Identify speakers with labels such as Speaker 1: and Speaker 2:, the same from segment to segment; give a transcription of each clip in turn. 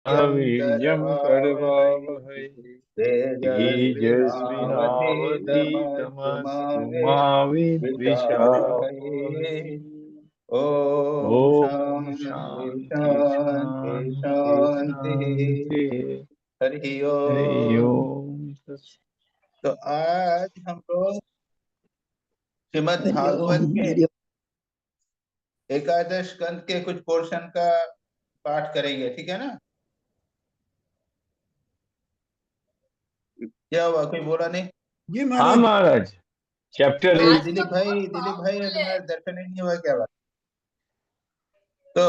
Speaker 1: अवीर्यं
Speaker 2: करवावहै
Speaker 1: करवावहै तेजस्विनावधीतमस्तु मा विद्विषावहै।
Speaker 2: ओम
Speaker 1: ओम
Speaker 2: शांति
Speaker 1: शांति
Speaker 2: शांति
Speaker 1: शांति
Speaker 2: शांति।
Speaker 1: शांति।
Speaker 2: हरि
Speaker 1: हरि
Speaker 2: ओम।
Speaker 1: ओम।
Speaker 2: तो आज हम लोग श्रीमद् भागवत के एकादश स्कंद के कुछ पोर्शन का पाठ करेंगे, ठीक है ना? क्या हुआ, कोई बोला नहीं?
Speaker 3: जी
Speaker 1: हाँ
Speaker 3: महाराज।
Speaker 1: महाराज, चैप्टर
Speaker 2: दिलीप
Speaker 1: एट।
Speaker 2: भाई, तुम्हारा दर्शन ही नहीं हुआ क्या बात? तो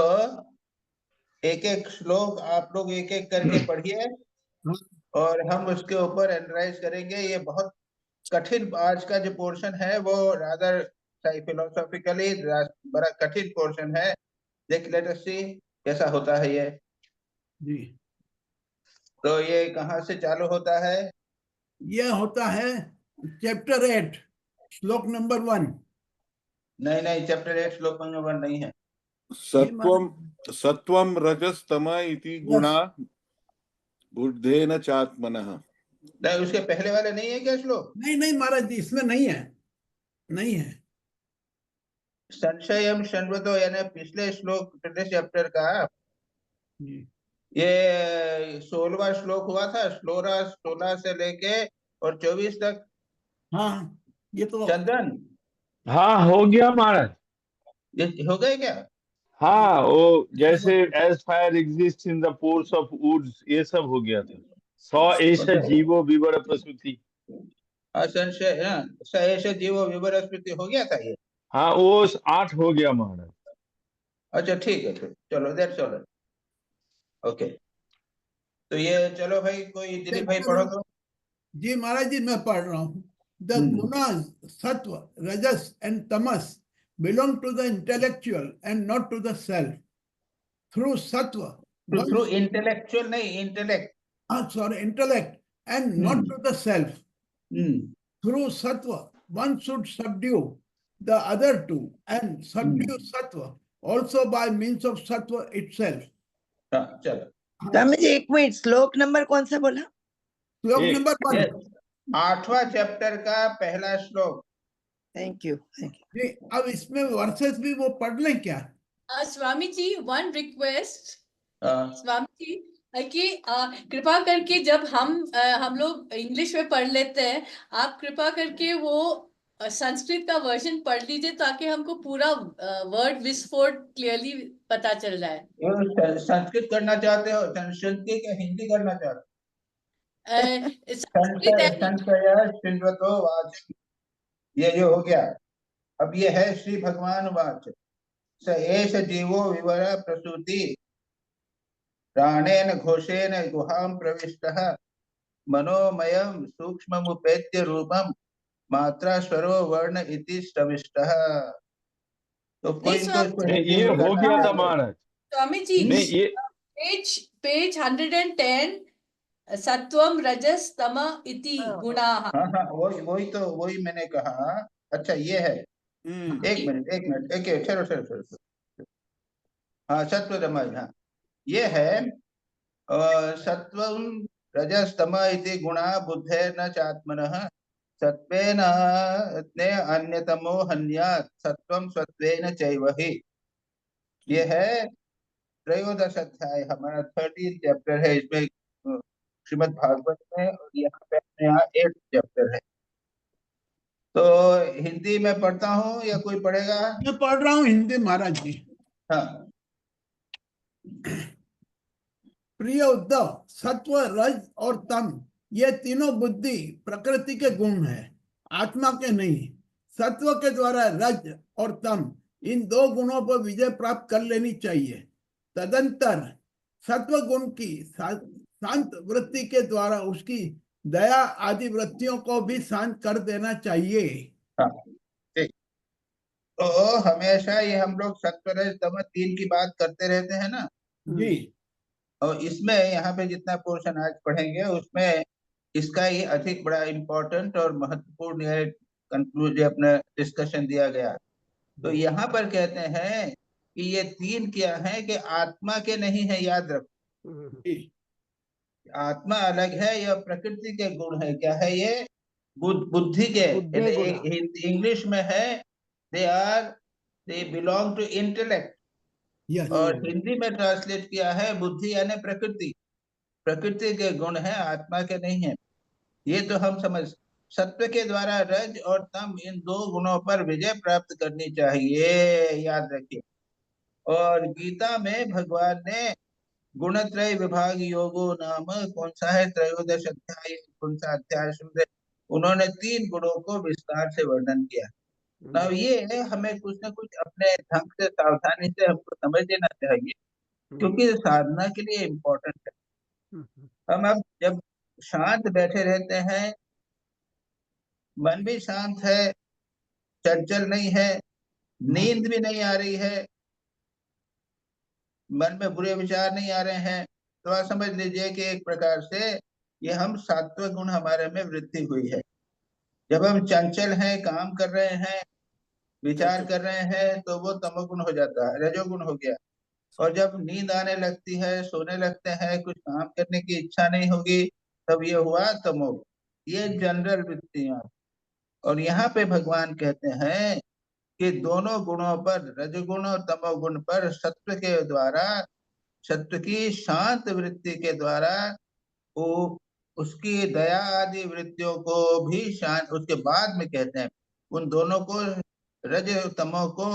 Speaker 2: एक एक श्लोक आप लोग एक एक करके पढ़िए और हम उसके ऊपर एनालाइज करेंगे। ये बहुत कठिन, आज का जो पोर्शन है वो रादर फिलोसॉफिकली बड़ा कठिन पोर्शन है। देख, लेट अस सी कैसा होता है ये।
Speaker 3: जी,
Speaker 2: तो ये कहाँ से चालू होता है?
Speaker 3: यह होता है चैप्टर 8 श्लोक नंबर 1।
Speaker 2: नहीं, चैप्टर 8 श्लोक नंबर 1 नहीं है।
Speaker 4: सत्वम रजस्तम इति गुणा बुद्धेन चात्मनः।
Speaker 2: नहीं, उसके पहले वाले नहीं है क्या श्लोक?
Speaker 3: नहीं महाराज जी, इसमें नहीं है, नहीं है।
Speaker 2: संशयम शण्वतो, यानी पिछले श्लोक, पिछले चैप्टर का
Speaker 3: जी।
Speaker 2: ये 16वां श्लोक हुआ था। 16 से लेके और 24 तक।
Speaker 3: हाँ, ये तो
Speaker 2: चंदन,
Speaker 1: हाँ हो गया महाराज।
Speaker 2: ये हो गए क्या?
Speaker 1: हाँ, वो जैसे as fire exist in the pores of woods, ये सब हो गया था। एष जीवो विवर प्रसूति।
Speaker 2: संशय, हाँ, स एष जीवो विवर स्मृति हो गया था ये।
Speaker 1: हाँ, वो 8 हो गया महाराज।
Speaker 2: अच्छा ठीक है, फिर चलो, दैट्स ऑल। ओके, तो ये चलो भाई, कोई दिलीप भाई पढ़ो तो।
Speaker 3: जी महाराज जी, मैं पढ़ रहा हूँ। द गुणास सत्व रजस and Tamas belong to the intellectual and not to the self. Through sattva,
Speaker 2: through intellectual नहीं, intellect,
Speaker 3: intellect and not to the self. Through sattva, one should subdue the other two and subdue sattva also by means of sattva itself.
Speaker 2: हाँ चलो।
Speaker 5: स्वामी जी एक minute, श्लोक number कौन सा बोला?
Speaker 3: श्लोक number 1।
Speaker 2: 8वां chapter का पहला श्लोक।
Speaker 5: Thank you.
Speaker 3: जी, अब इसमें वर्सेस भी वो पढ़ लें क्या?
Speaker 6: स्वामी जी, वन रिक्वेस्ट स्वामी जी, कि कृपा करके जब हम लोग इंग्लिश में पढ़ लेते हैं, आप कृपा करके वो संस्कृत का वर्जन पढ़ लीजिए ताकि हमको पूरा वर्ड विस्फोट क्लियरली पता चल जाए।
Speaker 2: संस्कृत करना चाहते हो? संस्कृत या हिंदी करना चाहते हो? ये जो हो गया, अब ये है श्री भगवान वाच। स एष जीवो विवर प्रसूति प्राणेन घोषेन गुहां प्रविष्टः मनोमयं सूक्ष्ममुपेत्य रूपं मात्रा स्वरो वर्ण इति स्तविष्टः। तो कोई तो
Speaker 1: ये हो गया था महाराज।
Speaker 6: स्वामी जी,
Speaker 1: नहीं, ये
Speaker 6: पेज 110, सत्वम रजस तम इति गुणाः।
Speaker 2: हाँ, वही मैंने कहा। अच्छा, ये है। एक मिनट, ठहरो। हाँ, सत्व तम, हाँ ये है। सत्वम रजस तम इति गुणा बुद्धेन चात्मनः सत्वेन अन्यतमो हन्यात् सत्वम सत्वेन चैव हि। ये है 13 अध्याय, हमारा 13 चैप्टर है इसमें श्रीमद् भागवत में, और यहाँ 8 चैप्टर है। तो हिंदी में पढ़ता हूँ या कोई पढ़ेगा?
Speaker 3: मैं पढ़ रहा हूँ हिंदी महाराज जी।
Speaker 2: हाँ।
Speaker 3: प्रिय उद्धव, सत्व रज और तम ये तीनों बुद्धि प्रकृति के गुण है, आत्मा के नहीं। सत्व के द्वारा रज और तम इन दो गुणों पर विजय प्राप्त कर लेनी चाहिए। तदंतर सत्व गुण की शांत वृत्ति के द्वारा उसकी दया आदि वृत्तियों को भी शांत कर देना चाहिए।
Speaker 2: हाँ, ठीक। तो हमेशा ये हम लोग सत्व रज तम 3 की बात करते रहते हैं ना
Speaker 3: जी।
Speaker 2: और इसमें यहाँ पे जितना पोर्शन आज पढ़ेंगे उसमें इसका ही अधिक बड़ा इम्पोर्टेंट और महत्वपूर्ण कंक्लूजन अपना डिस्कशन दिया गया। तो यहाँ पर कहते हैं कि ये 3 क्या है कि आत्मा के नहीं है, याद रखो। आत्मा अलग है, यह प्रकृति के गुण है। क्या है ये? बुद्धि के।
Speaker 7: बुद्धे गुण।
Speaker 2: इंग्लिश में है they belong to intellect,
Speaker 3: yes
Speaker 2: और हिंदी में ट्रांसलेट किया है बुद्धि यानी प्रकृति। प्रकृति के गुण है, आत्मा के नहीं है। ये तो हम समझ। सत्व के द्वारा रज और तम, इन दो गुणों पर विजय प्राप्त करनी चाहिए, याद रखिए। और गीता में भगवान ने गुणत्रय विभाग योगो नाम, कौन सा है, त्रयोदश अध्याय, कौन सा अध्याय सुन रहे, उन्होंने 3 गुणों को विस्तार से वर्णन किया। अब ये हमें कुछ न कुछ अपने ढंग से सावधानी से हमको समझ लेना चाहिए, क्योंकि साधना के लिए इम्पोर्टेंट है। हम अब जब शांत बैठे रहते हैं, मन भी शांत है, चंचल नहीं है, नींद भी नहीं आ रही है, मन में बुरे विचार नहीं आ रहे हैं, तो आप समझ लीजिए कि एक प्रकार से ये हम सात्विक गुण हमारे में वृद्धि हुई है। जब हम चंचल हैं, काम कर रहे हैं, विचार कर रहे हैं, तो वो तमोगुण हो जाता है, रजोगुण हो गया। और जब नींद आने लगती है, सोने लगते हैं, कुछ काम करने की इच्छा नहीं होगी, तब ये हुआ तमोगुण। ये जनरल वृत्तियां। और यहाँ पे भगवान कहते हैं कि दोनों गुणों पर, रजगुण और तमोगुण पर, सत्व के द्वारा, सत्व की शांत वृत्ति के द्वारा वो उसकी दया आदि वृत्तियों को भी शांत, उसके बाद में कहते हैं उन दोनों को, रज तमो को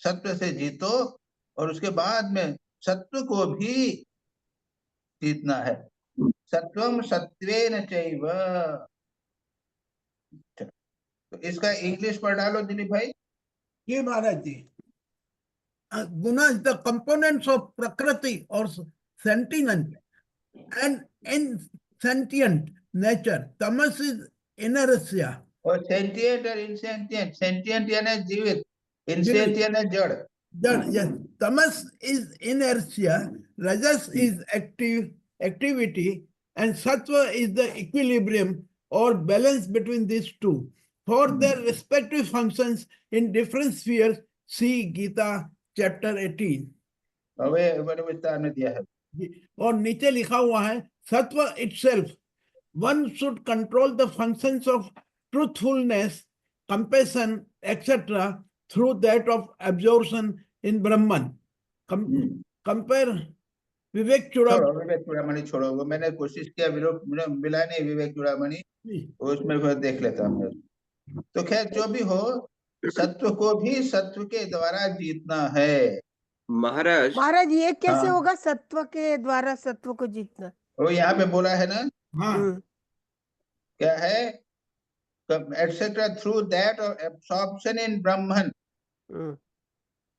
Speaker 2: सत्व से जीतो, और उसके बाद में सत्व को भी जीतना है। सत्वम सत्वेन चैव। तो इसका इंग्लिश पर डालो दिलीप भाई।
Speaker 3: ये महाराज जी, guna is the components of prakriti or sentient and insentient nature. Tamas is inertia.
Speaker 2: और सेंटिएंट और इंसेंटिएंट, सेंटिएंट यानी जीवित, इंसेंट यानी जड़।
Speaker 3: Yes, tamas is inertia, rajas is activity, and sattva is the equilibrium or balance between these two. For their respective functions in different spheres, see Gita chapter 18.
Speaker 2: હવે बड़े विस्तार में दिया है।
Speaker 3: और नीचे लिखा हुआ है, सत्व itself, one should control the functions of truthfulness, compassion, etc. through that of absorption in Brahman. Compare विवेक
Speaker 2: छोड़ो, विवेक चूड़ामणि छोड़ो, वो मैंने कोशिश किया, मिला नहीं विवेक चूड़ामणि, उसमें फिर देख लेता हूँ। तो खैर जो भी हो, सत्व को भी सत्व के द्वारा जीतना है।
Speaker 7: महाराज ये कैसे होगा, सत्व के द्वारा सत्व को जीतना?
Speaker 2: वो यहाँ पे बोला है ना।
Speaker 3: हाँ।
Speaker 2: क्या है? Etcetera through that of absorption in Brahman,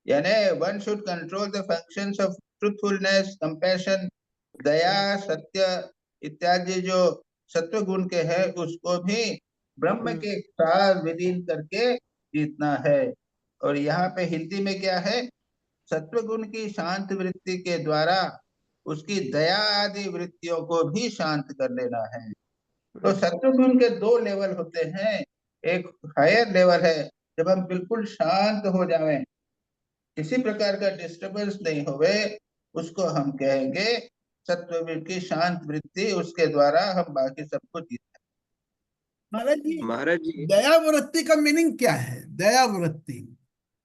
Speaker 2: यानी one should control the functions of truthfulness, compassion, दया, सत्य इत्यादि जो सत्व गुण के है, उसको भी ब्रह्म के साथ विलीन करके जीतना है। और यहाँ पे हिंदी में क्या है? सत्व गुण की शांत वृत्ति के द्वारा उसकी दया आदि वृत्तियों को भी शांत कर लेना है। तो सत्व गुण के 2 लेवल होते हैं। एक हायर लेवल है, जब हम बिल्कुल शांत हो जाएं, किसी प्रकार का डिस्टरबेंस नहीं होवे, उसको हम कहेंगे सत्व की शांत वृत्ति, उसके द्वारा हम बाकी सबको जीते।
Speaker 3: महाराज जी, दया वृत्ति का मीनिंग क्या है? दया वृत्ति,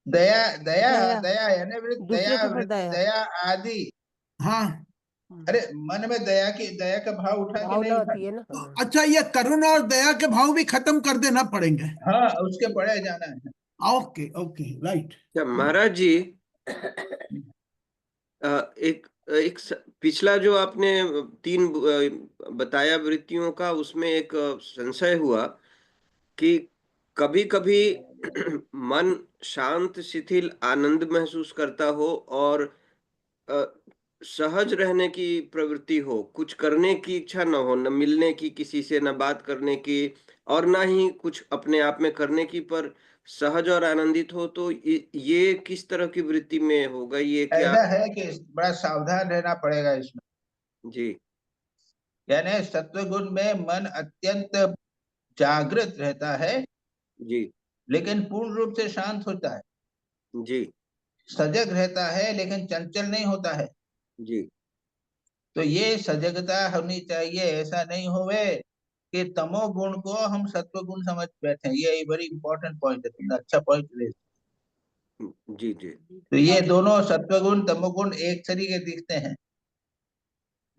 Speaker 2: दया दया दया यानी वृत्ति, दया आदि।
Speaker 3: हाँ,
Speaker 2: अरे मन में दया का भाव उठा के नहीं उठा
Speaker 7: है ना।
Speaker 3: अच्छा, ये करुणा और दया के भाव भी खत्म कर देना पड़ेंगे।
Speaker 2: हाँ, उसके पढ़े जाना है।
Speaker 3: Okay okay, right.
Speaker 8: महाराज जी, एक पिछला जो आपने 3 बताया वृत्तियों का, उसमें एक संशय हुआ कि कभी कभी मन शांत, शिथिल, आनंद महसूस करता हो और सहज रहने की प्रवृत्ति हो, कुछ करने की इच्छा न हो, न मिलने की किसी से, न बात करने की, और ना ही कुछ अपने आप में करने की, पर सहज और आनंदित हो, तो ये किस तरह की वृत्ति में होगा? ये क्या
Speaker 2: ऐसा है कि बड़ा सावधान रहना पड़ेगा इसमें
Speaker 8: जी।
Speaker 2: यानी सत्व गुण में मन अत्यंत जागृत रहता है
Speaker 8: जी,
Speaker 2: लेकिन पूर्ण रूप से शांत होता है।
Speaker 8: जी,
Speaker 2: सजग रहता है लेकिन चंचल नहीं होता है।
Speaker 8: जी,
Speaker 2: तो ये सजगता होनी चाहिए, ऐसा नहीं होवे कि तमोगुण को हम सत्व गुण समझ बैठे। ये बड़ी इंपॉर्टेंट पॉइंट है, तुमने अच्छा पॉइंट रेज।
Speaker 8: जी जी।
Speaker 2: तो ये दोनों सत्वगुण तमोगुण एक तरीके दिखते हैं,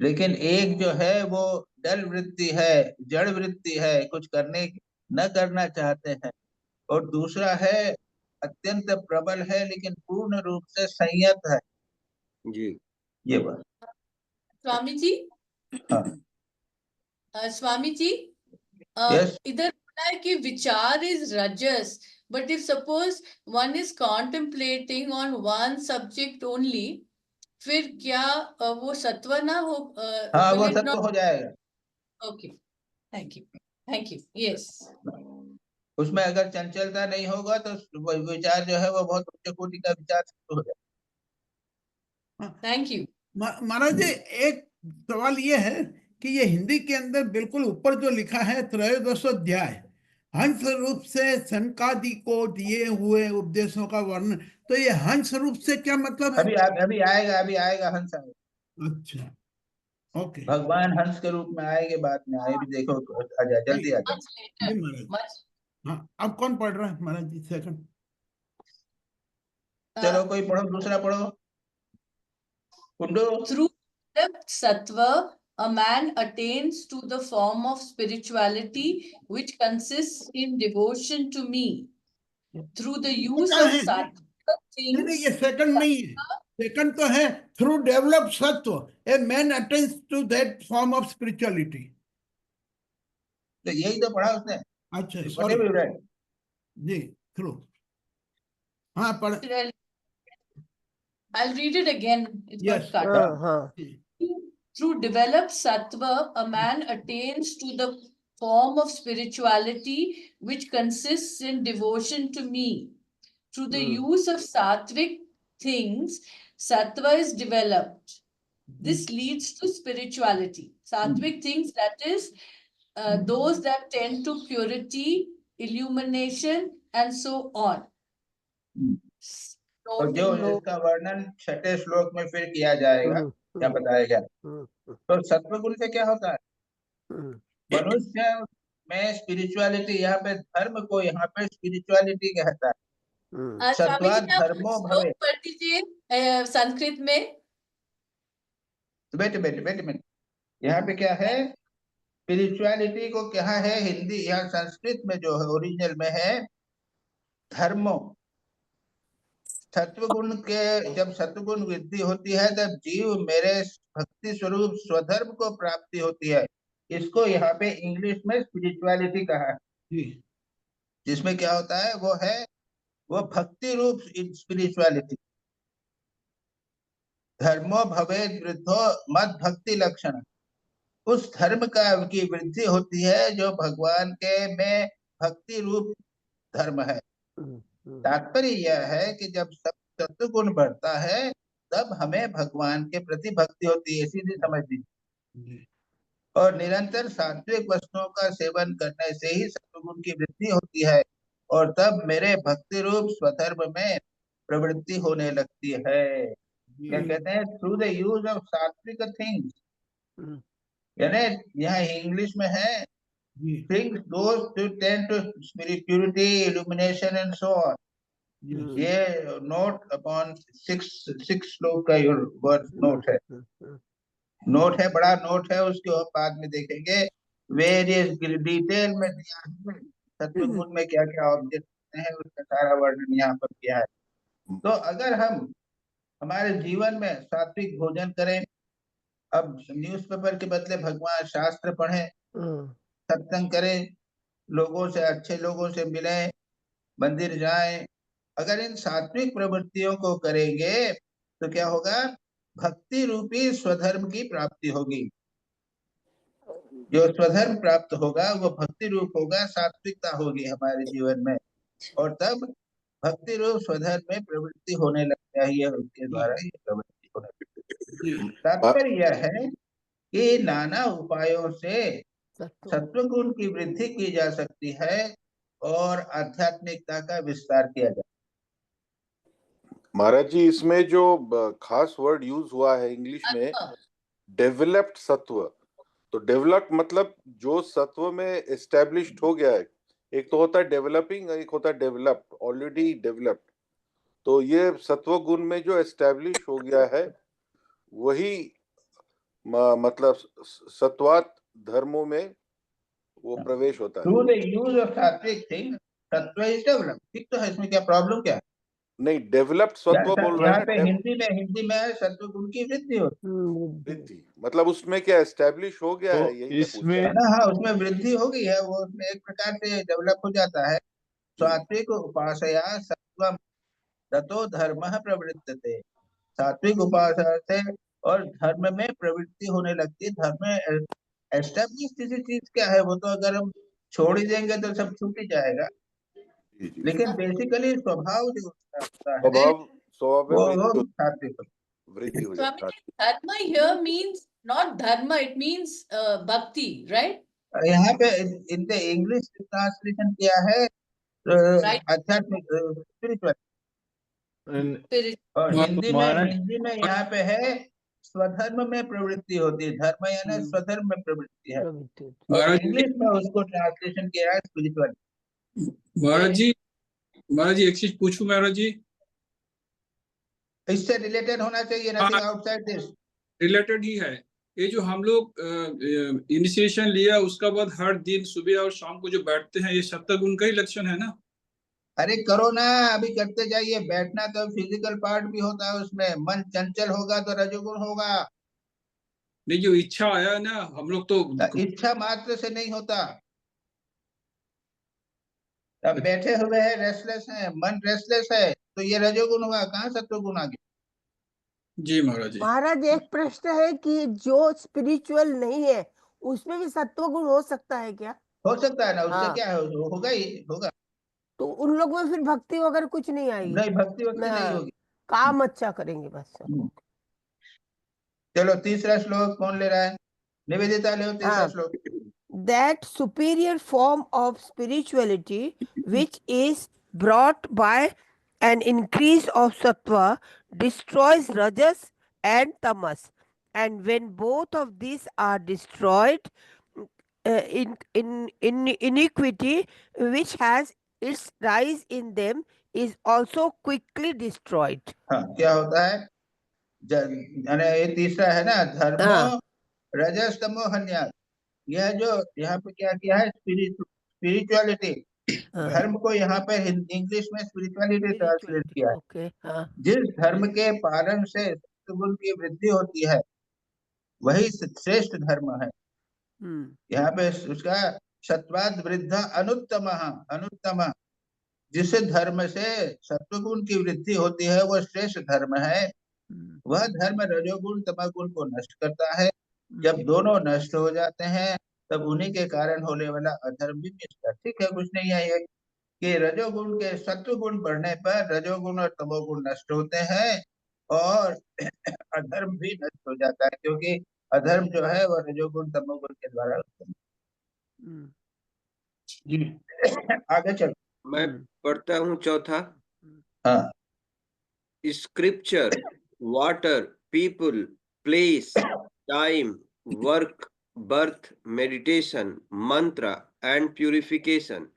Speaker 2: लेकिन एक जो है वो डल वृत्ति है, जड़ वृत्ति है, कुछ करने न करना चाहते हैं, और दूसरा है अत्यंत प्रबल है लेकिन पूर्ण रूप से संयत है।
Speaker 8: जी
Speaker 2: ये बात।
Speaker 6: स्वामी जी,
Speaker 2: हाँ
Speaker 6: स्वामी जी,
Speaker 2: यस।
Speaker 6: इधर बोला है कि विचार is rajas, but if suppose one is contemplating on one subject only, फिर क्या वो सत्व ना हो?
Speaker 2: हाँ
Speaker 6: will
Speaker 2: वो
Speaker 6: it
Speaker 2: सत्व
Speaker 6: not?
Speaker 2: हो जाएगा।
Speaker 6: Okay, thank you, thank you. Yes.
Speaker 2: उसमें अगर चंचलता नहीं होगा तो विचार जो है वो बहुत उच्च कोटि का विचार सत्व हो जाएगा।
Speaker 6: Thank you.
Speaker 3: महाराज जी, एक सवाल ये है कि ये हिंदी के अंदर बिल्कुल ऊपर जो लिखा है त्रयोदशोध्याय, हंस रूप से सनकादि को दिए हुए उपदेशों का वर्णन, तो ये हंस रूप से क्या मतलब है?
Speaker 2: अभी आएगा हंस आएगा।
Speaker 3: अच्छा, ओके।
Speaker 2: भगवान हंस के रूप में आएंगे, बाद में आए भी, देखो आ जाए, जल्दी आ जाए।
Speaker 6: Much later.
Speaker 3: जी महाराज।
Speaker 6: Much.
Speaker 3: हाँ, अब कौन पढ़ रहा है महाराज जी? सेकंड।
Speaker 2: चलो कोई पढ़ो, दूसरा पढ़ो। Kundu.
Speaker 6: Through developed sattva, a man attains to the form of spirituality which consists in devotion to me. Through the use
Speaker 3: क्या
Speaker 6: of
Speaker 3: है?
Speaker 6: sattvic
Speaker 3: नहीं,
Speaker 6: things,
Speaker 3: ये सेकंड नहीं है। सेकंड तो है through develop sattva a man attends to that form of spirituality.
Speaker 2: तो यही तो पढ़ा उसने।
Speaker 3: अच्छा,
Speaker 2: What
Speaker 3: sorry
Speaker 2: have you read?
Speaker 3: जी, थ्रू। हाँ, पढ़।
Speaker 6: I'll read it again. It got
Speaker 3: yes.
Speaker 6: cut.
Speaker 7: हाँ
Speaker 6: Through developed sattva, a man attains to the form of spirituality which consists in devotion to me. Through the use of sattvic things, sattva is developed. This leads to spirituality. Sattvic things, that is, those that tend to purity, illumination, and so on.
Speaker 2: और जो इसका वर्णन 6ठे श्लोक में फिर किया जाएगा, क्या बताएगा। तो सत्वगुण से क्या होता है? मनुष्य में स्पिरिचुअलिटी, यहाँ पे धर्म को यहाँ पे स्पिरिचुअलिटी कहता है। सत्वा धर्मो भवे।
Speaker 6: पढ़ दीजिए संस्कृत में।
Speaker 2: बेटे यहाँ पे क्या है? स्पिरिचुअलिटी को क्या है हिंदी, यहाँ संस्कृत में जो है ओरिजिनल में है धर्मो। सत्वगुण के, जब सत्वगुण वृद्धि होती है तब जीव मेरे भक्ति स्वरूप स्वधर्म को प्राप्ति होती है। इसको यहाँ पे इंग्लिश में स्पिरिचुअलिटी कहा है, जिसमें क्या होता है वो भक्ति रूप स्पिरिचुअलिटी। धर्मो भवेद वृद्धो मद भक्ति लक्षण, उस धर्म की वृद्धि होती है जो भगवान के में भक्ति रूप धर्म है। तात्पर्य यह है कि जब सत्वगुण बढ़ता है तब हमें भगवान के प्रति भक्ति होती है, सीधी समझ लीजिए। और निरंतर सात्विक वस्तुओं का सेवन करने से ही सत्वगुण की वृद्धि होती है, और तब मेरे भक्ति रूप स्वधर्म में प्रवृत्ति होने लगती है। क्या कहते हैं? थ्रू द यूज ऑफ सात्विक थिंग्स, यानी यहाँ इंग्लिश में है things those to tend to purity, illumination and so on. ये नोट अपॉन 6 श्लोक का वर्ड नोट है। नोट है, बड़ा नोट है, उसके हम बाद में देखेंगे। वेरियस डिटेल में दिया है सत्वगुण में क्या क्या ऑब्जेक्ट है, उसका सारा वर्णन यहाँ पर किया है। तो अगर हम हमारे जीवन में सात्विक भोजन करें, अब न्यूज़पेपर के बदले भगवान शास्त्र पढ़ें, सत्संग करें, लोगों से, अच्छे लोगों से मिलें, मंदिर जाएं, अगर इन सात्विक प्रवृत्तियों को करेंगे तो क्या होगा? भक्ति रूपी स्वधर्म की प्राप्ति होगी। जो स्वधर्म प्राप्त होगा वो भक्ति रूप होगा, सात्विकता होगी हमारे जीवन में, और तब भक्ति रूप स्वधर्म में प्रवृत्ति होने लग चाहिए, उसके द्वारा ये प्रवृत्ति होने लगती है। तात्पर्य यह है कि नाना उपायों से सत्वगुण की वृद्धि की जा सकती है और आध्यात्मिकता का विस्तार किया जाए।
Speaker 4: महाराज जी, इसमें जो खास वर्ड यूज हुआ है इंग्लिश में, डेवलप्ड सत्व। तो डेवलप्ड मतलब जो सत्व में एस्टेब्लिश्ड हो गया है। एक तो होता है डेवलपिंग, एक होता है डेवलप्ड, ऑलरेडी डेवलप्ड। तो ये सत्व गुण में जो एस्टेब्लिश हो गया है वही मतलब सत्वात धर्मों में वो प्रवेश होता है।
Speaker 2: थ्रू द यूज ऑफ सात्विक थिंग सत्व इज डेवलप। ठीक तो है, इसमें क्या प्रॉब्लम क्या है?
Speaker 4: नहीं, डेवलप्ड सत्व बोल रहे
Speaker 2: यहाँ
Speaker 4: हैं
Speaker 2: पे
Speaker 4: ना।
Speaker 2: हिंदी में सत्व गुण की वृद्धि होती
Speaker 4: वृद्धि मतलब उसमें क्या एस्टेब्लिश हो गया
Speaker 1: तो
Speaker 4: है, यही मैं पूछ रहा
Speaker 2: है
Speaker 1: इसमें
Speaker 2: ना। हाँ, उसमें वृद्धि हो गई है, वो उसमें एक प्रकार से डेवलप हो जाता है। सात्विक उपासया सत्वम ततो धर्मः प्रवृत्तते। सात्विक उपासना से और धर्म में प्रवृत्ति होने लगती है। धर्म में एस्टेब्लिश किसी चीज क्या है, वो तो अगर हम छोड़ ही देंगे तो सब छूट ही जाएगा।
Speaker 4: जी।
Speaker 2: लेकिन बेसिकली स्वभाव जो होता है
Speaker 4: स्वभाव में
Speaker 2: वो सात्विक
Speaker 4: वृद्धि हो
Speaker 6: Swami,
Speaker 4: जाता है।
Speaker 6: dharma here means not dharma, it means bhakti, right?
Speaker 2: यहाँ पे इनके इंग्लिश ट्रांसलेशन किया है
Speaker 6: Right.
Speaker 2: आध्यात्मिक स्पिरिचुअल,
Speaker 6: Spirit.
Speaker 2: और
Speaker 1: महाराज
Speaker 2: हिंदी में यहाँ पे है स्वधर्म में प्रवृत्ति होती है। धर्म यानी स्वधर्म में प्रवृत्ति है, और
Speaker 9: महाराज जी,
Speaker 2: इंग्लिश में उसको ट्रांसलेशन किया है स्पिरिचुअल।
Speaker 9: महाराज जी एक चीज पूछूं महाराज जी?
Speaker 2: इससे रिलेटेड होना चाहिए, नथिंग आउटसाइड दिस।
Speaker 9: रिलेटेड ही है। ये जो हम लोग इनिशिएशन लिया उसका बाद हर दिन सुबह और शाम को जो बैठते हैं, ये सत्वगुण का ही लक्षण है ना?
Speaker 2: अरे करो ना, अभी करते जाइए। बैठना तो फिजिकल पार्ट भी होता है उसमें। मन चंचल होगा तो रजोगुण होगा।
Speaker 9: नहीं, जो इच्छा आया ना, हम लोग तो
Speaker 2: इच्छा मात्र से नहीं होता। अब बैठे हुए हैं, रेस्टलेस है, मन रेस्टलेस है, तो ये रजोगुण हुआ, कहाँ सत्वगुण आ गया?
Speaker 9: जी महाराज जी।
Speaker 7: महाराज एक प्रश्न है कि जो स्पिरिचुअल नहीं है उसमें भी सत्व गुण हो सकता है क्या?
Speaker 2: हो सकता है ना, उससे
Speaker 7: हाँ।
Speaker 2: क्या है, होगा ही होगा।
Speaker 7: तो उन लोग में फिर भक्ति वगैरह कुछ नहीं आएगी?
Speaker 2: नहीं, भक्ति वक्ति नहीं
Speaker 7: हाँ,
Speaker 2: होगी।
Speaker 7: काम अच्छा करेंगे बस।
Speaker 2: चलो तीसरा श्लोक कौन ले रहा है? निवेदिता ले, तीसरा
Speaker 7: हाँ।
Speaker 2: श्लोक।
Speaker 7: That superior form of spirituality which is brought by an increase of sattva destroys rajas and tamas, and when both of these are destroyed, in iniquity which has its rise in them is also quickly destroyed.
Speaker 2: हाँ, क्या होता है? ये तीसरा है ना, धर्मो रजस तमो हन्यास। यह जो यहाँ पे क्या किया है, स्पिरिचुअलिटी, धर्म को यहाँ पे इंग्लिश में स्पिरिचुअलिटी ट्रांसलेट किया है।
Speaker 7: Okay.
Speaker 2: जिस धर्म के पालन से सत्वगुण की वृद्धि होती है वही श्रेष्ठ धर्म है। यहाँ पे उसका सत्वाद वृद्ध अनुत्तम, अनुत्तम, जिस धर्म से सत्वगुण की वृद्धि होती है वह श्रेष्ठ धर्म है। वह धर्म रजोगुण तमोगुण को नष्ट करता है। जब दोनों नष्ट हो जाते हैं तब उन्हीं के कारण होने वाला अधर्म भी मिटता है। ठीक है, कुछ नहीं है कि रजोगुण के सत्वगुण बढ़ने पर रजोगुण और तमोगुण नष्ट होते हैं और अधर्म भी नष्ट हो जाता है, क्योंकि अधर्म जो है वह रजोगुण तमोगुण के द्वारा जी। आगे चल,
Speaker 8: मैं पढ़ता हूँ चौथा।
Speaker 2: हाँ।
Speaker 8: Scripture, water, people, place, time, work, birth, meditation, mantra, and purification.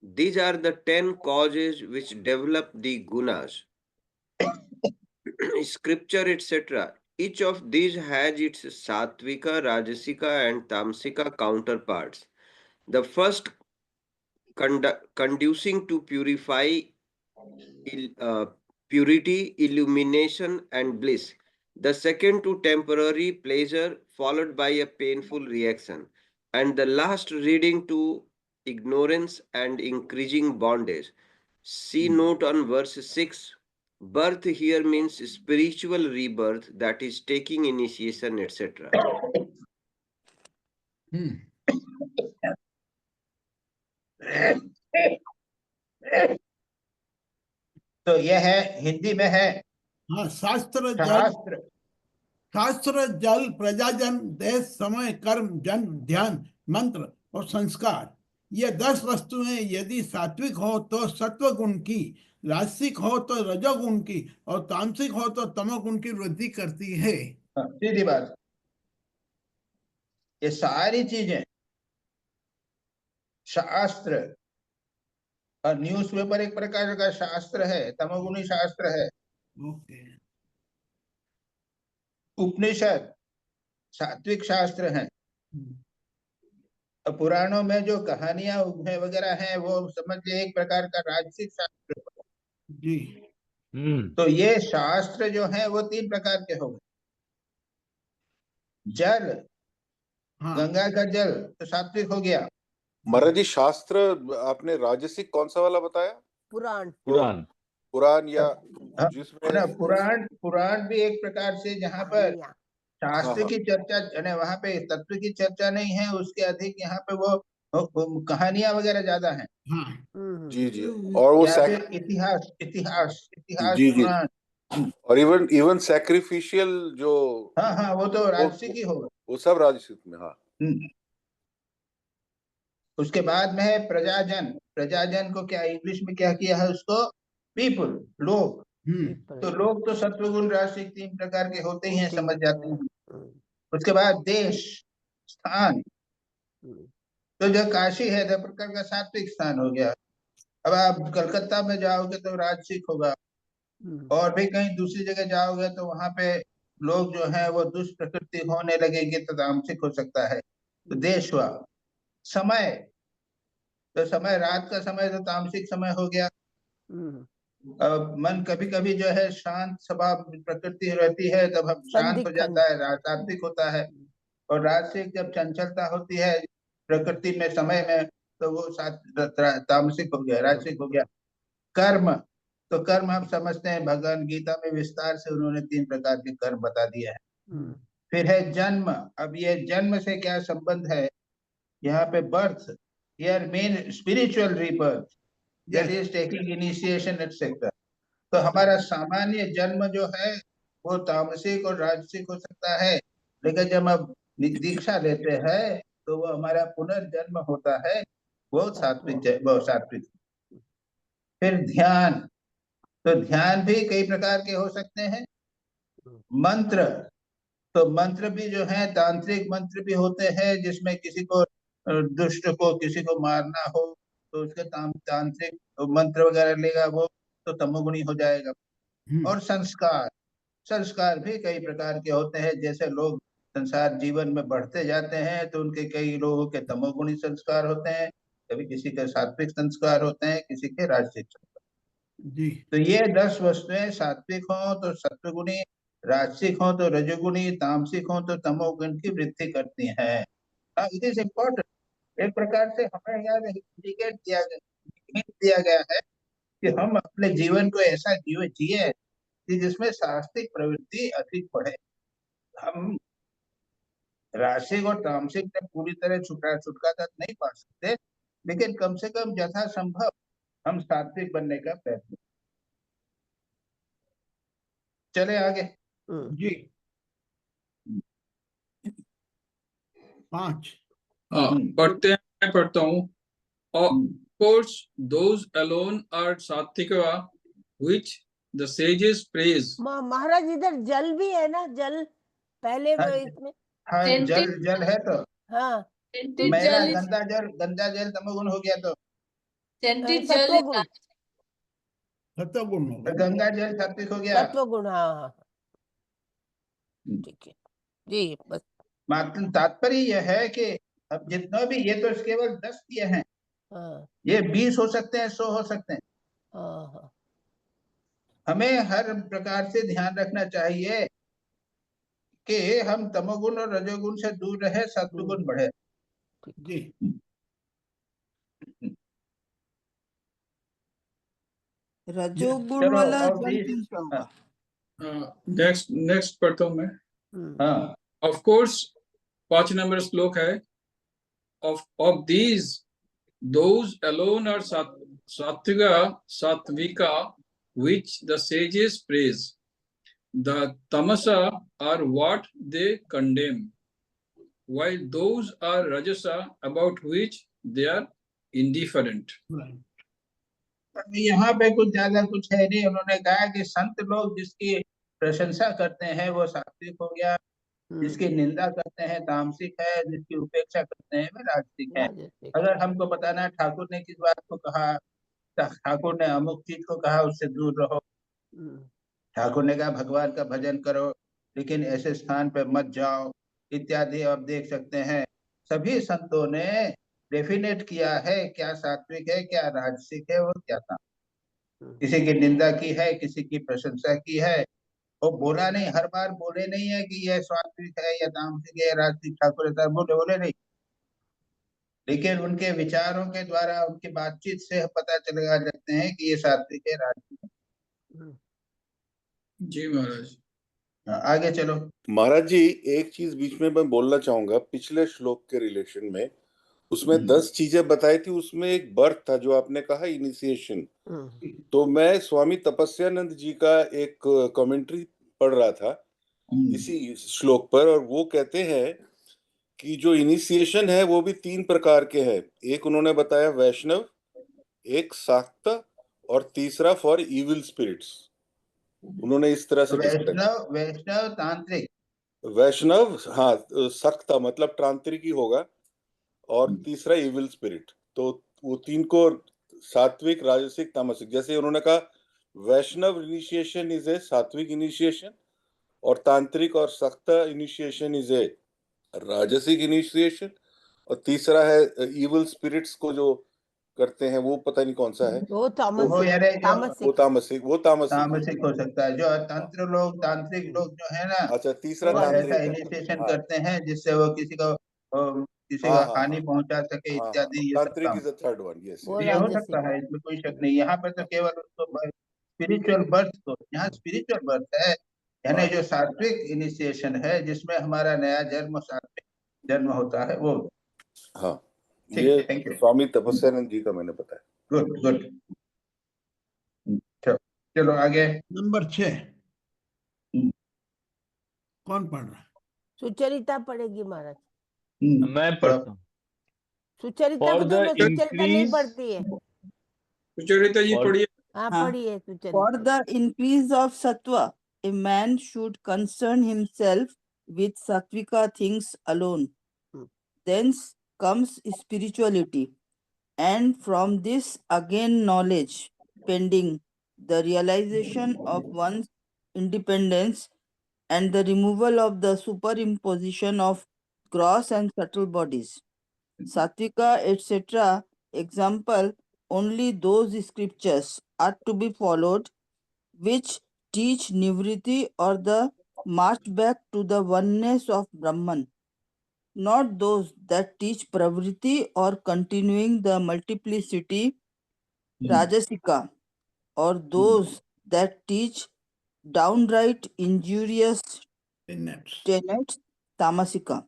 Speaker 8: These are the 10 causes which develop the gunas. Scripture, etc. Each of these has its sattvika, rajasika, and tamsika counterparts. The first conducing to purity, illumination, and bliss. The second to temporary pleasure followed by a painful reaction. And the last leading to ignorance and increasing bondage. See note on verse 6. Birth here means spiritual rebirth, that is taking initiation, etc.
Speaker 2: तो यह है, हिंदी में है।
Speaker 3: हाँ, शास्त्र जल प्रजाजन देश समय कर्म जन्म ध्यान मंत्र और संस्कार, ये 10 वस्तुएं यदि सात्विक हो तो सत्व गुण की, राजसिक हो तो रजोगुण की और तामसिक हो तो तमोगुण की वृद्धि करती है।
Speaker 2: सीधी बात। ये सारी चीजें शास्त्र, और न्यूज़पेपर एक प्रकार का शास्त्र है, तमोगुणी शास्त्र है।
Speaker 3: ओके।
Speaker 2: उपनिषद सात्विक शास्त्र हैं। पुराणों में जो कहानियां वगैरह हैं वो समझिए एक प्रकार का राजसिक शास्त्र।
Speaker 3: जी।
Speaker 2: तो ये शास्त्र जो है वो 3 प्रकार के हो गए। जल,
Speaker 3: हाँ।
Speaker 2: गंगा का जल तो सात्विक हो गया।
Speaker 4: महाराज जी, शास्त्र आपने राजसिक कौन सा वाला बताया?
Speaker 7: पुराण।
Speaker 1: पुराण।
Speaker 4: पुराण या
Speaker 2: हाँ,
Speaker 4: जिसमें
Speaker 2: पुराण भी एक प्रकार से जहाँ पर
Speaker 7: कहानियाँ।
Speaker 2: शास्त्र
Speaker 4: हाँ,
Speaker 2: की चर्चा, यानी वहाँ पे तत्व की चर्चा नहीं है, उसके अधिक यहाँ पे वो कहानियां वगैरह ज्यादा हैं।
Speaker 3: हाँ।
Speaker 4: जी जी, और वो
Speaker 2: या फिर इतिहास इतिहास इतिहास
Speaker 4: जी जी,
Speaker 2: पुराण।
Speaker 4: और इवन सैक्रिफिशियल जो,
Speaker 2: हाँ हाँ, वो तो राजसिक ही होगा।
Speaker 4: वो सब राजसिक में। हाँ।
Speaker 2: उसके बाद में है प्रजाजन। प्रजाजन को क्या इंग्लिश में क्या किया है उसको? पीपल, लोग। तो लोग तो सत्वगुण राजसिक 3 प्रकार के होते ही हैं, समझ जाते हैं। उसके बाद देश, स्थान। तो जो काशी है तो प्रकार का सात्विक स्थान हो गया। अब आप कलकत्ता में जाओगे तो राजसिक होगा, और भी कहीं दूसरी जगह जाओगे तो वहां पे लोग जो है वो दुष्ट प्रकृति होने लगेंगे तो तामसिक हो सकता है। तो देश हुआ। समय, तो समय रात का समय तो तामसिक समय हो गया। मन कभी कभी जो है शांत स्वभाव प्रकृति रहती है, तब हम शांत हो जाता है, सात्विक होता है। और राजसिक जब चंचलता होती है प्रकृति में, समय में, तो वो तामसिक हो गया, राजसिक हो गया। कर्म, तो कर्म हम समझते हैं, भगवान गीता में विस्तार से उन्होंने 3 प्रकार के कर्म बता दिए हैं। फिर है जन्म। अब ये जन्म से क्या संबंध है? यहाँ पे birth, here mean spiritual rebirth, that is taking initiation etcetera. तो हमारा सामान्य जन्म जो है वो तामसिक और राजसिक हो सकता है, लेकिन जब हम दीक्षा लेते हैं तो वो हमारा पुनर्जन्म होता है, वो सात्विक। फिर ध्यान, तो ध्यान भी कई प्रकार के हो सकते हैं। मंत्र, तो मंत्र भी जो है तांत्रिक मंत्र भी होते हैं, जिसमें किसी को दुष्ट को किसी को मारना हो तो उसके तांत्रिक मंत्र वगैरह लेगा वो तो तमोगुणी हो जाएगा। और संस्कार, संस्कार भी कई प्रकार के होते हैं। जैसे लोग संसार जीवन में बढ़ते जाते हैं तो उनके कई लोगों के तमोगुणी संस्कार होते हैं, कभी किसी के सात्विक संस्कार होते हैं, किसी के राजसिक संस्कार।
Speaker 3: जी।
Speaker 2: तो ये 10 वस्तुएं सात्विक हो तो सत्वगुणी, राजसिक हो तो रजोगुणी, तामसिक हो तो तमोगुण की वृद्धि करती हैं। It is important. एक प्रकार से हमें यहाँ इंडिकेट दिया गया है कि हम अपने जीवन को ऐसा जिए कि जिसमें सात्विक प्रवृत्ति अधिक बढ़े। हम राजसिक और तामसिक में पूरी तरह छुटकारा नहीं पा सकते, लेकिन कम से कम यथासंभव हम सात्विक बनने का प्रयत्न। चले आगे।
Speaker 3: जी। 5
Speaker 9: पढ़ते हैं, मैं पढ़ता हूँ। Of course, those alone are satvika, which the sages praise.
Speaker 7: महाराज इधर जल भी है ना, जल पहले
Speaker 2: हाँ,
Speaker 7: इसमें।
Speaker 2: हाँ, जल है तो
Speaker 7: हाँ,
Speaker 2: मैला गंदा जल तमोगुण हो गया तो
Speaker 7: सत्वगुण,
Speaker 3: सत्वगुण होगा।
Speaker 2: गंगा जल सात्विक हो गया।
Speaker 7: सत्वगुण, हाँ। ठीक है जी। बस
Speaker 2: मात्र तात्पर्य यह है कि अब जितना भी, ये तो केवल 10 किए हैं, ये 20 हो सकते हैं, 100 हो सकते हैं। हमें हर प्रकार से ध्यान रखना चाहिए कि हम तमोगुण और रजोगुण से दूर रहे, सत्वगुण बढ़े।
Speaker 3: जी।
Speaker 7: रजोगुण वाला
Speaker 9: नेक्स्ट पढ़ता हूँ मैं।
Speaker 2: हाँ।
Speaker 9: ऑफ कोर्स 5 नंबर श्लोक है। Of these those alone are sattvika which the sages praise. The tamasa are what they condemn, while those are rajasa about which they are indifferent.
Speaker 2: यहाँ पे कुछ ज्यादा कुछ है नहीं। उन्होंने कहा कि संत लोग जिसकी प्रशंसा करते हैं वो सात्विक हो गया, जिसकी निंदा करते हैं तामसिक है, जिसकी उपेक्षा करते हैं वे राजसिक है।
Speaker 7: राजसिक।
Speaker 2: अगर हमको बताना है ठाकुर ने किस बात को कहा, ठाकुर ने अमुक चीज को कहा, उससे दूर रहो। ठाकुर ने कहा भगवान का भजन करो, लेकिन ऐसे स्थान पे मत जाओ इत्यादि। आप देख सकते हैं सभी संतों ने डेफिनेट किया है क्या सात्विक है, क्या राजसिक है और क्या तामसिक। किसी की निंदा की है, किसी की प्रशंसा की है, वो बोला नहीं, हर बार बोले नहीं है कि यह सात्विक है या तामसिक है या राजसिक। ठाकुर बोले नहीं, लेकिन उनके विचारों के द्वारा, उनकी बातचीत से पता चला जाते हैं कि ये सात्विक है, राजसिक है।
Speaker 9: जी महाराज।
Speaker 2: आगे चलो
Speaker 4: महाराज जी, एक चीज बीच में मैं बोलना चाहूंगा। पिछले श्लोक के रिलेशन में उसमें 10 चीजें बताई थी, उसमें एक बर्थ था जो आपने कहा इनिशिएशन। तो मैं स्वामी तपस्यानंद जी का एक कमेंट्री पढ़ रहा था इसी श्लोक पर, और वो कहते हैं कि जो इनिशिएशन है वो भी 3 प्रकार के हैं। एक उन्होंने बताया वैष्णव, एक शाक्त, और तीसरा फॉर इविल स्पिरिट्स। उन्होंने इस तरह से
Speaker 2: वैष्णव तांत्रिक।
Speaker 4: वैष्णव, हाँ, सख्त मतलब तांत्रिक ही होगा, और तीसरा इविल स्पिरिट। तो वो 3 को सात्विक, राजसिक, तामसिक, जैसे उन्होंने कहा वैष्णव इनिशिएशन इज ए सात्विक इनिशिएशन, और तांत्रिक और सख्त इनिशिएशन इज ए राजसिक इनिशिएशन, और तीसरा है इविल स्पिरिट्स को जो करते हैं वो पता नहीं कौन सा है,
Speaker 7: वो तामसिक
Speaker 4: वो तामसिक
Speaker 2: हो सकता है। जो तंत्र लोग, तांत्रिक लोग जो है ना,
Speaker 4: अच्छा, तीसरा
Speaker 2: वो
Speaker 4: तांत्रिक
Speaker 2: ऐसा
Speaker 4: है।
Speaker 2: इनिशिएशन
Speaker 4: हाँ,
Speaker 2: करते हैं जिससे वो किसी को
Speaker 4: हाँ,
Speaker 2: हानि पहुंचा सके
Speaker 4: हाँ,
Speaker 2: इत्यादि। ये सब
Speaker 4: तांत्रिक
Speaker 2: काम
Speaker 4: is the third one. Yes,
Speaker 7: वो
Speaker 2: ये हो
Speaker 7: राजसिक
Speaker 2: सकता है, इसमें कोई शक नहीं। यहाँ पर तो केवल उसको स्पिरिचुअल बर्थ को, यहाँ स्पिरिचुअल बर्थ है, यानी जो सात्विक इनिशिएशन है जिसमें हमारा नया जन्म, सात्विक जन्म होता है, वो।
Speaker 4: हाँ,
Speaker 2: ठीक,
Speaker 4: ये
Speaker 2: थैंक यू।
Speaker 4: स्वामी तपस्यानंद जी का मैंने बताया।
Speaker 2: Good good. चलो आगे।
Speaker 3: नंबर 6 कौन पढ़ रहा है?
Speaker 7: सुचरिता पढ़ेगी महाराज।
Speaker 1: मैं पढ़ता हूँ।
Speaker 7: सुचरिता
Speaker 1: For
Speaker 7: को
Speaker 1: the
Speaker 7: तो सुचरिता नहीं
Speaker 1: increase-
Speaker 7: पढ़ती है।
Speaker 9: सुचरिता जी
Speaker 1: और-
Speaker 9: पढ़िए।
Speaker 7: हाँ
Speaker 5: हाँ।
Speaker 7: पढ़िए Sucharita.
Speaker 5: For the increase of sattva, a man should concern himself with sattvika things alone. Thence comes spirituality, and from this again knowledge, pending the realization of one's independence and the removal of the superimposition of gross and subtle bodies. Sattvika, etc. Example, only those scriptures are to be followed which teach Nivriti or the march back to the oneness of Brahman, not those that teach Pravriti or continuing the multiplicity Rajasika, or those that teach downright injurious tenets Tamasika.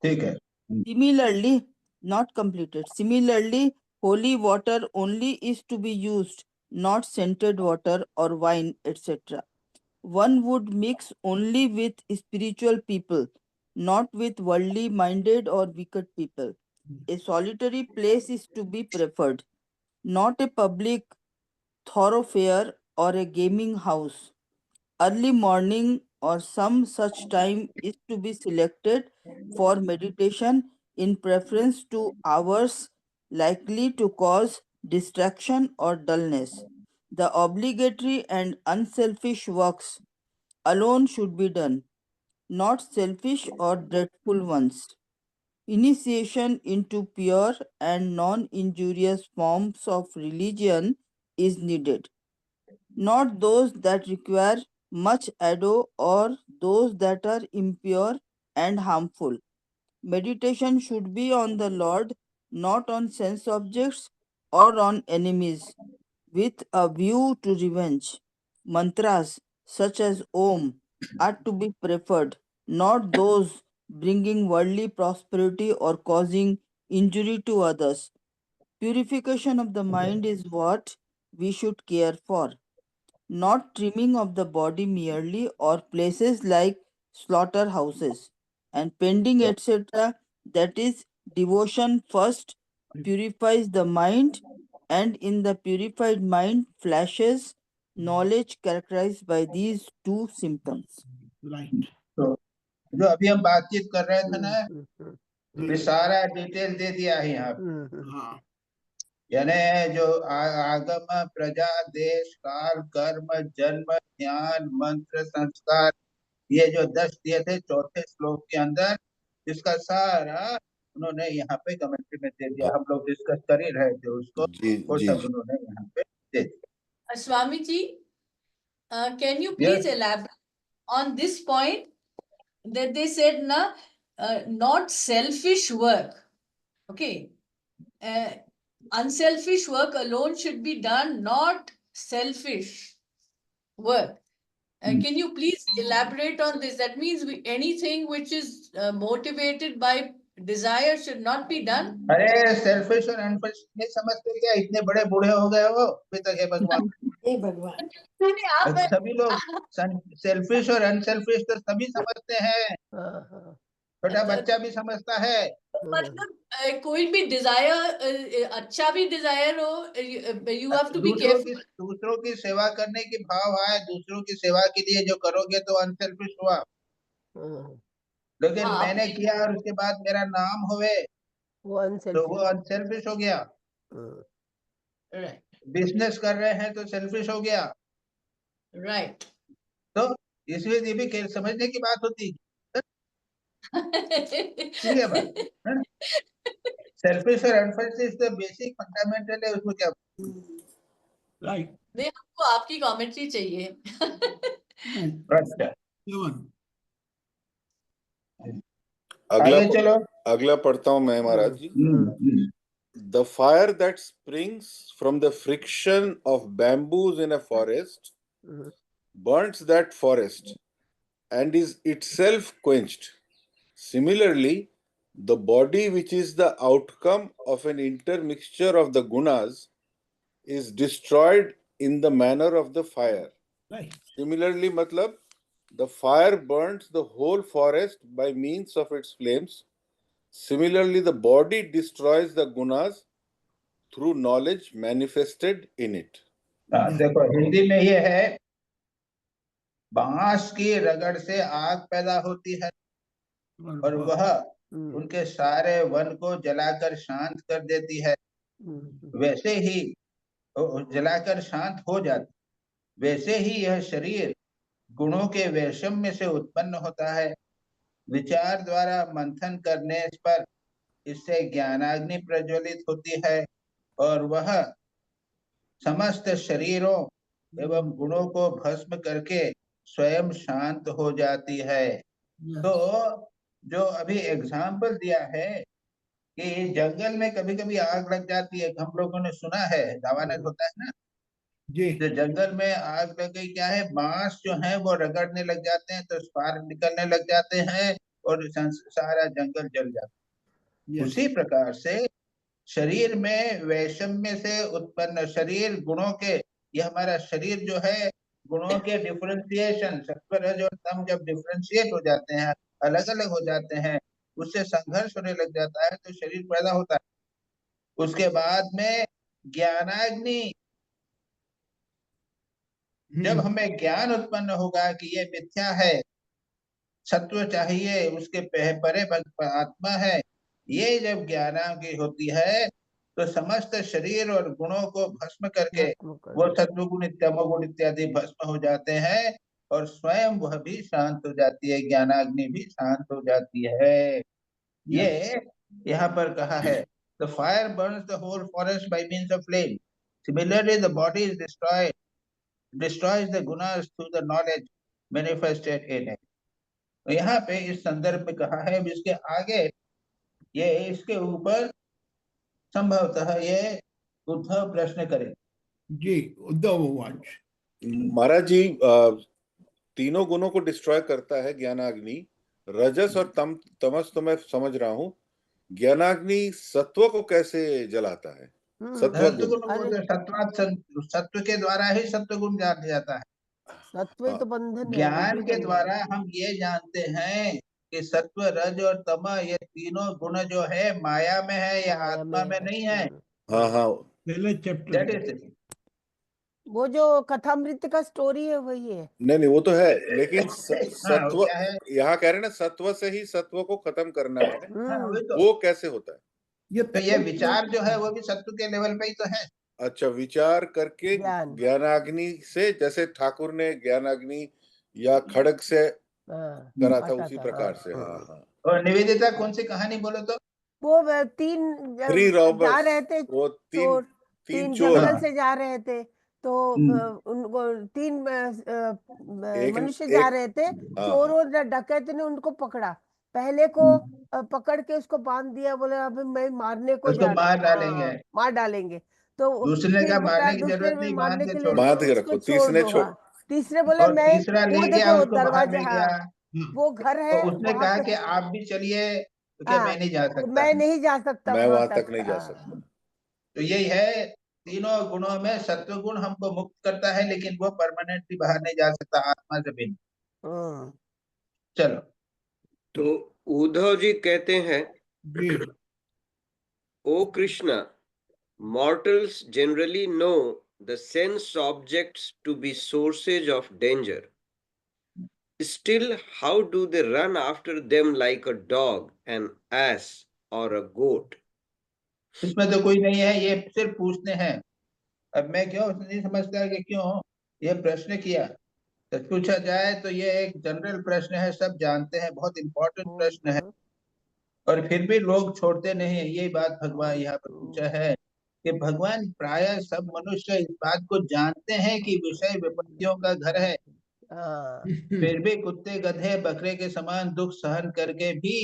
Speaker 2: ठीक है।
Speaker 5: Similarly, not completed. Similarly, holy water only is to be used, not scented water or wine, etc. One would mix only with spiritual people, not with worldly minded or wicked people. A solitary place is to be preferred, not a public thoroughfare or a gaming house. Early morning or some such time is to be selected for meditation in preference to hours likely to cause distraction or dullness. The obligatory and unselfish works alone should be done, not selfish or dreadful ones. Initiation into pure and non injurious forms of religion is needed, not those that require much ado or those that are impure and harmful. Meditation should be on the Lord, not on sense objects or on enemies, with a view to revenge. Mantras such as Om are to be preferred, not those bringing worldly prosperity or causing injury to others. Purification of the mind is what we should care for, not trimming of the body merely, or places like slaughterhouses and pending, etc. That is, devotion first purifies the mind, and in the purified mind flashes knowledge characterized by these two symptoms.
Speaker 3: Right.
Speaker 2: तो जो अभी हम बातचीत कर रहे थे ना, ये सारा डिटेल दे दिया है यहाँ पे।
Speaker 3: हाँ
Speaker 2: यानी जो आगम, प्रजा, देश, काल, कर्म, जन्म, ज्ञान, मंत्र, संस्कार, ये जो 10 दिए थे चौथे श्लोक के अंदर, इसका सारा उन्होंने यहाँ पे कमेंट्री में दे दिया। हम लोग डिस्कस कर ही रहे थे उसको, वो सब उन्होंने यहाँ पे दे दिया।
Speaker 6: Swami ji, can you please elaborate on this point that they said na, not selfish work, okay, unselfish work alone should be done, not selfish work. Can you please elaborate on this? That means anything which is motivated by desire should not be done.
Speaker 2: अरे selfish और unselfish नहीं समझते क्या? इतने बड़े बूढ़े हो गए हो अभी तक हे भगवान।
Speaker 6: हे भगवान,
Speaker 2: सभी लोग सेल्फिश और अनसेल्फिश तो सभी समझते हैं, छोटा बच्चा भी समझता है।
Speaker 6: मतलब कोई भी डिजायर, अच्छा भी डिजायर हो, you have to be careful.
Speaker 2: दूसरों की सेवा करने की भाव है, दूसरों की सेवा के लिए जो करोगे तो अनसेल्फिश हुआ। लेकिन मैंने किया और उसके बाद मेरा नाम होवे तो वो अनसेल्फिश हो गया। बिजनेस कर रहे हैं तो सेल्फिश हो गया।
Speaker 6: राइट।
Speaker 2: तो इसलिए ये भी समझने की बात होती है। सेल्फिश और अनसेल्फिश तो बेसिक फंडामेंटल है, उसमें क्या?
Speaker 3: राइट।
Speaker 6: नहीं, हमको आपकी कमेंट्री चाहिए।
Speaker 4: अगला पढ़ता हूं मैं महाराज जी। The fire that springs from the friction of bamboos in a forest burns that forest and is itself quenched. Similarly, the body which is the outcome of an intermixture of the gunas is destroyed in the manner of the fire.
Speaker 3: Right.
Speaker 4: Similarly, matlab, the fire burns the whole forest by means of its flames. Similarly, the body destroys the gunas through knowledge manifested in it.
Speaker 2: देखो हिंदी में ये है, बांस की रगड़ से आग पैदा होती है और वह उनके सारे वन को जलाकर शांत कर देती है। वैसे ही जलाकर शांत हो जाती, वैसे ही यह शरीर गुणों के वैषम्य से उत्पन्न होता है। विचार द्वारा मंथन करने पर इससे ज्ञानाग्नि प्रज्वलित होती है और वह समस्त शरीरों एवं गुणों को भस्म करके स्वयं शांत हो जाती है। तो जो अभी एग्जाम्पल दिया है कि जंगल में कभी कभी आग लग जाती है, हम लोगों ने सुना है, दावानल होता है ना
Speaker 3: जी।
Speaker 2: तो जंगल में आग लग गई, क्या है, बांस जो है वो रगड़ने लग जाते हैं तो स्पार्क निकलने लग जाते हैं और सारा जंगल जल जाता है। उसी प्रकार से शरीर में वैषम्य से उत्पन्न शरीर गुणों के, ये हमारा शरीर जो है गुणों के डिफरेंशिएशन, सत्व रज और तम जब डिफरेंशिएट हो जाते हैं, अलग अलग हो जाते हैं, उससे संघर्ष होने लग जाता है तो शरीर पैदा होता है। उसके बाद में ज्ञानाग्नि, जब हमें ज्ञान उत्पन्न होगा कि ये मिथ्या है, सत्व चाहिए, उसके परे आत्मा है, ये जब ज्ञानाग्नि होती है तो समस्त शरीर और गुणों को भस्म करके वो सत्वगुण तमोगुण इत्यादि भस्म हो जाते हैं और स्वयं वह भी शांत हो जाती है, ज्ञानाग्नि भी शांत हो जाती है। ये यहाँ पर कहा है, the fire burns the whole forest by means of flame. Similarly, the body is destroys the gunas through the knowledge manifested in it. तो यहाँ पे इस संदर्भ में कहा है, इसके आगे ये इसके ऊपर संभवतः ये उद्धव प्रश्न करें।
Speaker 3: जी, उद्धव
Speaker 4: महाराज जी, तीनों गुणों को डिस्ट्रॉय करता है ज्ञानाग्नि। रजस और तमस तो मैं समझ रहा हूँ, ज्ञानाग्नि सत्व को कैसे जलाता है?
Speaker 2: सत्व के द्वारा ही सत्व गुण जान जाता है।
Speaker 7: सत्व तो बंधन है,
Speaker 2: ज्ञान के द्वारा हम ये जानते हैं कि सत्व रज और तम ये तीनों गुण जो है माया में है या आत्मा में नहीं है।
Speaker 4: हाँ हाँ,
Speaker 3: पहले चैप्टर
Speaker 7: वो जो कथामृत का स्टोरी है वही है।
Speaker 4: नहीं वो तो है, लेकिन
Speaker 2: हाँ,
Speaker 4: सत्व
Speaker 2: वो क्या है?
Speaker 4: यहाँ कह रहे हैं ना, सत्व से ही सत्व को खत्म करना है,
Speaker 2: हाँ, वही तो।
Speaker 4: वो कैसे होता है?
Speaker 3: ये
Speaker 2: तो ये विचार जो है वो भी सत्व के लेवल पे ही तो है।
Speaker 4: अच्छा, विचार करके
Speaker 7: ज्ञान।
Speaker 4: ज्ञानाग्नि से, जैसे ठाकुर ने ज्ञानाग्नि या खड़ग से करा था,
Speaker 7: आता
Speaker 4: उसी
Speaker 7: था,
Speaker 4: प्रकार से। हाँ
Speaker 7: हाँ।
Speaker 4: हाँ।
Speaker 2: और निवेदिता कौन सी कहानी बोलो तो?
Speaker 7: वो 3
Speaker 4: थ्री
Speaker 7: जा
Speaker 4: रॉबर्स,
Speaker 7: रहे थे
Speaker 4: वो तीन
Speaker 7: चोर, 3
Speaker 4: चोर।
Speaker 7: जंगल से जा रहे थे, तो उनको 3
Speaker 4: एक
Speaker 7: मनुष्य जा
Speaker 4: एक
Speaker 7: रहे थे।
Speaker 4: हाँ
Speaker 7: चोर
Speaker 4: हाँ।
Speaker 7: और डकैत ने उनको पकड़ा, पहले को पकड़ के उसको बांध दिया, बोले अभी मैं मारने को
Speaker 2: उसको
Speaker 7: जा
Speaker 2: मार
Speaker 7: रहा हूँ,
Speaker 2: डालेंगे।
Speaker 7: हाँ, मार डालेंगे। तो
Speaker 2: दूसरे
Speaker 7: फिर
Speaker 2: का
Speaker 7: बोला
Speaker 2: मारने की
Speaker 7: दूसरे
Speaker 2: जरूरत
Speaker 7: में
Speaker 2: नहीं,
Speaker 7: मारने
Speaker 2: बांध के
Speaker 7: के लिए
Speaker 2: छोड़ दो।
Speaker 4: बांध के
Speaker 7: उसको
Speaker 4: रखो,
Speaker 7: छोड़
Speaker 4: तीसरे
Speaker 7: दो,
Speaker 4: छोड़।
Speaker 7: हाँ। तीसरे बोले
Speaker 2: और
Speaker 7: मैं
Speaker 2: तीसरा ले
Speaker 7: वो
Speaker 2: गया,
Speaker 7: देखो
Speaker 2: उसको बाहर
Speaker 7: दरवाजे,
Speaker 2: ले
Speaker 7: हाँ,
Speaker 2: गया।
Speaker 7: वो घर
Speaker 2: तो
Speaker 7: है
Speaker 2: उसने
Speaker 7: वहां
Speaker 2: कहा
Speaker 7: पे,
Speaker 2: कि आप भी चलिए, तो क्या
Speaker 7: हाँ,
Speaker 2: मैं नहीं जा
Speaker 7: तो
Speaker 2: सकता?
Speaker 7: मैं नहीं जा सकता
Speaker 4: मैं
Speaker 7: वहां
Speaker 4: वहां तक
Speaker 7: तक,
Speaker 4: नहीं जा
Speaker 7: हाँ।
Speaker 4: सकता।
Speaker 2: तो यही है, तीनों गुणों में सत्व गुण हमको मुक्त करता है, लेकिन वो परमानेंटली बाहर नहीं जा सकता आत्मा से भिन्न।
Speaker 7: हाँ।
Speaker 2: चलो।
Speaker 8: तो उद्धव जी कहते हैं,
Speaker 3: जी
Speaker 8: ओ Krishna, mortals generally know the sense objects to be sources of danger. Still, how do they run after them like a dog, an ass, or a goat?
Speaker 2: इसमें तो कोई नहीं है, ये सिर्फ पूछते हैं। अब मैं क्यों नहीं समझता कि क्यों ये प्रश्न किया। तो पूछा जाए तो ये एक जनरल प्रश्न है, सब जानते हैं, बहुत इंपॉर्टेंट प्रश्न है, और फिर भी लोग छोड़ते नहीं है। यही बात भगवान यहाँ पर पूछा है कि भगवान प्रायः सब मनुष्य इस बात को जानते हैं कि विषय विपत्तियों का घर है, फिर भी कुत्ते गधे बकरे के समान दुख सहन करके भी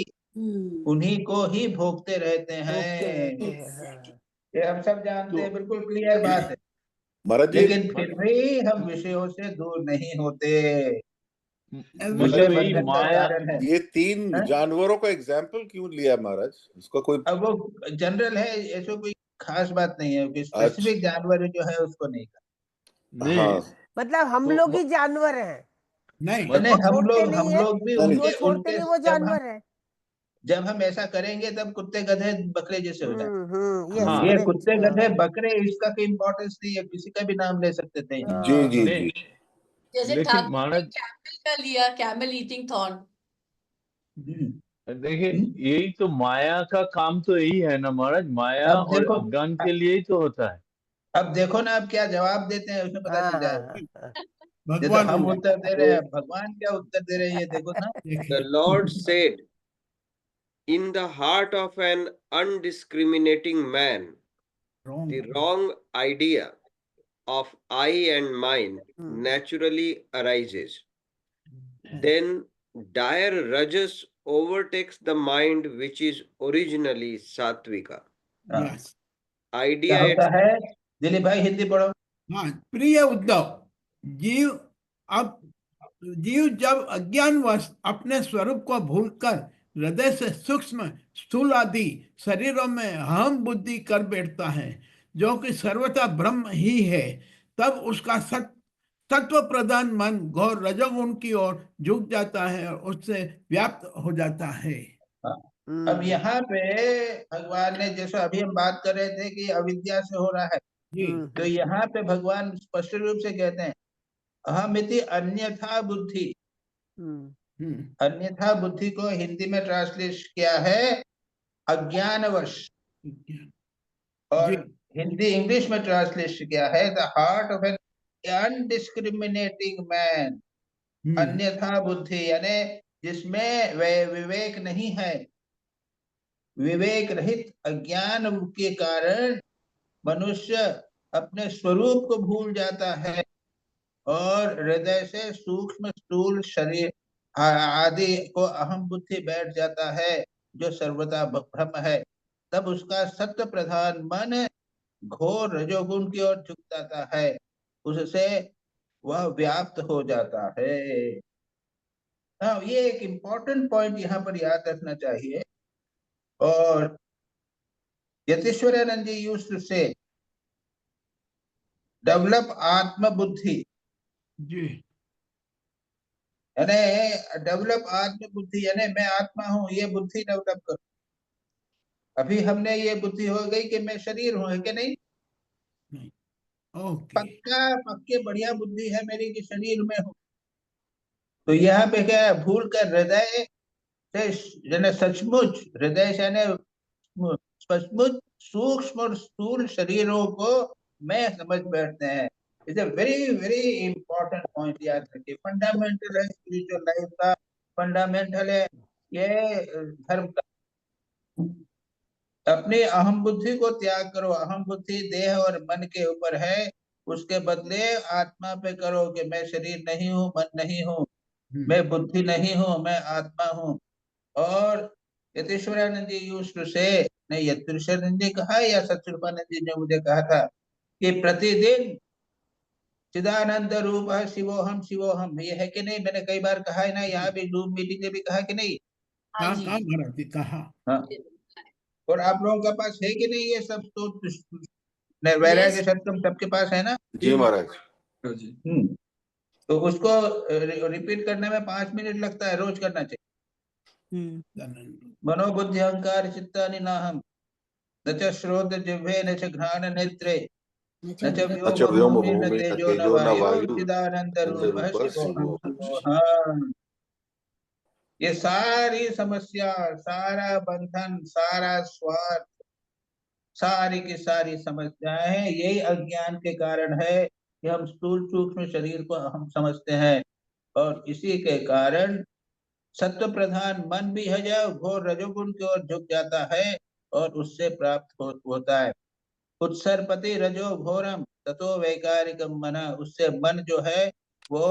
Speaker 2: उन्हीं को ही भोगते रहते हैं। ये हम सब जानते हैं, बिल्कुल क्लियर बात है।
Speaker 4: महाराज जी,
Speaker 2: लेकिन फिर भी हम विषयों से दूर नहीं होते,
Speaker 1: मतलब
Speaker 2: विषय
Speaker 1: यही
Speaker 2: बंधन का
Speaker 1: माया,
Speaker 2: कारण है।
Speaker 4: ये 3
Speaker 2: हैं?
Speaker 4: जानवरों का एग्जाम्पल क्यों लिया महाराज? उसका कोई
Speaker 2: अब वो जनरल है, ऐसे कोई खास बात नहीं है कि
Speaker 4: अच्छा,
Speaker 2: स्पेसिफिक जानवर जो है उसको नहीं
Speaker 1: नहीं
Speaker 4: हाँ
Speaker 7: मतलब हम
Speaker 1: तो
Speaker 7: लोग ही जानवर हैं,
Speaker 3: नहीं
Speaker 2: मैंने
Speaker 7: वो
Speaker 1: मतलब
Speaker 7: छोड़ते नहीं
Speaker 2: हम
Speaker 7: है,
Speaker 2: लोग भी
Speaker 4: नहीं,
Speaker 7: जो
Speaker 2: उनके
Speaker 7: छोड़ते
Speaker 2: उनके
Speaker 7: नहीं वो जानवर है।
Speaker 2: जब हम ऐसा करेंगे तब कुत्ते गधे बकरे जैसे हो जाए।
Speaker 7: यस,
Speaker 1: हाँ
Speaker 2: ये
Speaker 7: करेक्ट,
Speaker 2: कुत्ते गधे बकरे, इसका कोई इम्पोर्टेंस नहीं है, किसी का भी नाम ले सकते थे।
Speaker 4: जी जी
Speaker 1: नहीं,
Speaker 4: जी।
Speaker 6: जैसे
Speaker 1: लेकिन
Speaker 6: ठाकुर ने
Speaker 1: महाराज
Speaker 6: कैमल का लिया, कैमल ईटिंग थॉर्न।
Speaker 1: देखिए, यही तो माया का काम तो यही है ना महाराज, माया
Speaker 2: अब
Speaker 1: और
Speaker 2: देखो,
Speaker 1: अज्ञान के लिए ही तो होता है।
Speaker 2: अब देखो ना, अब क्या जवाब देते हैं उसमें पता चल जाएगा। ये तो
Speaker 3: भगवान
Speaker 2: हम
Speaker 3: बोले
Speaker 2: उत्तर दे रहे हैं, भगवान क्या उत्तर दे रहे हैं, ये देखो ना।
Speaker 8: The Lord said, in the heart of an undiscriminating man, the wrong idea of I and mine naturally arises. Then dire rajas overtakes the mind which is originally sattvika.
Speaker 3: Yes
Speaker 2: क्या
Speaker 8: Idea
Speaker 2: होता है? दिलीप भाई हिंदी पढ़ो।
Speaker 3: हाँ, प्रिय उद्धव, जीव अब जीव जब अज्ञानवश अपने स्वरूप को भूलकर हृदय से सूक्ष्म स्थूल आदि शरीरों में अहम बुद्धि कर बैठता है, जो कि सर्वथा ब्रह्म ही है, तब उसका तत्व प्रधान मन घोर रजोगुण की ओर झुक जाता है और उससे व्याप्त हो जाता है।
Speaker 2: अब यहाँ पे भगवान ने, जैसे अभी हम बात कर रहे थे कि अविद्या से हो रहा है, तो यहाँ पे भगवान स्पष्ट रूप से कहते हैं अहमिति अन्यथा बुद्धि। अन्यथा बुद्धि को हिंदी में ट्रांसलेट किया है अज्ञानवश, और हिंदी इंग्लिश में ट्रांसलेट किया है the heart of an undiscriminating man. अन्यथा बुद्धि यानी जिसमें विवेक नहीं है, विवेक रहित अज्ञान के कारण मनुष्य अपने स्वरूप को भूल जाता है और हृदय से सूक्ष्म स्थूल शरीर आदि को अहम बुद्धि बैठ जाता है, जो सर्वदा ब्रह्म है। तब उसका सत्य प्रधान मन घोर रजोगुण की ओर झुक जाता है, उससे वह व्याप्त हो जाता है। हाँ, ये एक इम्पोर्टेंट पॉइंट यहाँ पर याद रखना चाहिए। और यतीश्वरानंद जी यूज्ड टू से डेवलप आत्म बुद्धि, यानी डेवलप आत्म बुद्धि यानी मैं आत्मा हूँ, ये बुद्धि डेवलप करो। अभी हमने ये बुद्धि हो गई कि मैं शरीर हूँ, है कि नहीं?
Speaker 3: ओके
Speaker 2: पक्के बढ़िया बुद्धि है मेरी कि शरीर में हो। तो यहाँ पे क्या है, भूल कर हृदय से यानी सचमुच, हृदय से यानी सचमुच सूक्ष्म और स्थूल शरीरों को मैं समझ बैठते हैं। It's a very very important point, याद रखिए। फंडामेंटल है स्पिरिचुअल लाइफ का, फंडामेंटल है ये धर्म का। अपनी अहम बुद्धि को त्याग करो। अहम बुद्धि देह और मन के ऊपर है, उसके बदले आत्मा पे करो कि मैं शरीर नहीं हूँ, मन नहीं हूँ, मैं बुद्धि नहीं हूँ, मैं आत्मा हूँ। और यतीश्वरानंद जी यूज्ड टू से, नहीं यतीश्वरानंद जी कहा या सत्स्वरूपानंद जी ने मुझे कहा था कि प्रतिदिन चिदानंद रूप है शिवोहम शिवोहम, ये है कि नहीं? मैंने कई बार कहा है ना, यहाँ भी जूम मीटिंग में भी कहा कि नहीं?
Speaker 6: हाँ जी।
Speaker 3: कहा महाराज जी, कहा।
Speaker 2: हाँ। और आप लोगों के पास है कि नहीं ये सब? तो वैराग्य सत्संग सबके पास है ना?
Speaker 4: जी महाराज।
Speaker 9: हाँ जी।
Speaker 2: तो उसको रिपीट करने में 5 मिनट लगता है, रोज करना चाहिए। मनोबुद्धि अहंकार चित्तानि नाहम, न च श्रोत जिह्वे न च घ्राण नेत्रे, न च
Speaker 4: अच्छा
Speaker 2: व्योम
Speaker 4: व्योम
Speaker 2: भूमि न
Speaker 4: भूमि न
Speaker 2: तेजो न
Speaker 4: तेजो न
Speaker 2: वायु,
Speaker 4: वायु
Speaker 2: चिदानंद रूप
Speaker 4: रूप
Speaker 2: शिवोहम
Speaker 4: शिवोहम।
Speaker 2: शिवोहम। ये सारी समस्या, सारा बंधन, सारा स्वार्थ, सारी की सारी समस्याएं हैं, यही अज्ञान के कारण है कि हम स्थूल सूक्ष्म शरीर को हम समझते हैं। और इसी के कारण सत्व प्रधान मन भी है जो घोर रजोगुण की ओर झुक जाता है और उससे प्राप्त होता है उत्सर्पति रजो घोरम ततो वैकारिकम मन, उससे मन जो है वो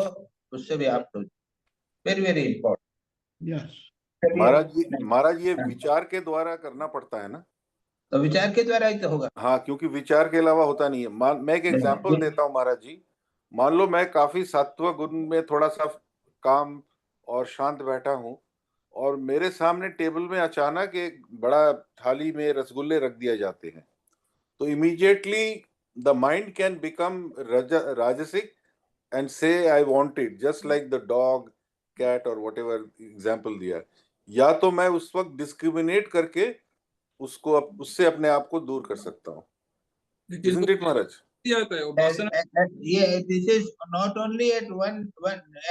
Speaker 2: उससे व्याप्त हो। Very very important.
Speaker 3: यस
Speaker 4: महाराज ये विचार के द्वारा करना पड़ता है ना?
Speaker 2: तो विचार के द्वारा ही तो होगा।
Speaker 4: हाँ, क्योंकि विचार के अलावा होता नहीं है। मैं एक एग्जांपल देता हूँ महाराज जी। मान लो मैं काफी सत्व गुण में थोड़ा सा काम और शांत बैठा हूँ और मेरे सामने टेबल में अचानक एक बड़ा थाली में रसगुल्ले रख दिए जाते हैं, तो immediately the mind can become rajasic and say I want it, just like the dog cat और व्हाटएवर एग्जांपल दिया। या तो मैं उस वक्त डिस्क्रिमिनेट करके उसको उससे अपने आप को दूर कर सकता हूँ। Isn't it, Maharaj?
Speaker 2: ये this is not only at one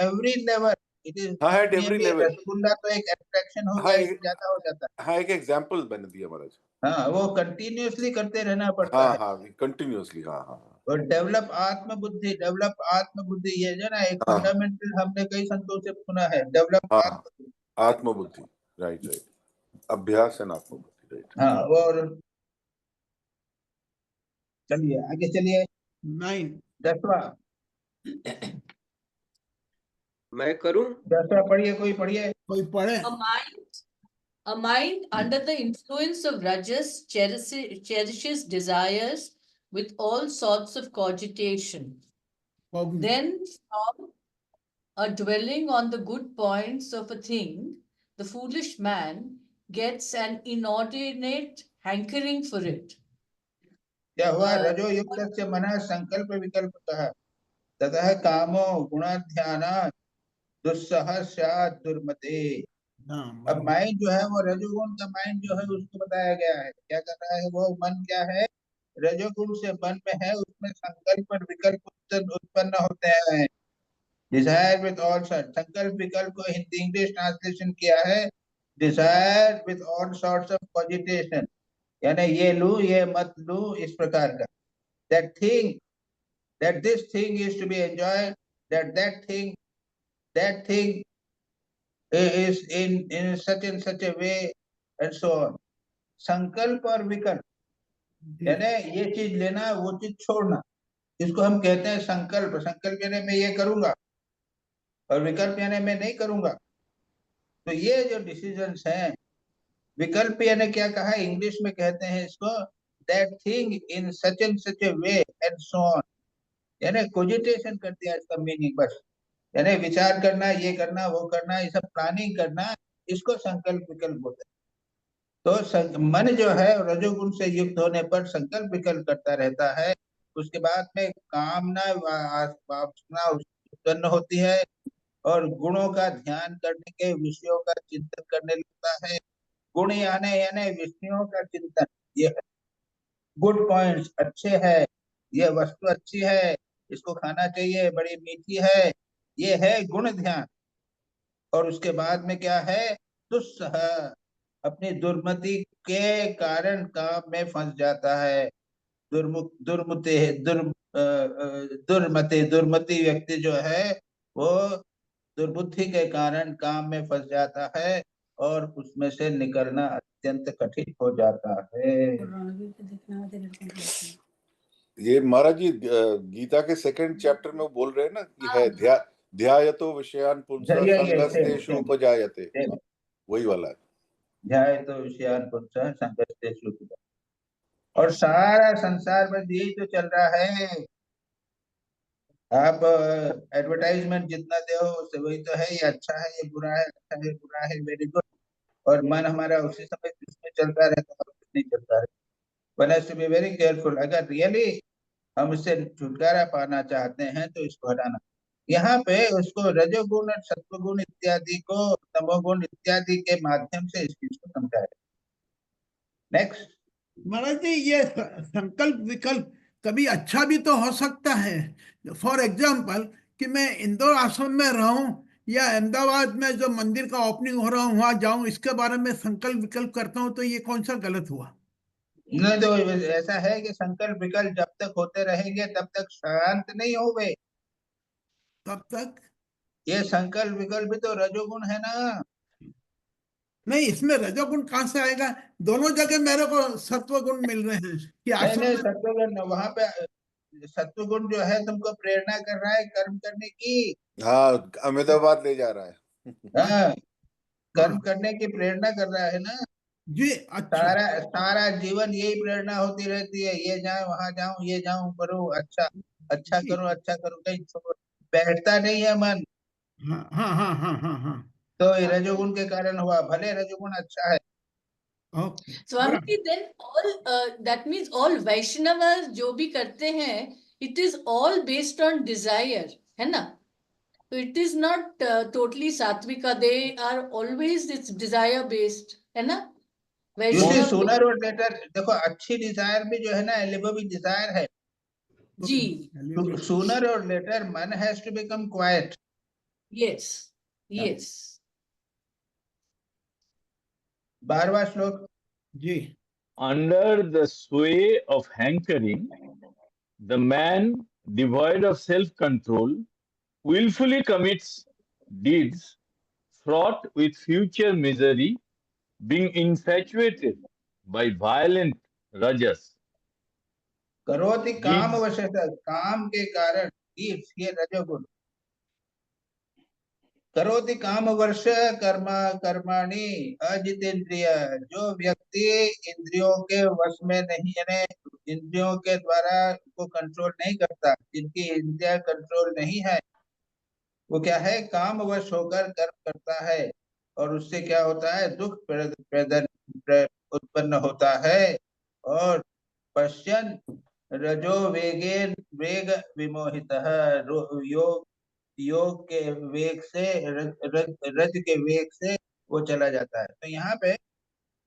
Speaker 2: every level, it is
Speaker 4: हाँ, at every level.
Speaker 2: रसगुल्ला तो एक एब्स्ट्रैक्शन हो गया, इससे ज्यादा हो जाता है।
Speaker 4: हाँ, एक एग्जांपल बन दिया महाराज।
Speaker 2: हाँ, वो कंटिन्यूअसली करते रहना पड़ता
Speaker 4: हाँ
Speaker 2: है।
Speaker 4: हाँ कंटिन्यूअसली। हाँ हाँ
Speaker 2: और डेवलप आत्मबुद्धि ये जो ना एक
Speaker 4: हाँ
Speaker 2: फंडामेंटल हमने कई संतों से सुना है, डेवलप
Speaker 4: हाँ
Speaker 2: आत्मबुद्धि।
Speaker 4: आत्मबुद्धि, राइट राइट, अभ्यास एंड आत्मबुद्धि, राइट।
Speaker 2: हाँ, और चलिए आगे चलिए।
Speaker 3: 9
Speaker 2: 10वां
Speaker 8: मैं करूं?
Speaker 2: 10वां पढ़िए, कोई पढ़िए।
Speaker 3: कोई पढ़े।
Speaker 6: A mind under the influence of rajas cherishes desires with all sorts of cogitation. Then, from a dwelling on the good points of a thing, the foolish man gets an inordinate hankering for it.
Speaker 2: क्या हुआ? रजो युक्त से मना संकल्प विकल्प कहा, ततः कामो गुणाध्यानात् दुस्सह स्यात् दुर्मते। अब माइंड जो है वो रजोगुण का माइंड जो है उसको बताया गया है, क्या कर रहा है वो मन? क्या है? रजोगुण से मन में है, उसमें संकल्प और विकल्प उत्पन्न होते हैं। डिजायर विद ऑल सॉर्ट, संकल्प विकल्प को हिंदी इंग्लिश ट्रांसलेशन किया है desire with all sorts of cogitation, यानी ये लूं ये मत लूं, इस प्रकार का। That thing, that this thing is to be enjoyed, that thing is in such a way and so on. संकल्प और विकल्प, यानी ये चीज लेना वो चीज छोड़ना, इसको हम कहते हैं संकल्प। संकल्प यानी मैं ये करूंगा और विकल्प यानी मैं नहीं करूंगा। तो ये जो डिसीजंस हैं, विकल्प यानी क्या कहा इंग्लिश में कहते हैं इसको that thing in such and such A way and so on, यानी कोजिटेशन कर दिया इसका मीनिंग बस, यानी विचार करना, ये करना वो करना, ये सब प्लानिंग करना, इसको संकल्प विकल्प बोलते हैं। तो मन जो है रजोगुण से युक्त होने पर संकल्प विकल्प करता रहता है, उसके बाद में कामना वासना उत्पन्न होती है और गुणों का ध्यान करने के विषयों का चिंतन करने लगता है। गुण यानी विषयों का चिंतन, ये गुड पॉइंट्स अच्छे हैं, ये वस्तु अच्छी है, इसको खाना चाहिए, बड़ी मीठी है, ये है गुण ध्यान। और उसके बाद में क्या है, दुस्सह, अपनी दुर्मति के कारण काम में फंस जाता है। दुर्मति दुर्मति व्यक्ति जो है वो दुर्बुद्धि के कारण काम में फंस जाता है और उसमें से निकलना अत्यंत कठिन हो जाता है।
Speaker 4: ये महाराज जी गीता के सेकंड चैप्टर में वो बोल रहे हैं ना कि है ध्यायतो विषयान पुंसः संगस्तेषु उपजायते, वही वाला है।
Speaker 2: ध्यायतो विषयान पुंसः संगस्तेषु उपजायते। और सारा संसार में यही तो चल रहा है। आप एडवर्टाइजमेंट जितना दे उससे वही तो है, ये अच्छा है, ये बुरा है, अच्छा है, बुरा है, वेरी गुड। और मन हमारा उसी समय उसमें चलता रहता है, कुछ नहीं चलता रहता। One has to be very careful. अगर रियली हम इससे छुटकारा पाना चाहते हैं तो इसको हटाना। यहाँ पे उसको रजोगुण और सत्वगुण इत्यादि को तमोगुण इत्यादि के माध्यम से इस चीज को समझाया। नेक्स्ट।
Speaker 3: महाराज जी, ये संकल्प विकल्प कभी अच्छा भी तो हो सकता है। फॉर एग्जाम्पल कि मैं इंदौर आश्रम में रहूं या अहमदाबाद में जो मंदिर का ओपनिंग हो रहा हूं वहां जाऊं, इसके बारे में संकल्प विकल्प करता हूं, तो ये कौन सा गलत हुआ?
Speaker 2: नहीं, तो ऐसा है कि संकल्प विकल्प जब तक होते रहेंगे तब तक शांत नहीं होंगे।
Speaker 3: तब तक
Speaker 2: ये संकल्प विकल्प भी तो रजोगुण है ना।
Speaker 3: नहीं, इसमें रजोगुण कहां से आएगा? दोनों जगह मेरे को सत्वगुण मिल रहे हैं कि
Speaker 2: नहीं
Speaker 3: आश्रम
Speaker 2: नहीं,
Speaker 3: में।
Speaker 2: सत्वगुण वहां पे सत्वगुण जो है तुमको प्रेरणा कर रहा है कर्म करने की।
Speaker 4: हाँ, अहमदाबाद ले जा रहा है।
Speaker 2: हाँ, कर्म
Speaker 3: हाँ
Speaker 2: करने की प्रेरणा कर रहा है ना।
Speaker 3: जी, अच्छा।
Speaker 2: सारा सारा जीवन यही प्रेरणा होती रहती है, ये जाऊं वहां जाऊं, ये जाऊं करूं, अच्छा अच्छा
Speaker 3: जी,
Speaker 2: करूं, अच्छा करूं, कहीं बैठता नहीं है मन।
Speaker 3: हाँ हाँ हाँ हाँ हाँ हाँ।
Speaker 2: तो ये रजोगुण के कारण हुआ, भले रजोगुण अच्छा है।
Speaker 3: ओके,
Speaker 6: स्वामी
Speaker 3: बराबर।
Speaker 6: जी, then all that means all वैष्णव जो भी करते हैं, it is all based on desire, है ना? So it is not totally सात्विका, they are always it's desire based, है ना?
Speaker 2: You see,
Speaker 6: Vaishnav
Speaker 2: sooner or later, देखो अच्छी डिजायर भी जो है ना, एलिबोविक डिजायर है।
Speaker 6: जी,
Speaker 2: Sooner or later man has to become quiet.
Speaker 6: yes, yes.
Speaker 2: 12वां श्लोक।
Speaker 3: जी,
Speaker 1: Under the sway of hankering, the man devoid of self-control willfully commits deeds fraught with future misery, being infatuated by violent rajas.
Speaker 2: करोति काम
Speaker 1: Deeds
Speaker 2: वशतः, काम के कारण deeds, ये रजोगुण। करोति काम वर्ष कर्म कर्माणि अजितेंद्रिय, जो व्यक्ति इंद्रियों के वश में नहीं, यानी इंद्रियों के द्वारा को कंट्रोल नहीं करता, जिनकी इंद्रिया कंट्रोल नहीं है, वो क्या है, काम वश होकर कर्म करता है। और उससे क्या होता है, दुख उत्पन्न होता है। और पश्यन रजो वेगेन वेग विमोहितः, योग योग के वेग से रज के वेग से वो चला जाता है। तो यहाँ पे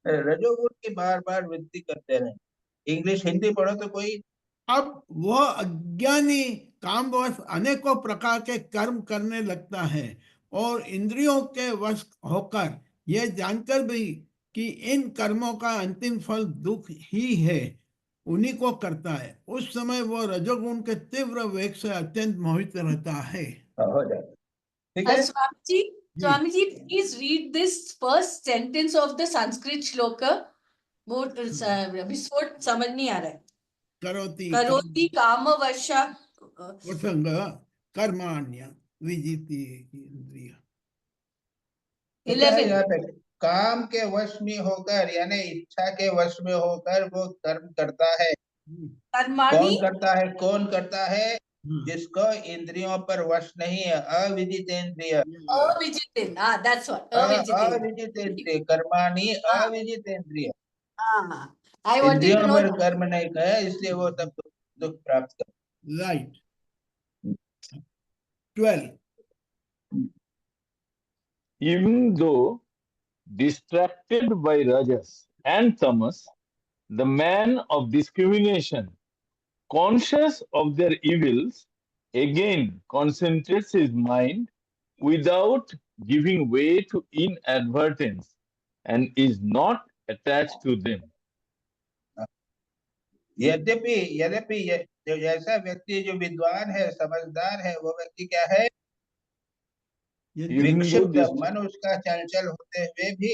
Speaker 2: रजोगुण की बार बार वृद्धि करते रहे। इंग्लिश हिंदी पढ़ो तो कोई।
Speaker 3: अब वह अज्ञानी कामवश अनेकों प्रकार के कर्म करने लगता है और इंद्रियों के वश होकर यह जानकर भी कि इन कर्मों का अंतिम फल दुख ही है, उन्हीं को करता है। उस समय वह रजोगुण के तीव्र वेग से अत्यंत मोहित रहता है।
Speaker 2: हो जाता, ठीक है।
Speaker 6: Swami ji, please read this first sentence of the Sanskrit shloka. वो विस्फोट समझ नहीं आ रहा है। करोति काम वर्षा
Speaker 3: वसंग कर्माण्य विजिति इंद्रिय।
Speaker 2: तो क्या है यहाँ पे, काम के वश में होकर, यानी इच्छा के वश में होकर वो कर्म करता है। कौन करता है, कौन करता है? जिसको इंद्रियों पर वश नहीं है, अविजितेंद्रिय।
Speaker 6: अविजितेंद्रिय, that's what,
Speaker 2: अविजितेंद्रिय कर्माणि अविजितेंद्रिय।
Speaker 6: I wanted
Speaker 2: इंद्रियों
Speaker 6: to know
Speaker 2: पर कर्म नहीं करे, इसलिए वो तब दुख प्राप्त कर।
Speaker 3: Right. 12.
Speaker 1: Even though distracted by rajas and tamas, the man of discrimination conscious of their evils, again concentrates his mind without giving way to inadvertence and is not attached to them.
Speaker 2: यद्यपि यद्यपि जो ऐसा व्यक्ति जो विद्वान है, समझदार है, वो व्यक्ति क्या है? विक्षिप्त मन उसका चंचल होते हुए भी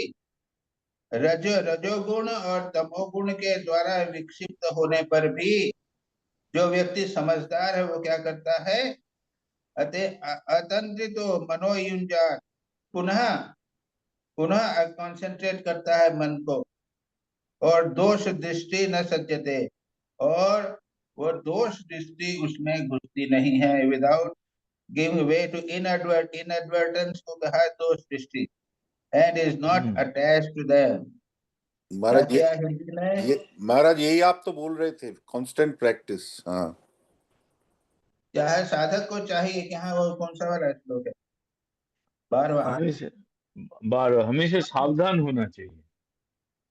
Speaker 2: रजोगुण और तमोगुण के द्वारा विक्षिप्त होने पर भी जो व्यक्ति समझदार है वो क्या करता है? अतंत्रित मनोयुंजान पुनः पुनः कंसंट्रेट करता है मन को, और दोष दृष्टि न सज्जते, और वो दोष दृष्टि उसमें घुसती नहीं है। Without giving way to inadvertence को कहा है दोष दृष्टि, and is not attached to them.
Speaker 4: महाराज यही आप तो बोल रहे थे, कांस्टेंट प्रैक्टिस। हाँ,
Speaker 2: क्या है साधक को चाहिए कि हाँ, वो कौन सा वाला श्लोक है? 12वां।
Speaker 1: हमेशा सावधान होना चाहिए।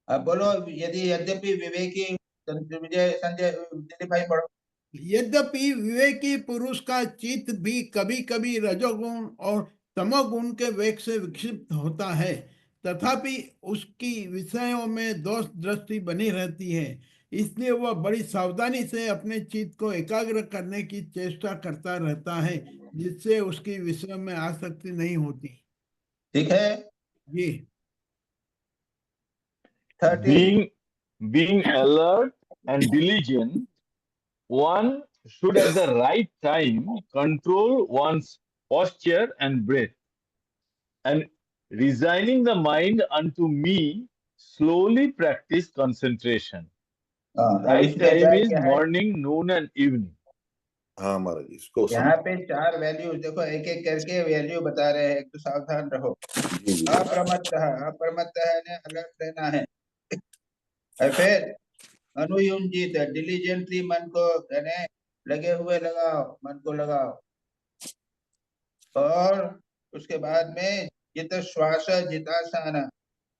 Speaker 2: अब बोलो, यदि यद्यपि विवेकी, संजय दिलीप भाई पढ़ो।
Speaker 3: यद्यपि विवेकी पुरुष का चित्त भी कभी कभी रजोगुण और तमोगुण के वेग से विक्षिप्त होता है, तथापि उसकी विषयों में दोष दृष्टि बनी रहती है, इसलिए वह बड़ी सावधानी से अपने चित्त को एकाग्र करने की चेष्टा करता रहता है, जिससे उसकी विषय में आसक्ति नहीं होती।
Speaker 2: ठीक है
Speaker 3: जी।
Speaker 1: Being alert and diligent, one should at the right time control one's posture and breath, and resigning the mind unto me, slowly practice concentration. Right time is morning, noon and evening.
Speaker 4: हाँ महाराज, इसको
Speaker 2: यहाँ पे 4 values देखो, एक एक करके value बता रहे हैं, तो सावधान रहो। अप्रमत्तः ने अलर्ट रहना है, और फिर अनुयुंजित डिलीजेंटली मन को यानी लगे हुए लगाओ, मन को लगाओ, और उसके बाद में जित श्वास जितासन,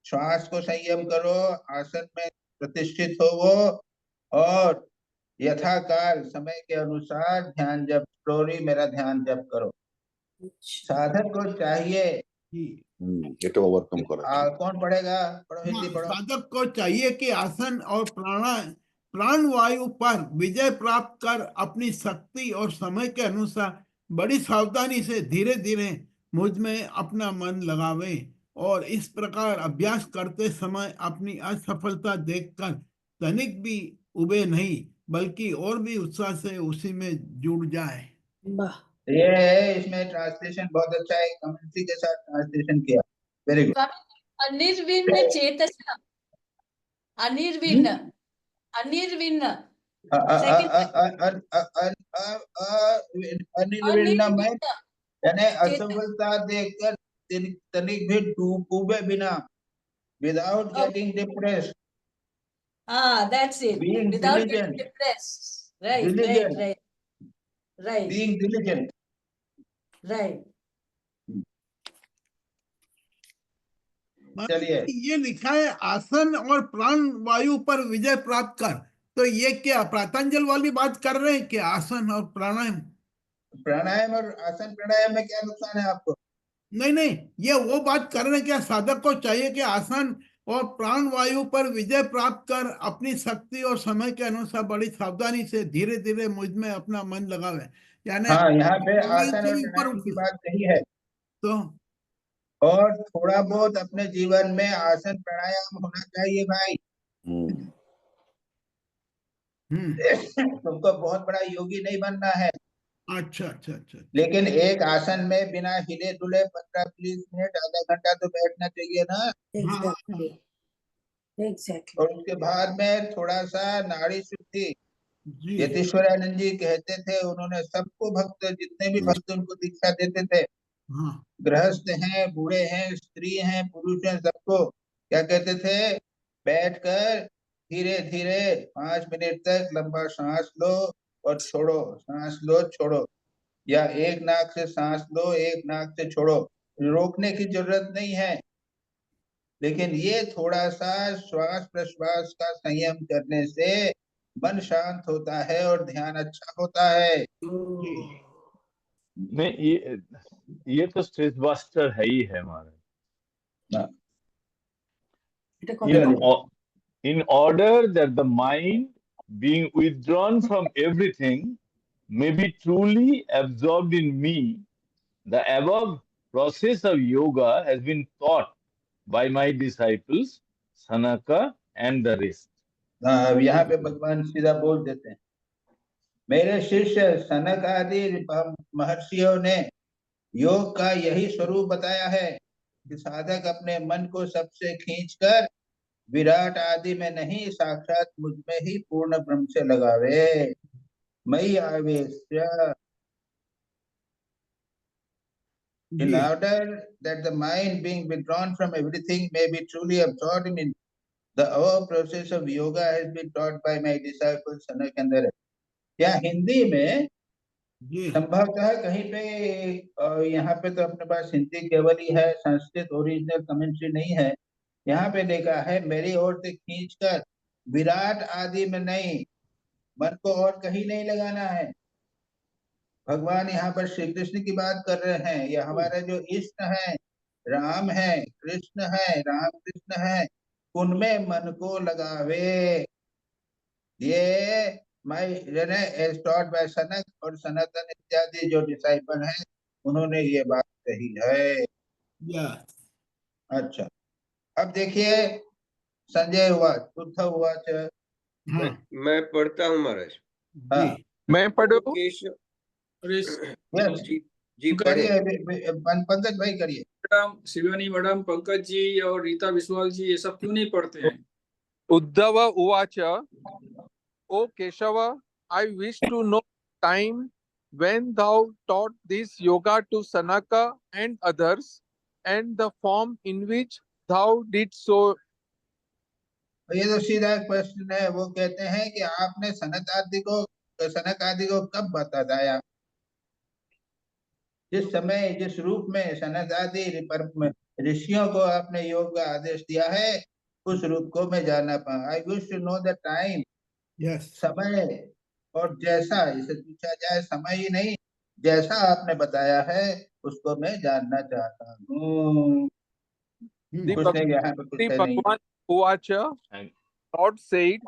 Speaker 2: श्वास को संयम करो, आसन में प्रतिष्ठित हो वो, और यथाकाल समय के अनुसार ध्यान जप, स्लोली मेरा ध्यान जप करो। साधक को चाहिए,
Speaker 4: ओवरकम करो।
Speaker 2: कौन पढ़ेगा? पढ़ो, हिंदी पढ़ो।
Speaker 3: साधक को चाहिए कि आसन और प्राण वायु पर विजय प्राप्त कर अपनी शक्ति और समय के अनुसार बड़ी सावधानी से धीरे धीरे मुझ में अपना मन लगावे, और इस प्रकार अभ्यास करते समय अपनी असफलता देखकर तनिक भी उबे नहीं, बल्कि और भी उत्साह से उसी में जुड़ जाए।
Speaker 2: ये है, इसमें ट्रांसलेशन बहुत अच्छा है, कमेंट्री के साथ ट्रांसलेशन किया। Very good.
Speaker 6: अनिर्विन्न चेतसा, अनिर्विन्न
Speaker 2: में यानी असफलता देखकर तनिक भी डूबे बिना, without getting depressed.
Speaker 6: That's it.
Speaker 2: Being
Speaker 6: Without
Speaker 2: diligent.
Speaker 6: getting depressed. Right.
Speaker 2: Being diligent.
Speaker 6: Right.
Speaker 2: चलिए,
Speaker 3: ये लिखा है आसन और प्राण वायु पर विजय प्राप्त कर, तो ये क्या प्रातंजल वाली बात कर रहे हैं कि आसन और प्राणायाम?
Speaker 2: प्राणायाम और आसन प्राणायाम में क्या नुकसान है आपको?
Speaker 3: नहीं, ये वो बात कर रहे हैं क्या साधक को चाहिए कि आसन और प्राण वायु पर विजय प्राप्त कर अपनी शक्ति और समय के अनुसार बड़ी सावधानी से धीरे धीरे मुझ में अपना मन लगावे, यानी
Speaker 2: हाँ, यहाँ पे आसन और प्राणायाम की बात नहीं है,
Speaker 3: तो
Speaker 2: और थोड़ा बहुत अपने जीवन में आसन प्राणायाम होना चाहिए भाई। तुमको बहुत बड़ा योगी नहीं बनना है।
Speaker 3: अच्छा।
Speaker 2: लेकिन एक आसन में बिना हिले डुले 15-20 मिनट, आधा घंटा तो बैठना चाहिए ना।
Speaker 7: एग्जैक्टली।
Speaker 2: और उसके बाद में थोड़ा सा नाड़ी शुद्धि। यतीश्वरानंद जी कहते थे, उन्होंने सबको भक्त, जितने भी भक्त उनको दीक्षा देते थे, गृहस्थ हैं, बूढ़े हैं, स्त्री हैं, पुरुष हैं, सबको क्या कहते थे? बैठकर धीरे धीरे 5 मिनट तक लंबा सांस लो और छोड़ो, सांस लो छोड़ो, या एक नाक से सांस लो, एक नाक से छोड़ो, रोकने की जरूरत नहीं है। लेकिन ये थोड़ा सा श्वास प्रश्वास का संयम करने से मन शांत होता है और ध्यान अच्छा होता है।
Speaker 1: नहीं, ये तो स्ट्रेस बस्टर है ही है हमारा। In order that the mind, being withdrawn from everything, may be truly absorbed in me, the above process of yoga has been taught by my disciples, Sanaka and the rest.
Speaker 2: अब यहाँ पे भगवान सीधा बोल देते हैं, मेरे शिष्य सनक आदि महर्षियों ने योग का यही स्वरूप बताया है कि साधक अपने मन को सबसे खींचकर विराट आदि में नहीं, साक्षात मुझ में ही पूर्ण ब्रह्म से लगावे। मयि आवेश्य, in order that the mind being withdrawn from everything may be truly absorbed in the above process of yoga has been taught by my disciples Sanak and the rest. क्या हिंदी में संभवतः कहीं पे, यहाँ पे तो अपने पास हिंदी केवल ही है, संस्कृत ओरिजिनल कमेंट्री नहीं है। यहाँ पे लिखा है, मेरी ओर से खींचकर विराट आदि में नहीं, मन को और कहीं नहीं लगाना है। भगवान यहाँ पर श्री कृष्ण की बात कर रहे हैं। ये हमारे जो इष्ट हैं, राम है, कृष्ण है, राम कृष्ण है, उनमें मन को लगावे। ये taught by सनक और सनातन इत्यादि जो डिसाइपल हैं, उन्होंने ये बात कही है। अच्छा, अब देखिए संजय हुआ, उद्धव हुआ।
Speaker 8: मैं पढ़ता हूँ महाराज।
Speaker 2: हाँ,
Speaker 10: मैं पढ़ू?
Speaker 8: जी जी पढ़े।
Speaker 2: पंकज भाई करिए।
Speaker 9: मैडम शिवानी मैडम, पंकज जी और रीता विश्वाल जी ये सब क्यों नहीं पढ़ते हैं?
Speaker 10: उद्धव उवाच, O Keshava, I wish to know time when thou taught this yoga to Sanaka and others, and the form in which thou did so.
Speaker 2: ये तो सीधा क्वेश्चन है। वो कहते हैं कि आपने सनक आदि को कब बताया, जिस समय जिस रूप में सनक आदि ऋषियों को आपने योग का आदेश दिया है, उस रूप को मैं जानना पाऊं। I wish to know the time, समय और जैसा, इसे पूछा जाए समय ही नहीं, जैसा आपने बताया है उसको मैं जानना चाहता हूँ। कुछ नहीं, यहाँ पे कुछ है नहीं।
Speaker 10: Bhagavan Uvacha, Lord said,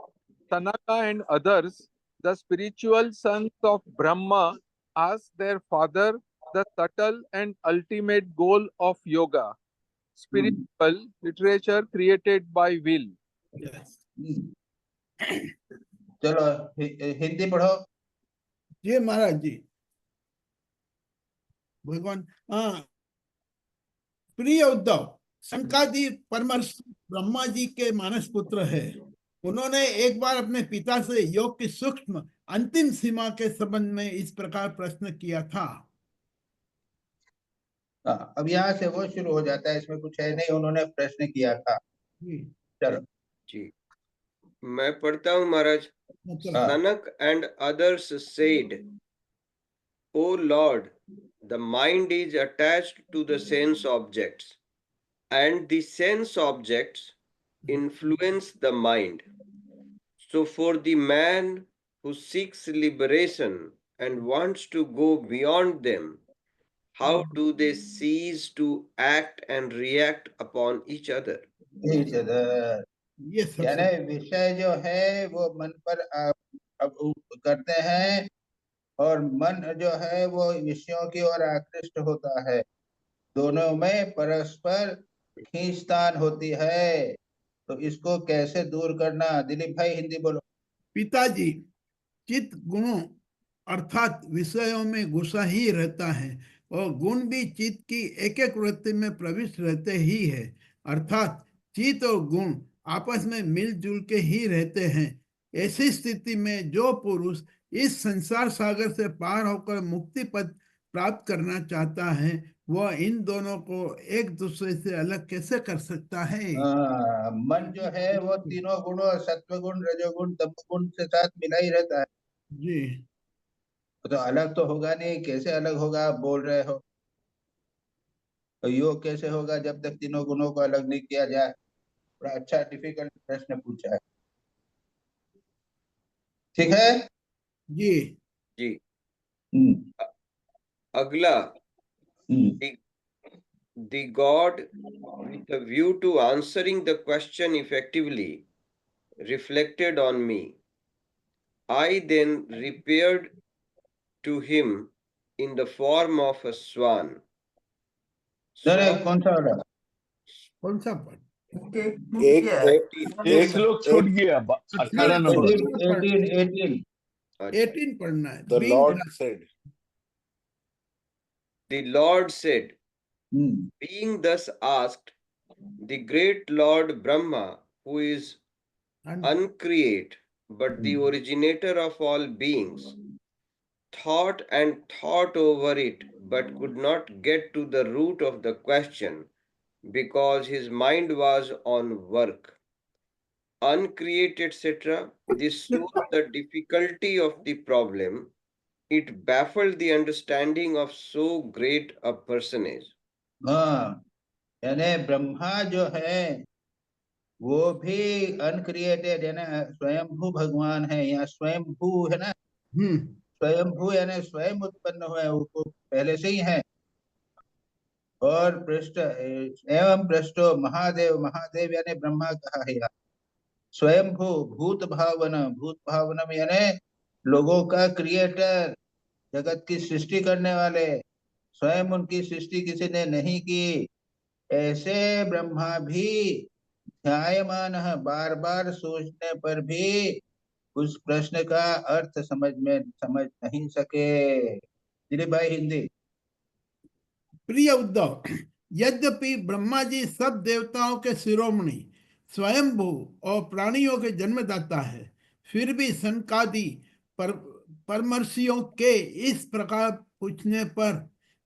Speaker 10: Sanaka and others, the spiritual sons of Brahma, asked their father the subtle and ultimate goal of yoga, spiritual literature created by will.
Speaker 2: चलो हिंदी पढ़ो।
Speaker 3: जी महाराज जी। भगवान, प्रिय उद्धव, शंकादि परमर्षि ब्रह्मा जी के मानस पुत्र है। उन्होंने एक बार अपने पिता से योग की सूक्ष्म अंतिम सीमा के संबंध में इस प्रकार प्रश्न किया था।
Speaker 2: अब यहाँ से वो शुरू हो जाता है, इसमें कुछ है नहीं, उन्होंने प्रश्न किया था। चलो
Speaker 8: जी, मैं पढ़ता हूँ महाराज। Sanak and others said, O Lord, the mind is attached to the sense objects, and the sense objects influence the mind. So for the man who seeks liberation and wants to go beyond them, how do they cease to act and react upon each other?
Speaker 2: यानी विषय जो है वो मन पर करते हैं, और मन जो है वो विषयों की ओर आकृष्ट होता है। दोनों में परस्पर खींचतान होती है, तो इसको कैसे दूर करना? दिलीप भाई हिंदी बोलो।
Speaker 3: पिताजी, चित्त गुणों अर्थात विषयों में घुसा ही रहता है, और गुण भी चित्त की एक एक वृत्ति में प्रविष्ट रहते ही है। अर्थात चित्त और गुण आपस में मिलजुल के ही रहते हैं। ऐसी स्थिति में जो पुरुष इस संसार सागर से पार होकर मुक्ति पद प्राप्त करना चाहता है, वह इन दोनों को एक दूसरे से अलग कैसे कर सकता है?
Speaker 2: मन जो है वो तीनों गुणों, सत्व गुण, रजोगुण, तमोगुण से साथ मिला ही रहता है
Speaker 3: जी।
Speaker 2: तो अलग तो होगा नहीं। कैसे अलग होगा, आप बोल रहे हो? तो योग कैसे होगा जब तक तीनों गुणों को अलग नहीं किया जाए? बड़ा अच्छा डिफिकल्ट प्रश्न पूछा है। ठीक है
Speaker 3: जी
Speaker 8: जी।
Speaker 2: हम्म,
Speaker 8: अगला,
Speaker 2: हम्म,
Speaker 8: the God, with a view to answering the question effectively, reflected on me. I then repaired to him in the form of a swan.
Speaker 2: नहीं कौन सा वाला
Speaker 3: कौन सा पढ़
Speaker 4: एक
Speaker 1: एक श्लोक छूट गया 18 नंबर
Speaker 2: 18
Speaker 3: 18 पढ़ना है।
Speaker 4: The
Speaker 3: Being
Speaker 4: Lord
Speaker 3: thus-
Speaker 4: said,
Speaker 8: The Lord said,
Speaker 2: hmm,
Speaker 8: being thus asked, the great Lord Brahma, who is
Speaker 3: and
Speaker 8: uncreate but the originator of all beings, thought and thought over it but could not get to the root of the question because his mind was on work. Uncreate, etc. This shows the difficulty of the problem. It baffled the understanding of so great a personage.
Speaker 2: हाँ यानी ब्रह्मा जो है वो भी uncreated है ना, स्वयंभू भगवान है, यहाँ स्वयंभू है ना, स्वयंभू यानी स्वयं उत्पन्न हुआ है, वो पहले से ही है। और पृष्ठ एवं पृष्ठो महादेव, महादेव यानी ब्रह्मा कहा है यहाँ। स्वयंभू भूत भावनम यानी लोगों का क्रिएटर, जगत की सृष्टि करने वाले, स्वयं उनकी सृष्टि किसी ने नहीं की। ऐसे ब्रह्मा भी ध्यायमान है, बार बार सोचने पर भी उस प्रश्न का अर्थ समझ नहीं सके। दिलीप भाई हिंदी।
Speaker 3: प्रिय उद्धव, यद्यपि ब्रह्मा जी सब देवताओं के शिरोमणि, स्वयंभू और प्राणियों के जन्मदाता है, फिर भी सनकादि परमर्शियों के इस प्रकार पूछने पर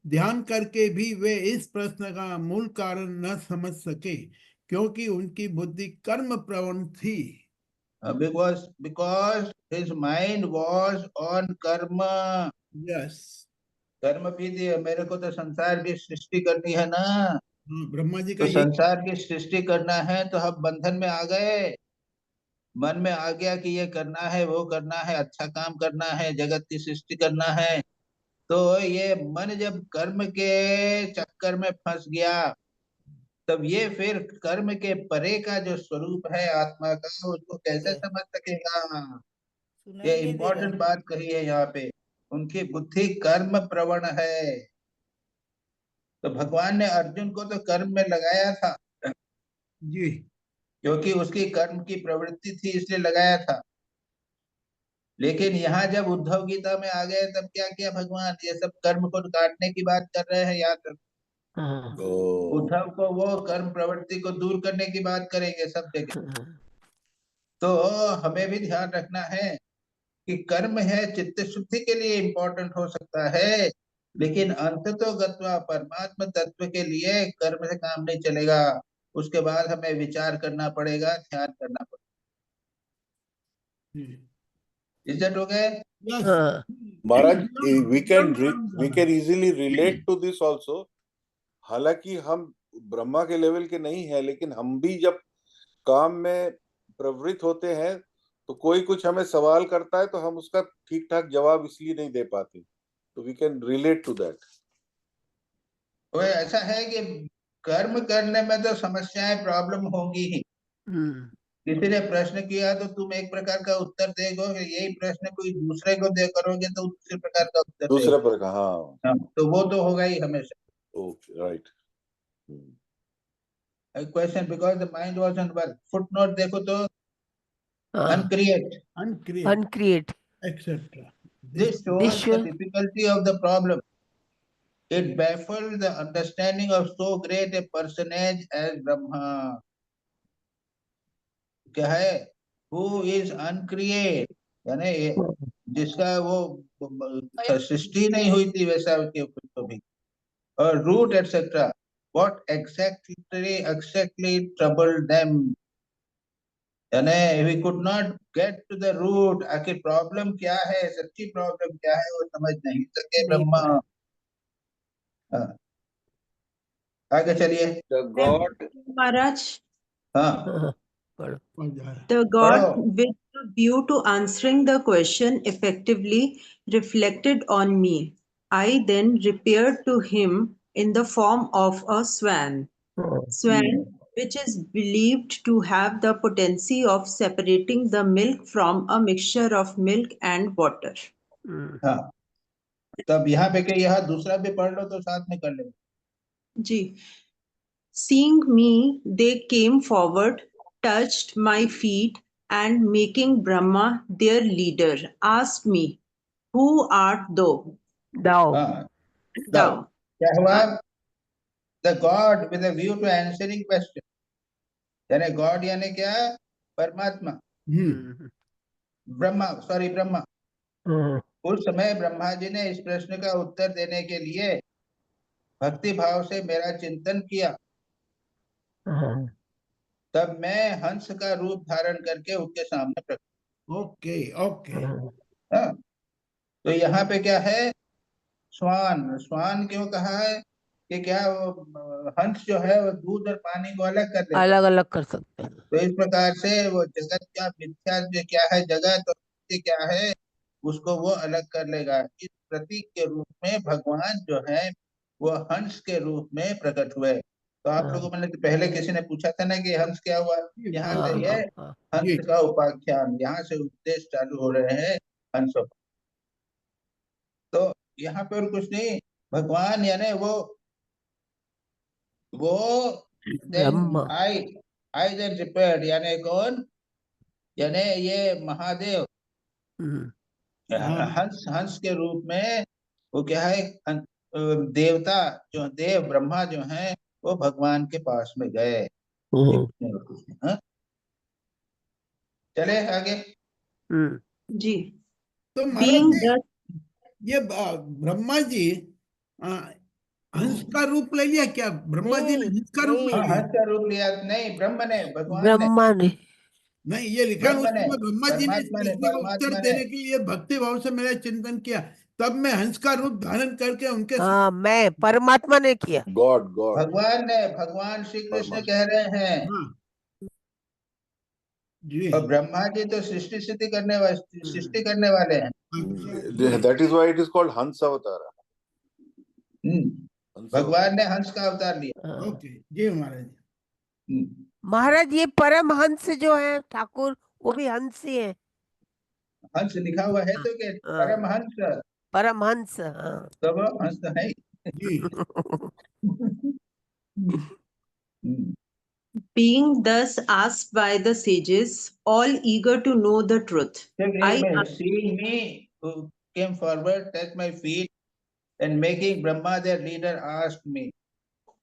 Speaker 3: ध्यान करके भी वे इस प्रश्न का मूल कारण न समझ सके, क्योंकि उनकी बुद्धि कर्म प्रवण थी।
Speaker 2: Because his mind was on कर्म।
Speaker 3: यस,
Speaker 2: कर्म भी दिए, मेरे को तो संसार की सृष्टि करनी है ना,
Speaker 3: ब्रह्मा जी का
Speaker 2: तो संसार की सृष्टि करना है, तो हम बंधन में आ गए, मन में आ गया कि ये करना है, वो करना है, अच्छा काम करना है, जगत की सृष्टि करना है। तो ये मन जब कर्म के चक्कर में फंस गया, तब ये फिर कर्म के परे का जो स्वरूप है आत्मा का, उसको कैसे समझ सकेगा। ये इम्पोर्टेंट बात कही है यहाँ पे, उनकी बुद्धि कर्म प्रवण है। तो भगवान ने अर्जुन को तो कर्म में लगाया था
Speaker 3: जी,
Speaker 2: क्योंकि उसकी कर्म की प्रवृत्ति थी, इसलिए लगाया था। लेकिन यहाँ जब उद्धव गीता में आ गए, तब क्या किया भगवान, ये सब कर्म को काटने की बात कर रहे हैं। याद रखो, उद्धव को वो कर्म प्रवृत्ति को दूर करने की बात करेंगे सब जगह। तो हमें भी ध्यान रखना है कि कर्म है चित्त शुद्धि के लिए इम्पोर्टेंट हो सकता है, लेकिन अंततो गत्वा परमात्मा तत्व के लिए कर्म से काम नहीं चलेगा। उसके बाद हमें विचार करना पड़ेगा, ध्यान करना पड़ेगा। इज्जत हो गए।
Speaker 4: महाराज, we can easily relate to this also. हालांकि हम ब्रह्मा के लेवल के नहीं है, लेकिन हम भी जब काम में प्रवृत्त होते हैं तो कोई कुछ हमें सवाल करता है तो हम उसका ठीक ठाक जवाब इसलिए नहीं दे पाते, तो we can relate to that.
Speaker 2: तो ऐसा है कि कर्म करने में तो समस्याएं प्रॉब्लम होंगी ही। किसी ने प्रश्न किया तो तुम एक प्रकार का उत्तर दोगे, यही प्रश्न कोई दूसरे को दे करोगे तो दूसरे प्रकार का उत्तर
Speaker 4: दूसरे प्रकार, हाँ,
Speaker 2: तो वो तो होगा ही हमेशा।
Speaker 4: Okay, right.
Speaker 2: Question because the mind was on work. Footnote देखो तो
Speaker 3: uncreate etc.
Speaker 2: This shows the difficulty of the problem. It baffled the understanding of so great a personage as Brahma. क्या है? Who is uncreate, यानी जिसका वो सृष्टि नहीं हुई थी वैसा उसके कुछ तो भी, और root etc. What exactly troubled them? यानी we could not get to the root. आखिर प्रॉब्लम क्या है, सच्ची प्रॉब्लम क्या है, वो समझ नहीं सके ब्रह्मा। आगे चलिए।
Speaker 11: महाराज,
Speaker 2: हाँ,
Speaker 11: the God with the you to answering the question effectively reflected on me. I then repaired to him in the form of a swan. Swan, which is believed to have the potency of separating the milk from a mixture of milk and water.
Speaker 2: हाँ, तब यहाँ पे क्या, यहाँ दूसरा भी पढ़ लो तो साथ में कर ले।
Speaker 11: जी. Seeing me, they came forward, touched my feet, and making Brahma their leader, asked me, "Who art thou?"
Speaker 7: Thou.
Speaker 2: हाँ,
Speaker 11: Thou.
Speaker 2: क्या हुआ? The God with a view to answering question. यानी God यानी क्या? परमात्मा। ब्रह्मा, सॉरी ब्रह्मा। उस समय ब्रह्मा जी ने इस प्रश्न का उत्तर देने के लिए भक्ति भाव से मेरा चिंतन किया। तब मैं हंस का रूप धारण करके उनके सामने प्रकट।
Speaker 3: Okay okay.
Speaker 2: हाँ, तो यहाँ पे क्या है? स्वान। स्वान क्यों कहा है कि क्या वो हंस जो है वो दूध और पानी को अलग कर देता है,
Speaker 7: अलग अलग कर सकते हैं।
Speaker 2: तो इस प्रकार से वो जगत का मिथ्या जो क्या है, जगत और सत्य क्या है, उसको वो अलग कर लेगा। इस प्रतीक के रूप में भगवान जो है वो हंस के रूप में प्रकट हुए। तो आप लोगों ने पहले किसी ने पूछा था ना कि हंस क्या हुआ, यहाँ से ये हंस का उपाख्यान, यहाँ से उपदेश चालू हो रहे हैं हंसों। तो यहाँ पे और कुछ नहीं, भगवान यानी वो आई देन रिपेयर्ड, यानी कौन? यानी ये महादेव हंस, हंस के रूप में वो क्या है, देवता जो देव ब्रह्मा जो हैं वो भगवान के पास में गए। हाँ? चले आगे।
Speaker 11: जी।
Speaker 3: तो महाराज ये ब्रह्मा जी हंस का रूप ले लिया क्या? ब्रह्मा जी ने हंस का रूप ले लिया?
Speaker 2: हंस का रूप लिया नहीं, ब्रह्म ने, भगवान
Speaker 7: ब्रह्मा ने
Speaker 3: नहीं, ये लिखा
Speaker 2: ब्रह्मा ने,
Speaker 3: ब्रह्मा जी ने इस
Speaker 2: परमात्मा ने,
Speaker 3: प्रश्न का उत्तर
Speaker 2: परमात्मा ने।
Speaker 3: देने के लिए भक्ति भाव से मेरा चिंतन किया, तब मैं हंस का रूप धारण करके उनके
Speaker 7: हाँ, मैं परमात्मा ने किया।
Speaker 4: गॉड गॉड
Speaker 2: भगवान ने, भगवान श्री कृष्ण कह रहे हैं।
Speaker 3: जी।
Speaker 2: और ब्रह्मा जी तो सृष्टि स्थिति करने वाले, सृष्टि करने वाले हैं।
Speaker 4: That is why it is called हंस अवतार।
Speaker 2: भगवान ने हंस का अवतार लिया।
Speaker 3: ओके जी महाराज।
Speaker 7: महाराज ये परमहंस जो है ठाकुर, वो भी हंस ही है।
Speaker 2: हंस लिखा हुआ है तो क्या? परमहंस।
Speaker 7: परमहंस।
Speaker 2: तो वो हंस तो है
Speaker 11: Being thus asked by the sages, all eager to know the truth,
Speaker 2: seeing me who came forward, touched my feet, and making Brahma their leader, asked me.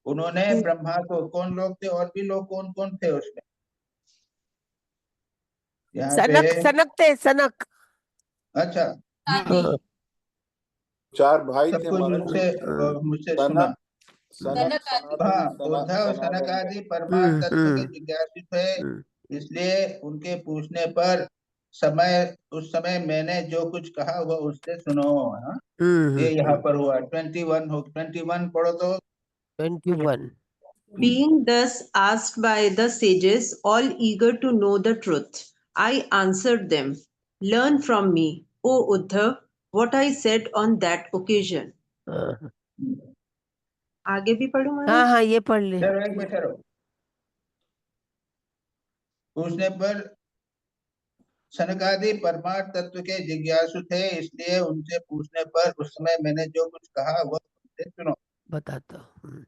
Speaker 2: उन्होंने ब्रह्मा को, कौन लोग थे और भी लोग कौन कौन थे उसमें?
Speaker 7: सनक, सनक थे, सनक।
Speaker 2: अच्छा,
Speaker 4: चार भाई थे
Speaker 2: मुझसे सुना। हाँ, उद्धव, सनक आदि परमार्थ तत्व के जिज्ञासु थे, इसलिए उनके पूछने पर उस समय मैंने जो कुछ कहा वह उससे सुनो। ये यहाँ पर हुआ 21 हो, 21 पढ़ो तो।
Speaker 7: 21
Speaker 11: Being thus asked by the sages, all eager to know the truth, I answered them, "Learn from me, O Uddhav, what I said on that occasion." आगे भी पढ़ूं मैं?
Speaker 7: हाँ हाँ, ये पढ़ ले।
Speaker 2: चलो एक बैठे रहो। पूछने पर सनकादि परमार्थ तत्व के जिज्ञासु थे, इसलिए उनसे पूछने पर उस समय मैंने जो कुछ कहा वह सुनो।
Speaker 7: बताता हूँ।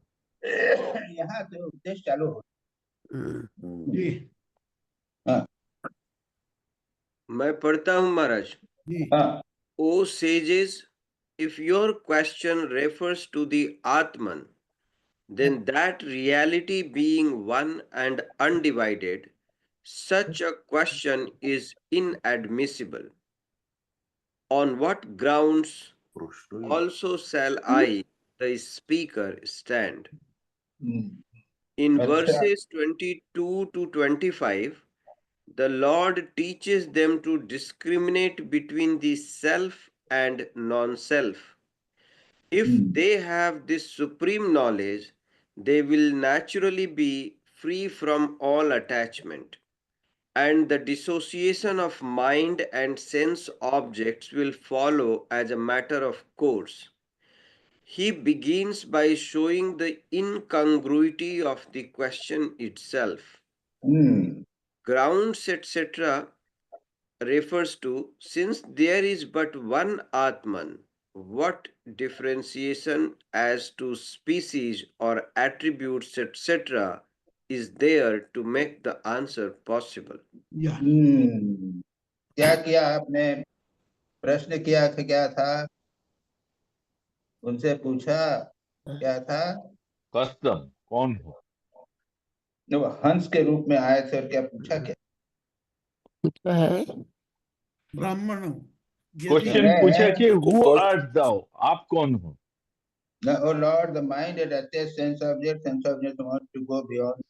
Speaker 2: यहाँ से उपदेश चालू हो।
Speaker 3: जी।
Speaker 2: हाँ,
Speaker 8: मैं पढ़ता हूँ महाराज।
Speaker 2: हाँ।
Speaker 8: O sages, if your question refers to the Atman, then that reality being one and undivided, such a question is inadmissible. On what grounds also shall I, the speaker, stand? In verses 22 to 25, the Lord teaches them to discriminate between the self and non-self. If they have this supreme knowledge, they will naturally be free from all attachment. and the dissociation of mind and sense objects will follow as a matter of course. He begins by showing the incongruity of the question itself. Grounds, etc., refers to, since there is but one Atman, what differentiation as to species or attributes, etc., is there to make the answer possible?
Speaker 2: क्या किया आपने? प्रश्न किया कि क्या था? उनसे पूछा क्या था?
Speaker 1: कस्टम कौन हो?
Speaker 2: वो हंस के रूप में आए थे और क्या पूछा? क्या
Speaker 7: पूछा है?
Speaker 3: ब्राह्मणों
Speaker 1: क्वेश्चन पूछा कि हु आर्ट दाउ, आप कौन हो?
Speaker 2: Oh Lord, the mind that attaches sense objects want to go beyond.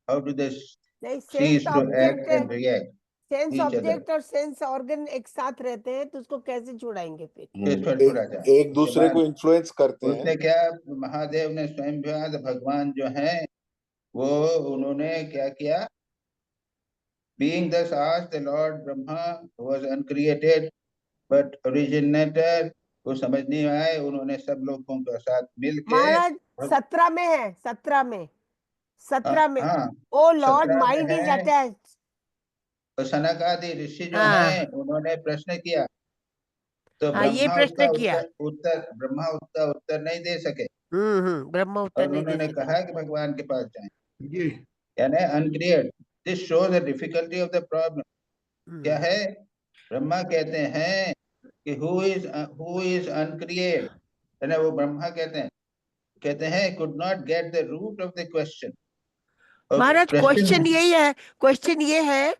Speaker 2: How do they cease to act and react?
Speaker 7: Sense object और सेंस ऑर्गन एक साथ रहते हैं तो उसको कैसे छुड़ाएंगे फिर?
Speaker 4: एक दूसरे को इन्फ्लुएंस करते हैं।
Speaker 2: उसने क्या, महादेव ने स्वयं भगवान जो हैं वो उन्होंने क्या किया? Being thus asked, the Lord Brahma was uncreated but originator, को समझ नहीं आए, उन्होंने सब लोगों के साथ मिलके
Speaker 7: महाराज 17 में है, 17 में ओ लॉर्ड माइंड इज अटैच्ड।
Speaker 2: तो सनकादि ऋषि जो हैं उन्होंने प्रश्न किया तो
Speaker 7: ये प्रश्न किया,
Speaker 2: ब्रह्मा उसका उत्तर नहीं दे सके।
Speaker 7: ब्रह्मा उत्तर नहीं दे
Speaker 2: उन्होंने
Speaker 7: सके।
Speaker 2: कहा कि भगवान के पास जाएं, यानी uncreate. This shows the difficulty of the problem. क्या है? ब्रह्मा कहते हैं कि हु इज अनक्रिएट, यानी वो ब्रह्मा कहते हैं could not get the root of the question.
Speaker 7: Maharaj question यही है, क्वेश्चन ये है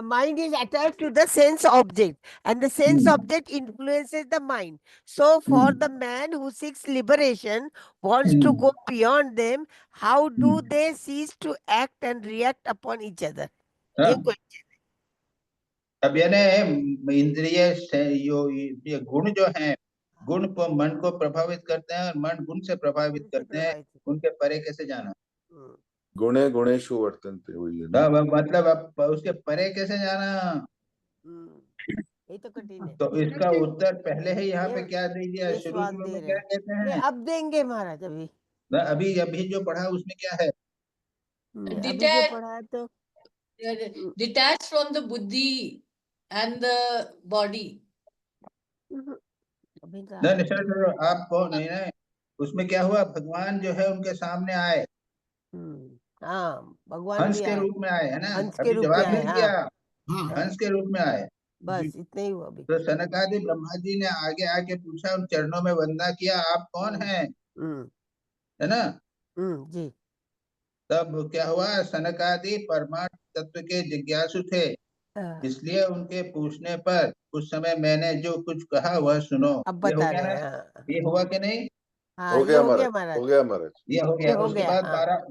Speaker 7: mind is attached to the sense object and the sense object influences the mind. So for the man who seeks liberation, wants to go beyond them, how do they cease to act and react upon each other? ये question है।
Speaker 2: अब यानी इंद्रिय ये गुण जो हैं, गुण को मन को प्रभावित करते हैं और मन गुण से प्रभावित करते हैं, उनके परे कैसे जाना?
Speaker 4: गुणे गुणेषु वर्तन्ते, वही है ना?
Speaker 2: मतलब अब उसके परे कैसे जाना?
Speaker 7: ये तो कठिन है।
Speaker 2: तो इसका उत्तर पहले ही यहाँ पे क्या दे दिया? शुरू में क्या कहते हैं?
Speaker 7: अब देंगे महाराज।
Speaker 2: अभी जो पढ़ा उसमें क्या है?
Speaker 7: अभी जो पढ़ा है तो
Speaker 6: detached from the buddhi and the body.
Speaker 2: नहीं, आपको नहीं ना, उसमें क्या हुआ? भगवान जो है उनके सामने आए,
Speaker 7: भगवान
Speaker 2: हंस के रूप में आए, है ना?
Speaker 7: हंस के रूप में
Speaker 2: जवाब नहीं दिया, हंस के रूप में आए,
Speaker 7: बस इतना ही हुआ। अभी
Speaker 2: तो सनकादि ब्रह्मा जी ने आगे आके पूछा, उन चरणों में वंदना किया, आप कौन हैं? है ना?
Speaker 7: जी।
Speaker 2: तब क्या हुआ? सनकादि परमात्म तत्व के जिज्ञासु थे, इसलिए उनके पूछने पर उस समय मैंने जो कुछ कहा वह सुनो।
Speaker 7: अब बता रहे हैं।
Speaker 2: ये हुआ कि नहीं?
Speaker 4: हो गया महाराज, हो गया महाराज,
Speaker 2: ये हो गया। उसके बाद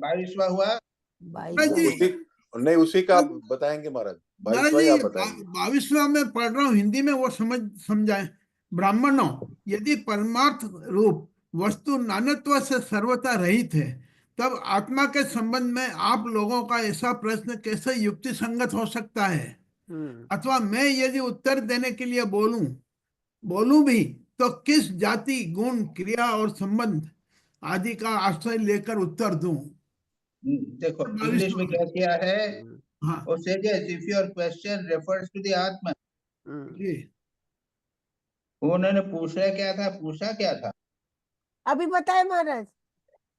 Speaker 2: 22वां हुआ।
Speaker 4: नहीं उसी का आप बताएंगे महाराज।
Speaker 3: 22वां में पढ़ रहा हूँ, हिंदी में वो समझाएं। ब्राह्मणों, यदि परमार्थ रूप वस्तु नानत्व से सर्वथा रहित है, तब आत्मा के संबंध में आप लोगों का ऐसा प्रश्न कैसे युक्ति संगत हो सकता है? अथवा मैं यदि उत्तर देने के लिए बोलूं भी तो किस जाति, गुण, क्रिया और संबंध आदि का आश्रय लेकर उत्तर दूं?
Speaker 2: देखो इंग्लिश में क्या किया है? वो says if your question refers to the आत्मा। उन्होंने पूछा क्या था?
Speaker 7: अभी बताए महाराज,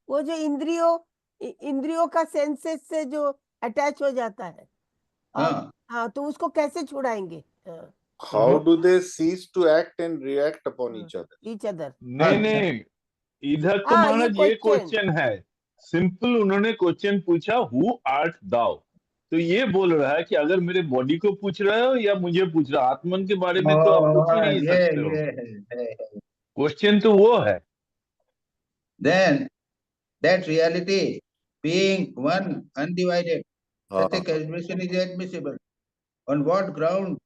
Speaker 7: वो जो इंद्रियों का सेंसेस से जो अटैच हो जाता है, तो उसको कैसे छुड़ाएंगे?
Speaker 4: How do they cease to act and react upon each other?
Speaker 1: नहीं, इधर तो महाराज ये क्वेश्चन है सिंपल। उन्होंने क्वेश्चन पूछा हु आर्ट दाउ, तो ये बोल रहा है कि अगर मेरे बॉडी को पूछ रहे हो या मुझे पूछ रहे हो, आत्मन के बारे में तो आप पूछ ही नहीं सकते हो। क्वेश्चन तो वो है।
Speaker 2: Then that reality being one undivided, such a condition is admissible. On what ground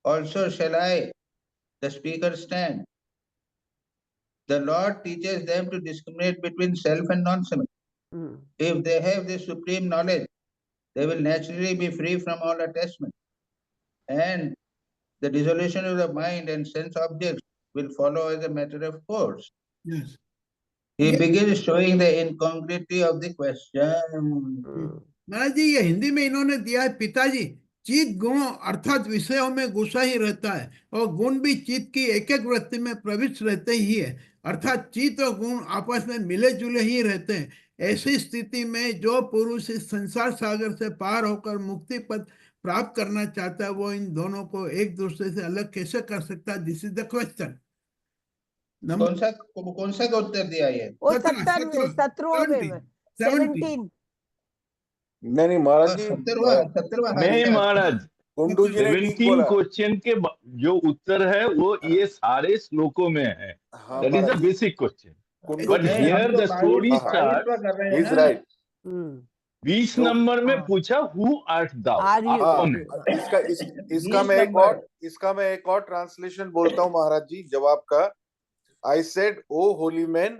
Speaker 2: also shall I, the speaker, stand? The Lord teaches them to discriminate between self and non-self. If they have the supreme knowledge, they will naturally be free from all attachment, and the dissolution of the mind and sense objects will follow as a matter of course.
Speaker 3: Yes.
Speaker 2: He
Speaker 3: Yes.
Speaker 2: begins showing the incongruity of the question.
Speaker 3: महाराज जी, ये हिंदी में इन्होंने दिया है, पिताजी चित गुणों अर्थात विषयों में घुसा ही रहता है और गुण भी चित की एक एक वृत्ति में प्रविष्ट रहते ही है, अर्थात चित और गुण आपस में मिले जुले ही रहते हैं। ऐसी स्थिति में जो पुरुष इस संसार सागर से पार होकर मुक्ति पद प्राप्त करना चाहता है, वो इन दोनों को एक दूसरे से अलग कैसे कर सकता है? This is the question.
Speaker 2: कौन सा का उत्तर दिया ये?
Speaker 7: वो 17वें में 17
Speaker 4: नहीं महाराज जी,
Speaker 2: 17वां
Speaker 1: नहीं महाराज,
Speaker 4: कुंडू जी ने ठीक
Speaker 1: 17
Speaker 4: बोला।
Speaker 1: क्वेश्चन के जो उत्तर है वो ये सारे श्लोकों में है। That is the basic question, but here the story start.
Speaker 4: He is right.
Speaker 1: 20 number में पूछा हु आर्ट दाउ,
Speaker 4: इसका मैं एक और ट्रांसलेशन बोलता हूँ महाराज जी जवाब का। I said, "O holy man,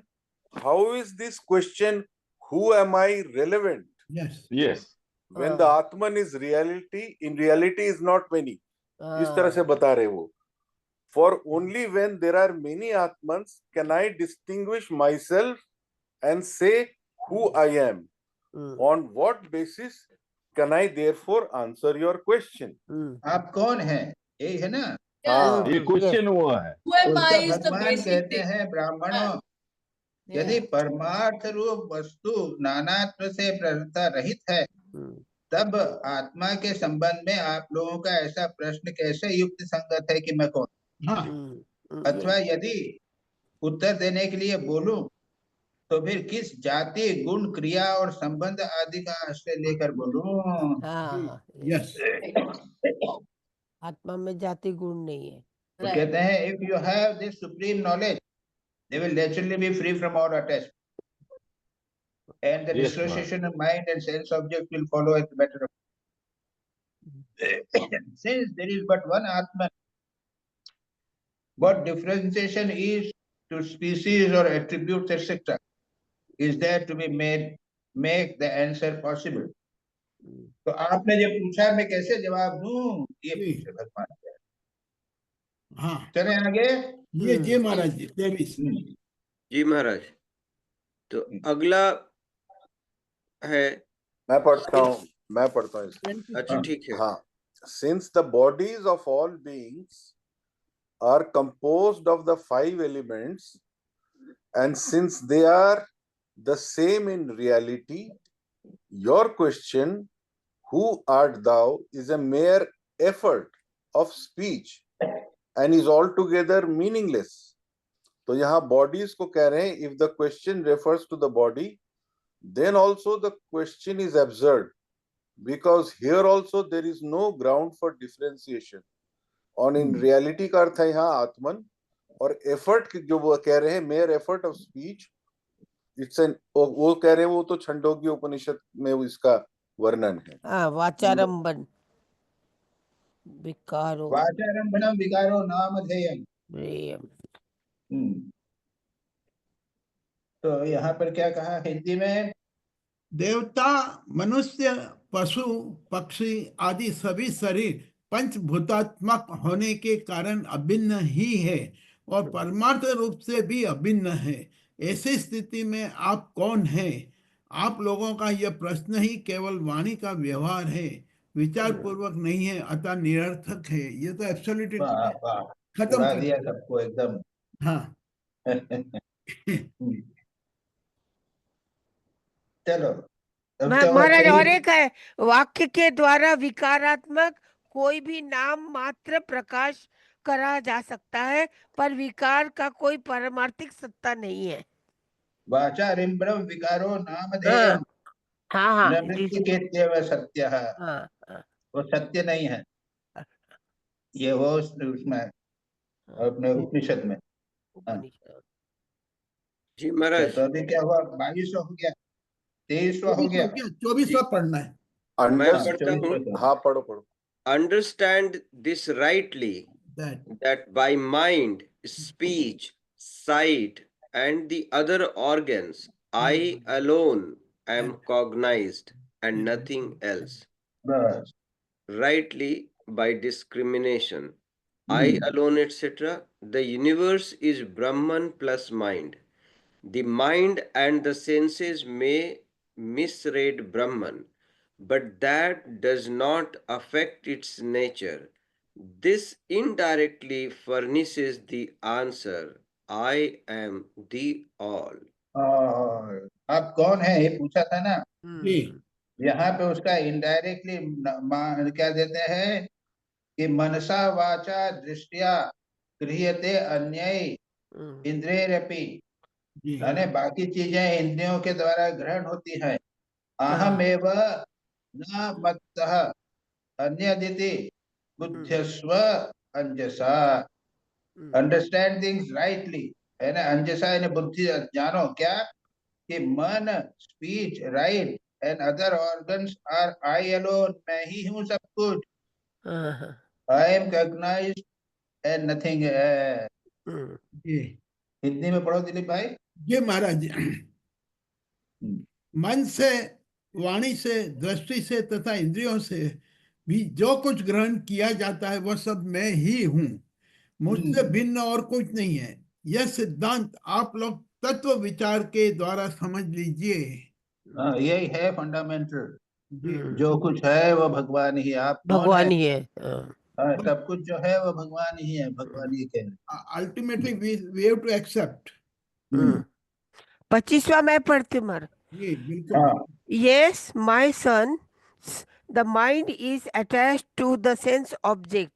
Speaker 4: how is this question? Who am I relevant?"
Speaker 3: Yes.
Speaker 1: Yes.
Speaker 4: When the Atman is reality, in reality is not many. इस तरह से बता रहे वो। For only when there are many Atmans can I distinguish myself and say who I am. On what basis can I therefore answer your question?
Speaker 2: आप कौन हैं? यही है ना?
Speaker 1: हाँ, ये क्वेश्चन हुआ है।
Speaker 2: भगवान कहते हैं ब्राह्मणों, यदि परमार्थ रूप वस्तु नानात्व से प्रसन्नता रहित है, तब आत्मा के संबंध में आप लोगों का ऐसा प्रश्न कैसे युक्त संगत है कि मैं कौन? अथवा यदि उत्तर देने के लिए बोलूं तो फिर किस जाति, गुण, क्रिया और संबंध आदि का आश्रय लेकर बोलूं?
Speaker 3: यस।
Speaker 7: आत्मा में जाति गुण नहीं है।
Speaker 2: तो कहते हैं, if you have this supreme knowledge, they will naturally be free from all attachment, and the dissociation of mind and sense object will follow as a matter of since there is but one Atman, what differentiation is to species or attributes etc. is there to be made, make the answer possible. तो आपने जब पूछा मैं कैसे जवाब दूं, ये पूछे भगवान।
Speaker 3: हाँ,
Speaker 2: चले आगे।
Speaker 3: ये जी महाराज जी 23।
Speaker 8: जी महाराज, तो अगला है,
Speaker 4: मैं पढ़ता हूँ इसको।
Speaker 8: अच्छा ठीक है।
Speaker 4: हाँ, since the bodies of all beings are composed of the 5 elements, and since they are the same in reality, your question, who art thou, is a mere effort of speech and is altogether meaningless. तो यहाँ bodies को कह रहे हैं, if the question refers to the body, then also the question is absurd, because here also there is no ground for differentiation. और in reality का अर्थ है यहाँ आत्मन, और effort जो वो कह रहे हैं, mere effort of speech, it's an, वो कह रहे हैं वो तो छंदोग्य उपनिषद में इसका वर्णन है।
Speaker 7: वाचारंभन विकारो,
Speaker 2: वाचारंभनम विकारो नामधेयम। तो यहाँ पर क्या कहा हिंदी में?
Speaker 3: देवता, मनुष्य, पशु, पक्षी आदि सभी शरीर पंचभूतात्मक होने के कारण अभिन्न ही है और परमार्थ रूप से भी अभिन्न है। ऐसी स्थिति में आप कौन हैं? आप लोगों का यह प्रश्न ही केवल वाणी का व्यवहार है, विचार पूर्वक नहीं है, अतः निरर्थक है। ये तो एब्सोल्युटली खत्म कर
Speaker 2: दिया सबको एकदम।
Speaker 3: हाँ।
Speaker 2: चलो
Speaker 7: महाराज, और एक है, वाक्य के द्वारा विकारात्मक कोई भी नाम मात्र प्रकाश करा जा सकता है, पर विकार का कोई पारमार्थिक सत्ता नहीं है।
Speaker 2: वाचारंभनम विकारो नामधेयम। नमृत्यु सत्य है, वो सत्य नहीं है। ये वो उसमें अपने उपनिषद में।
Speaker 8: जी महाराज,
Speaker 2: तो अभी क्या हुआ? 22वां हो गया, 23वां हो गया,
Speaker 3: 24वां पढ़ना है।
Speaker 8: मैं पढ़ता हूँ।
Speaker 4: हाँ, पढ़ो।
Speaker 8: Understand this rightly, that by mind, speech, sight, and the other organs, I alone am cognized and nothing else.
Speaker 2: बस
Speaker 8: Rightly by discrimination. I alone, etc. The universe is Brahman plus mind. The mind and the senses may misread Brahman, but that does not affect its nature. This indirectly furnishes the answer. I am the all.
Speaker 2: और आप कौन है ये पूछा था ना,
Speaker 3: जी
Speaker 2: यहाँ पे उसका इनडायरेक्टली क्या देते हैं कि मनसा वाचा दृष्टिया क्रियते अन्यय इंद्रियरपि,
Speaker 3: जी
Speaker 2: यानी बाकी चीजें इंद्रियों के द्वारा ग्रहण होती है। अहमेव न मत्तः अन्यदिति बुद्ध्यस्व अंजसा, अंडरस्टैंड थिंग्स राइटली, है ना। अंजसा यानी बुद्धि, जानो क्या कि मन, speech, right and other organs are I alone, मैं ही हूँ सब कुछ। I am cognized and nothing else.
Speaker 3: जी
Speaker 2: हिंदी में पढ़ो दिलीप भाई।
Speaker 3: जी महाराज, मन से, वाणी से, दृष्टि से तथा इंद्रियों से भी जो कुछ ग्रहण किया जाता है वह सब मैं ही हूँ, मुझसे भिन्न और कुछ नहीं है। यह सिद्धांत आप लोग तत्व विचार के द्वारा समझ लीजिए।
Speaker 2: यही है फंडामेंटल, जो कुछ है वो भगवान ही। आप कौन
Speaker 7: भगवान
Speaker 2: है?
Speaker 7: ही है।
Speaker 2: सब कुछ जो है वो भगवान ही है, भगवान ही के।
Speaker 3: Ultimately we have to accept.
Speaker 7: 25वां मैं पढ़ती मर।
Speaker 3: जी बिल्कुल।
Speaker 7: Yes, my son, the mind is attached to the sense object,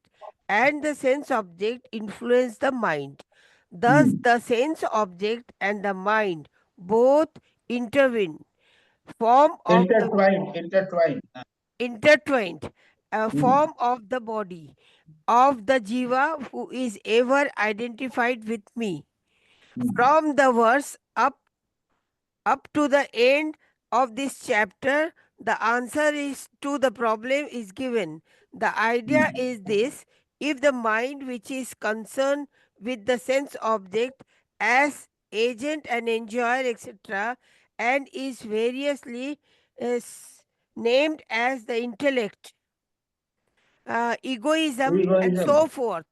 Speaker 7: and the sense object influence the mind. Thus, the sense object and the mind both intervene, form of intertwined, form of the body of the jiva who is ever identified with me. From the verse up to the end of this chapter, the answer is to the problem is given. The idea is this: if the mind which is concerned with the sense object as agent and enjoyer, etc., and is variously named as the intellect, egoism, and so forth,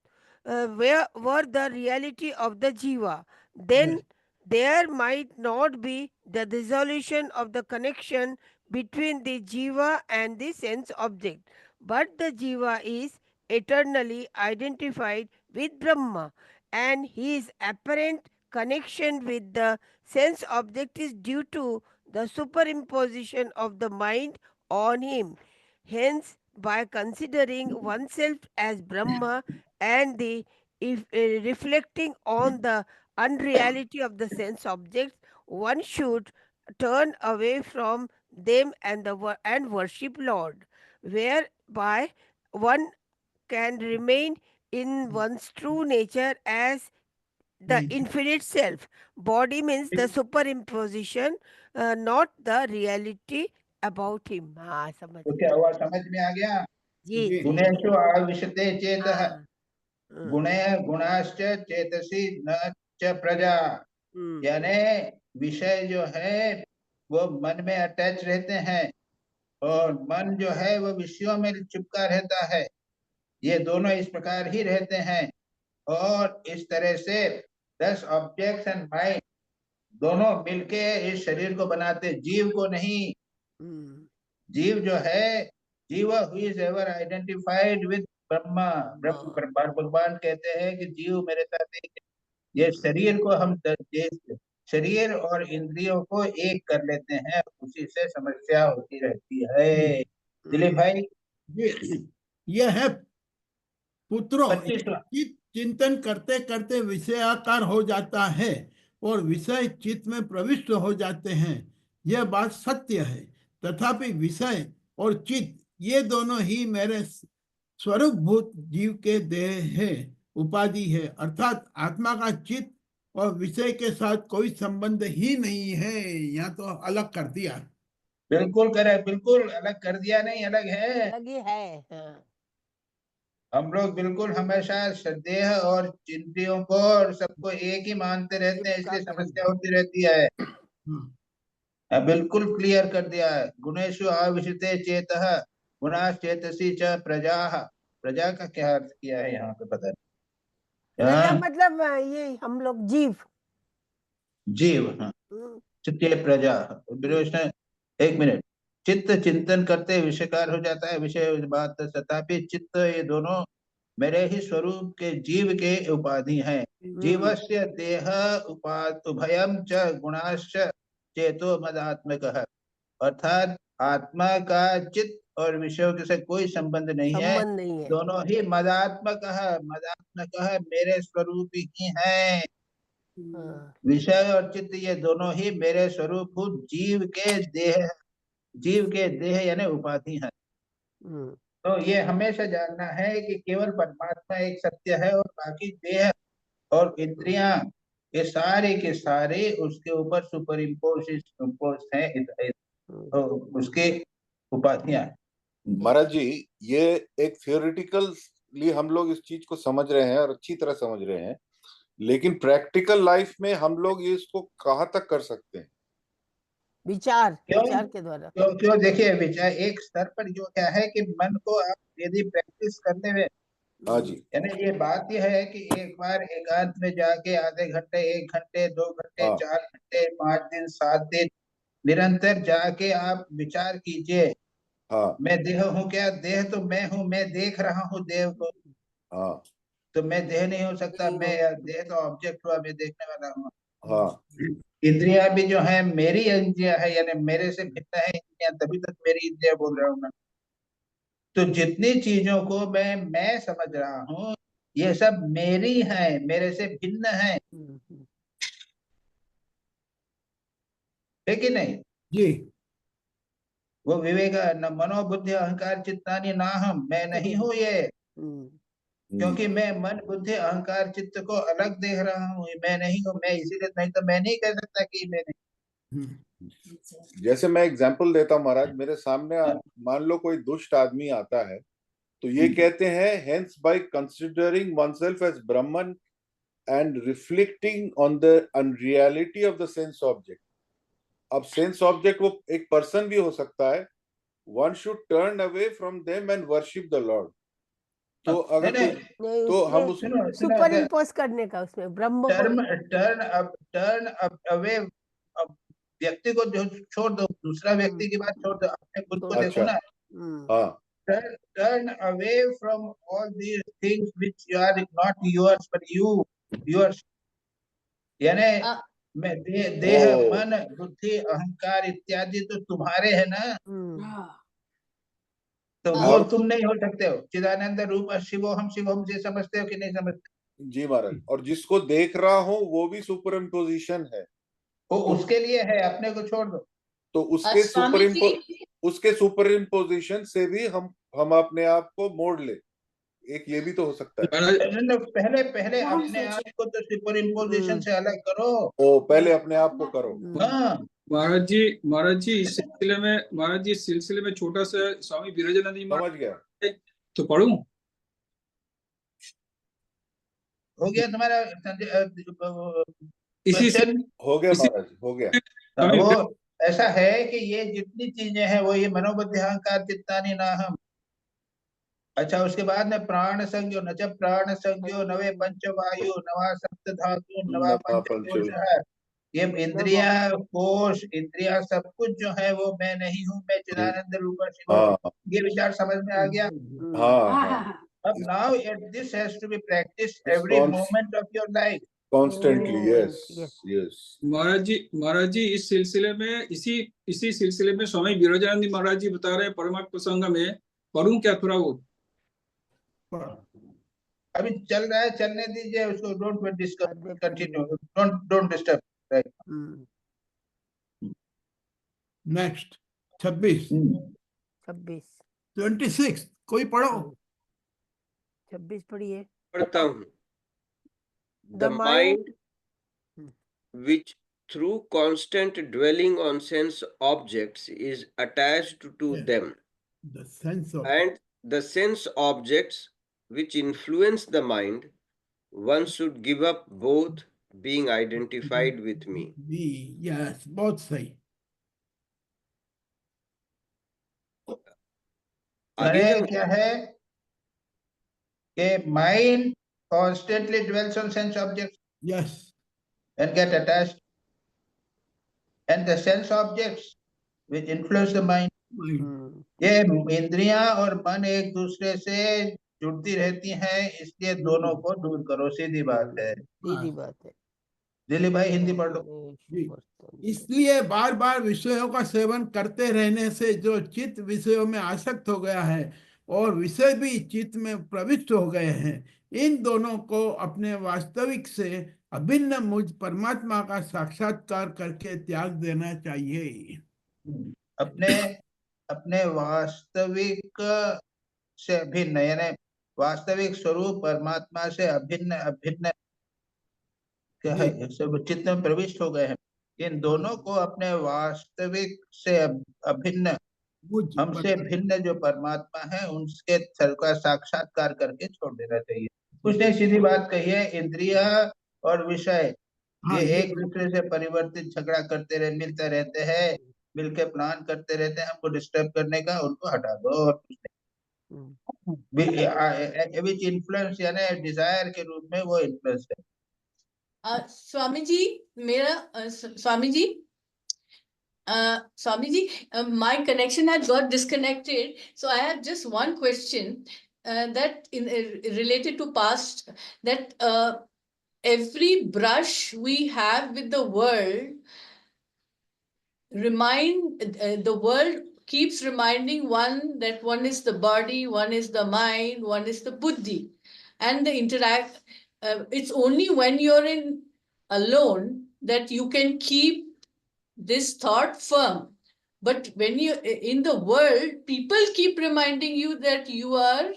Speaker 7: were the reality of the jiva, then there might not be the dissolution of the connection between the jiva and the sense object, but the jiva is eternally identified with Brahma, and his apparent connection with the sense object is due to the superimposition of the mind on him. Hence, by considering oneself as Brahma and if reflecting on the unreality of the sense objects, one should turn away from them and worship Lord, whereby one can remain in one's true nature as the infinite self. Body means the superimposition, not the reality about him. हाँ समझ
Speaker 2: तो क्या हुआ, समझ में आ गया?
Speaker 7: जी
Speaker 2: गुणेषु आविशते चेतः,
Speaker 7: हाँ,
Speaker 2: गुणे गुणाश्च चेतसि न च प्रजा, यानी विषय जो है वो मन में अटैच रहते हैं और मन जो है वो विषयों में चिपका रहता है। ये दोनों इस प्रकार ही रहते हैं और इस तरह से 10 ऑब्जेक्ट्स एंड माइंड दोनों मिलके इस शरीर को बनाते, जीव को नहीं। जीव जो है, जीव who is ever identified with Brahma, भगवान कहते हैं कि जीव मेरे साथ एक। ये शरीर को हम शरीर और इंद्रियों को एक कर लेते हैं, उसी से समस्या होती रहती है। दिलीप भाई,
Speaker 3: यह है पुत्रों, चिंतन करते करते विषयाकार हो जाता है और विषय चित्त में प्रविष्ट हो जाते हैं। यह बात सत्य है, तथापि विषय और चित्त ये दोनों ही मेरे स्वरूप भूत जीव के देह है, उपाधि है। अर्थात आत्मा का चित्त और विषय के साथ कोई संबंध ही नहीं है। यहाँ तो अलग कर दिया।
Speaker 2: बिल्कुल करे, बिल्कुल अलग कर दिया नहीं, अलग है,
Speaker 7: अलग ही है।
Speaker 2: हम लोग बिल्कुल हमेशा देह और इंद्रियों को और सबको एक ही मानते रहते हैं, इसलिए समस्या होती रहती है। बिल्कुल क्लियर कर दिया है। गुणेषु आविशते चेतः गुणाश्चेतसि च प्रजाः। प्रजा का क्या अर्थ किया है यहाँ पे पता
Speaker 7: प्रजा
Speaker 2: नहीं।
Speaker 7: मतलब ये हम लोग जीव।
Speaker 2: जीव, हाँ। चित्ते प्रजा, एक मिनट। चित्त चिंतन करते विषयकार हो जाता है, विषय बात तथापि चित्त, ये दोनों मेरे ही स्वरूप के जीव के उपाधि हैं। जीवस्य देह उभयम च गुणाश्च चेतो मदात्मकः। अर्थात आत्मा का चित्त और विषयों के से कोई संबंध नहीं है,
Speaker 7: संबंध नहीं है।
Speaker 2: दोनों ही मदात्मकः मेरे स्वरूप ही हैं। विषय और चित्त ये दोनों ही मेरे स्वरूप जीव के देह यानी उपाधि है। तो ये हमेशा जानना है कि केवल परमात्मा एक सत्य है और बाकी देह और इंद्रियां ये सारे के सारे उसके ऊपर सुपर इम्पोज है, तो उसके उपाधियां।
Speaker 4: महाराज जी, ये एक थियोरिटिकली हम लोग इस चीज को समझ रहे हैं और अच्छी तरह समझ रहे हैं, लेकिन प्रैक्टिकल लाइफ में हम लोग ये इसको कहाँ तक कर सकते हैं?
Speaker 7: विचार के द्वारा।
Speaker 2: क्यों देखिए, विचार एक स्तर पर जो क्या है कि मन को आप यदि प्रैक्टिस करते हुए,
Speaker 4: हाँ जी,
Speaker 2: यानी ये बात यह है कि एक बार एकांत में जाके आधे घंटे, 1 घंटे, 2 घंटे, 4 घंटे, 5 दिन, 7 दिन निरंतर जाके आप विचार कीजिए।
Speaker 4: हाँ,
Speaker 2: मैं देह हूँ क्या? देह तो मैं हूँ, मैं देख रहा हूँ देह को।
Speaker 4: हाँ,
Speaker 2: तो मैं देह नहीं हो सकता, मैं देह तो ऑब्जेक्ट हुआ, मैं देखने वाला हूँ।
Speaker 4: हाँ,
Speaker 2: इंद्रियां भी जो है मेरी इंद्रियां है, यानी मेरे से भिन्न है इंद्रियां, तभी तक मेरी इंद्रियां बोल रहा हूँ मैं। तो जितनी चीजों को मैं समझ रहा हूँ ये सब मेरी है, मेरे से भिन्न है, है कि नहीं
Speaker 3: जी।
Speaker 2: वो विवेक न मनोबुद्धि अहंकार चित्तानि नाहम, मैं नहीं हूँ ये, क्योंकि मैं मन बुद्धि अहंकार चित्त को अलग देख रहा हूँ, मैं नहीं हूँ मैं, इसीलिए नहीं तो मैं नहीं कह सकता कि मैं नहीं।
Speaker 4: जैसे मैं एग्जांपल देता हूँ महाराज, मेरे सामने मान लो कोई दुष्ट आदमी आता है, तो ये कहते हैं hence by considering oneself as Brahman and reflecting on the unreality of the sense object. अब सेंस ऑब्जेक्ट वो एक पर्सन भी हो सकता है। One should turn away from them and worship the Lord. तो अगर कोई, तो हम उस
Speaker 7: सुपर इम्पोज करने का उसमें ब्रह्म
Speaker 2: टर्न अवे, व्यक्ति को जो छोड़ दो, दूसरा व्यक्ति की बात छोड़ दो, अपने खुद को देखो ना।
Speaker 4: हाँ,
Speaker 2: turn away from all these things which are not yours but yours, यानी मैं देह मन बुद्धि अहंकार इत्यादि तो तुम्हारे है ना, तो वो तुम नहीं हो सकते हो। चिदानंद रूप शिवोहम शिवोहम से समझते हो कि नहीं समझते?
Speaker 4: जी महाराज, और जिसको देख रहा हूँ वो भी सुपर इम्पोजिशन है,
Speaker 2: वो उसके लिए है, अपने को छोड़ दो।
Speaker 4: तो उसके सुपर इम्पोजिशन से भी हम अपने आप को मोड़ ले, एक ये भी तो हो सकता है।
Speaker 2: पहले अपने आप को तो सुपर इम्पोजिशन से अलग करो।
Speaker 4: ओ, पहले अपने आप को करो।
Speaker 9: महाराज जी इस सिलसिले में छोटा सा स्वामी विरजानंद जी
Speaker 4: समझ गया
Speaker 9: तो पढ़ूं?
Speaker 2: हो गया तुम्हारा
Speaker 9: इसी से
Speaker 4: हो गया महाराज, हो गया।
Speaker 2: वो ऐसा है कि ये जितनी चीजें हैं वो ये मनोबुद्धि अहंकार चित्तानि नाहम। अच्छा, उसके बाद में प्राण संज्ञो न च प्राण संज्ञो नवे पंचवायु नवा सप्त धातु नवा पंचकोश है। ये इंद्रिया कोश इंद्रिया सब कुछ जो है वो मैं नहीं हूँ, मैं चिदानंद रूप शिव। ये विचार समझ में आ गया? अब now this has to be practice every moment of your life
Speaker 4: constantly. Yes
Speaker 9: महाराज जी इस सिलसिले में इसी सिलसिले में स्वामी विरजानंद महाराज जी बता रहे हैं परमात्म प्रसंग में, पढ़ूं क्या थोड़ा वो?
Speaker 2: अभी चल रहा है, चलने दीजिए उसको, don't disturb, continue, don't disturb.
Speaker 3: Next 26 26 कोई पढ़ो।
Speaker 7: 26 पढ़िए।
Speaker 8: पढ़ता हूँ। The mind which through constant dwelling on sense objects is attached to them,
Speaker 3: the sense of
Speaker 8: and the sense objects which influence the mind, one should give up both being identified with me.
Speaker 3: Yes, बहुत सही।
Speaker 8: आगे
Speaker 2: मैंने
Speaker 8: जो
Speaker 2: क्या है कि mind constantly dwells on sense objects
Speaker 3: Yes.
Speaker 2: and get attached, and the sense objects which influence the mind.
Speaker 3: Mind.
Speaker 2: ये इंद्रियां और मन एक दूसरे से जुड़ती रहती हैं, इसलिए दोनों को दूर करो, सीधी बात है।
Speaker 7: सीधी बात है।
Speaker 2: दिलीप भाई हिंदी पढ़ लो।
Speaker 3: जी। इसलिए बार बार विषयों का सेवन करते रहने से जो चित्त विषयों में आसक्त हो गया है और विषय भी चित्त में प्रविष्ट हो गए हैं, इन दोनों को अपने वास्तविक से अभिन्न मुझ परमात्मा का साक्षात्कार करके त्याग देना चाहिए।
Speaker 2: अपने अपने वास्तविक से अभिन्न, यानी वास्तविक स्वरूप परमात्मा से अभिन्न अभिन्न क्या है, सब चित्त में प्रविष्ट हो गए हैं। इन दोनों को अपने वास्तविक से अभिन्न, हमसे भिन्न जो परमात्मा है उनके सर का साक्षात्कार करके छोड़ देना चाहिए। उसने सीधी बात कही है, इंद्रिया और विषय ये एक दूसरे से परिवर्तित झगड़ा करते रहे, मिलते रहते हैं, मिलके प्लान करते रहते हैं हमको डिस्टर्ब करने का, उनको हटा दो और कुछ नहीं। विच इन्फ्लुएंस यानी डिजायर के रूप में वो इन्फ्लुएंस है।
Speaker 6: स्वामी जी, मेरा Swami ji, my connection had got disconnected, so I have just one question that related to past, that every brush we have with the world the world keeps reminding one that one is the body, one is the mind, one is the buddhi, and the interact. It's only when you're in alone that you can keep this thought firm. But when you in the world, people keep reminding you that you are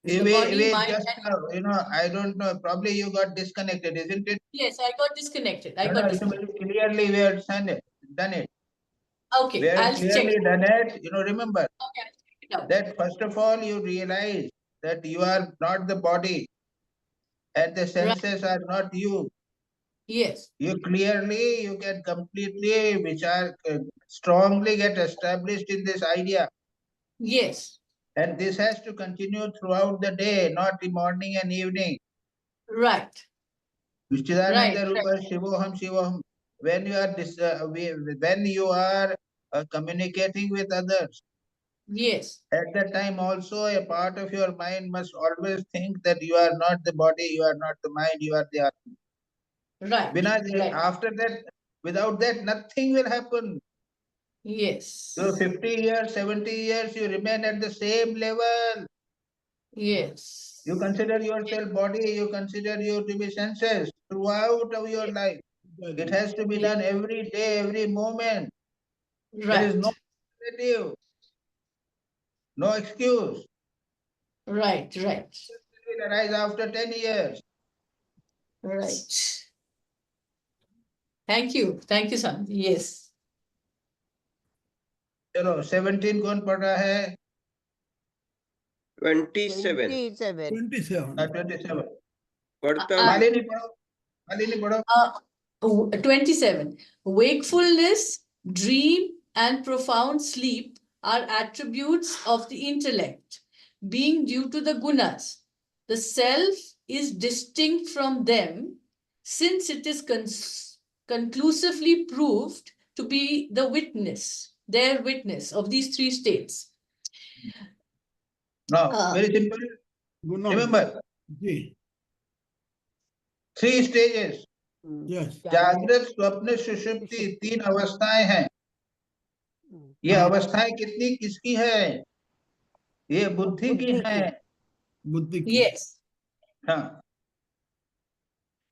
Speaker 6: the body, mind, and
Speaker 2: I don't know, probably you got disconnected, isn't it?
Speaker 6: yes, I got disconnected.
Speaker 2: Clearly we have done it.
Speaker 6: Okay,
Speaker 2: we have
Speaker 6: I'll
Speaker 2: clearly
Speaker 6: check.
Speaker 2: done it. Remember
Speaker 6: Okay, I'll check it out.
Speaker 2: that first of all you realize that you are not the body and the senses are not you.
Speaker 6: Yes.
Speaker 2: You can completely, which are strongly get established in this idea.
Speaker 6: Yes.
Speaker 2: And this has to continue throughout the day, not the morning and evening.
Speaker 6: Right.
Speaker 2: Shivoham. When you are communicating with others,
Speaker 6: yes,
Speaker 2: at that time also a part of your mind must always think that you are not the body, you are not the mind, you are the Atma.
Speaker 6: Right.
Speaker 2: After that, without that, nothing will happen.
Speaker 6: Yes.
Speaker 2: So 50 years, 70 years, you remain at the same level.
Speaker 6: Yes.
Speaker 2: You consider yourself body, you consider you to be senses throughout of your life. It has to be done every day, every moment.
Speaker 6: Right.
Speaker 2: There is no alternative, no excuse.
Speaker 6: Right.
Speaker 2: It will arise after 10 years.
Speaker 6: Right. Thank you, Sam. Yes.
Speaker 2: चलो 17 कौन पढ़ रहा है?
Speaker 8: 27
Speaker 2: पढ़ता मालिनी पढ़ो
Speaker 6: 27. Wakefulness, dream, and profound sleep are attributes of the intellect, being due to the gunas. The self is distinct from them, since it is conclusively proved to be their witness of these three states.
Speaker 2: Now, very simple. Remember, 3 stages.
Speaker 3: Yes.
Speaker 2: जागृत, स्वप्न, सुषुप्ति 3 अवस्थाएं हैं। ये अवस्थाएं किसकी है? ये बुद्धि की है।
Speaker 3: बुद्धि की।
Speaker 6: Yes.
Speaker 2: हाँ,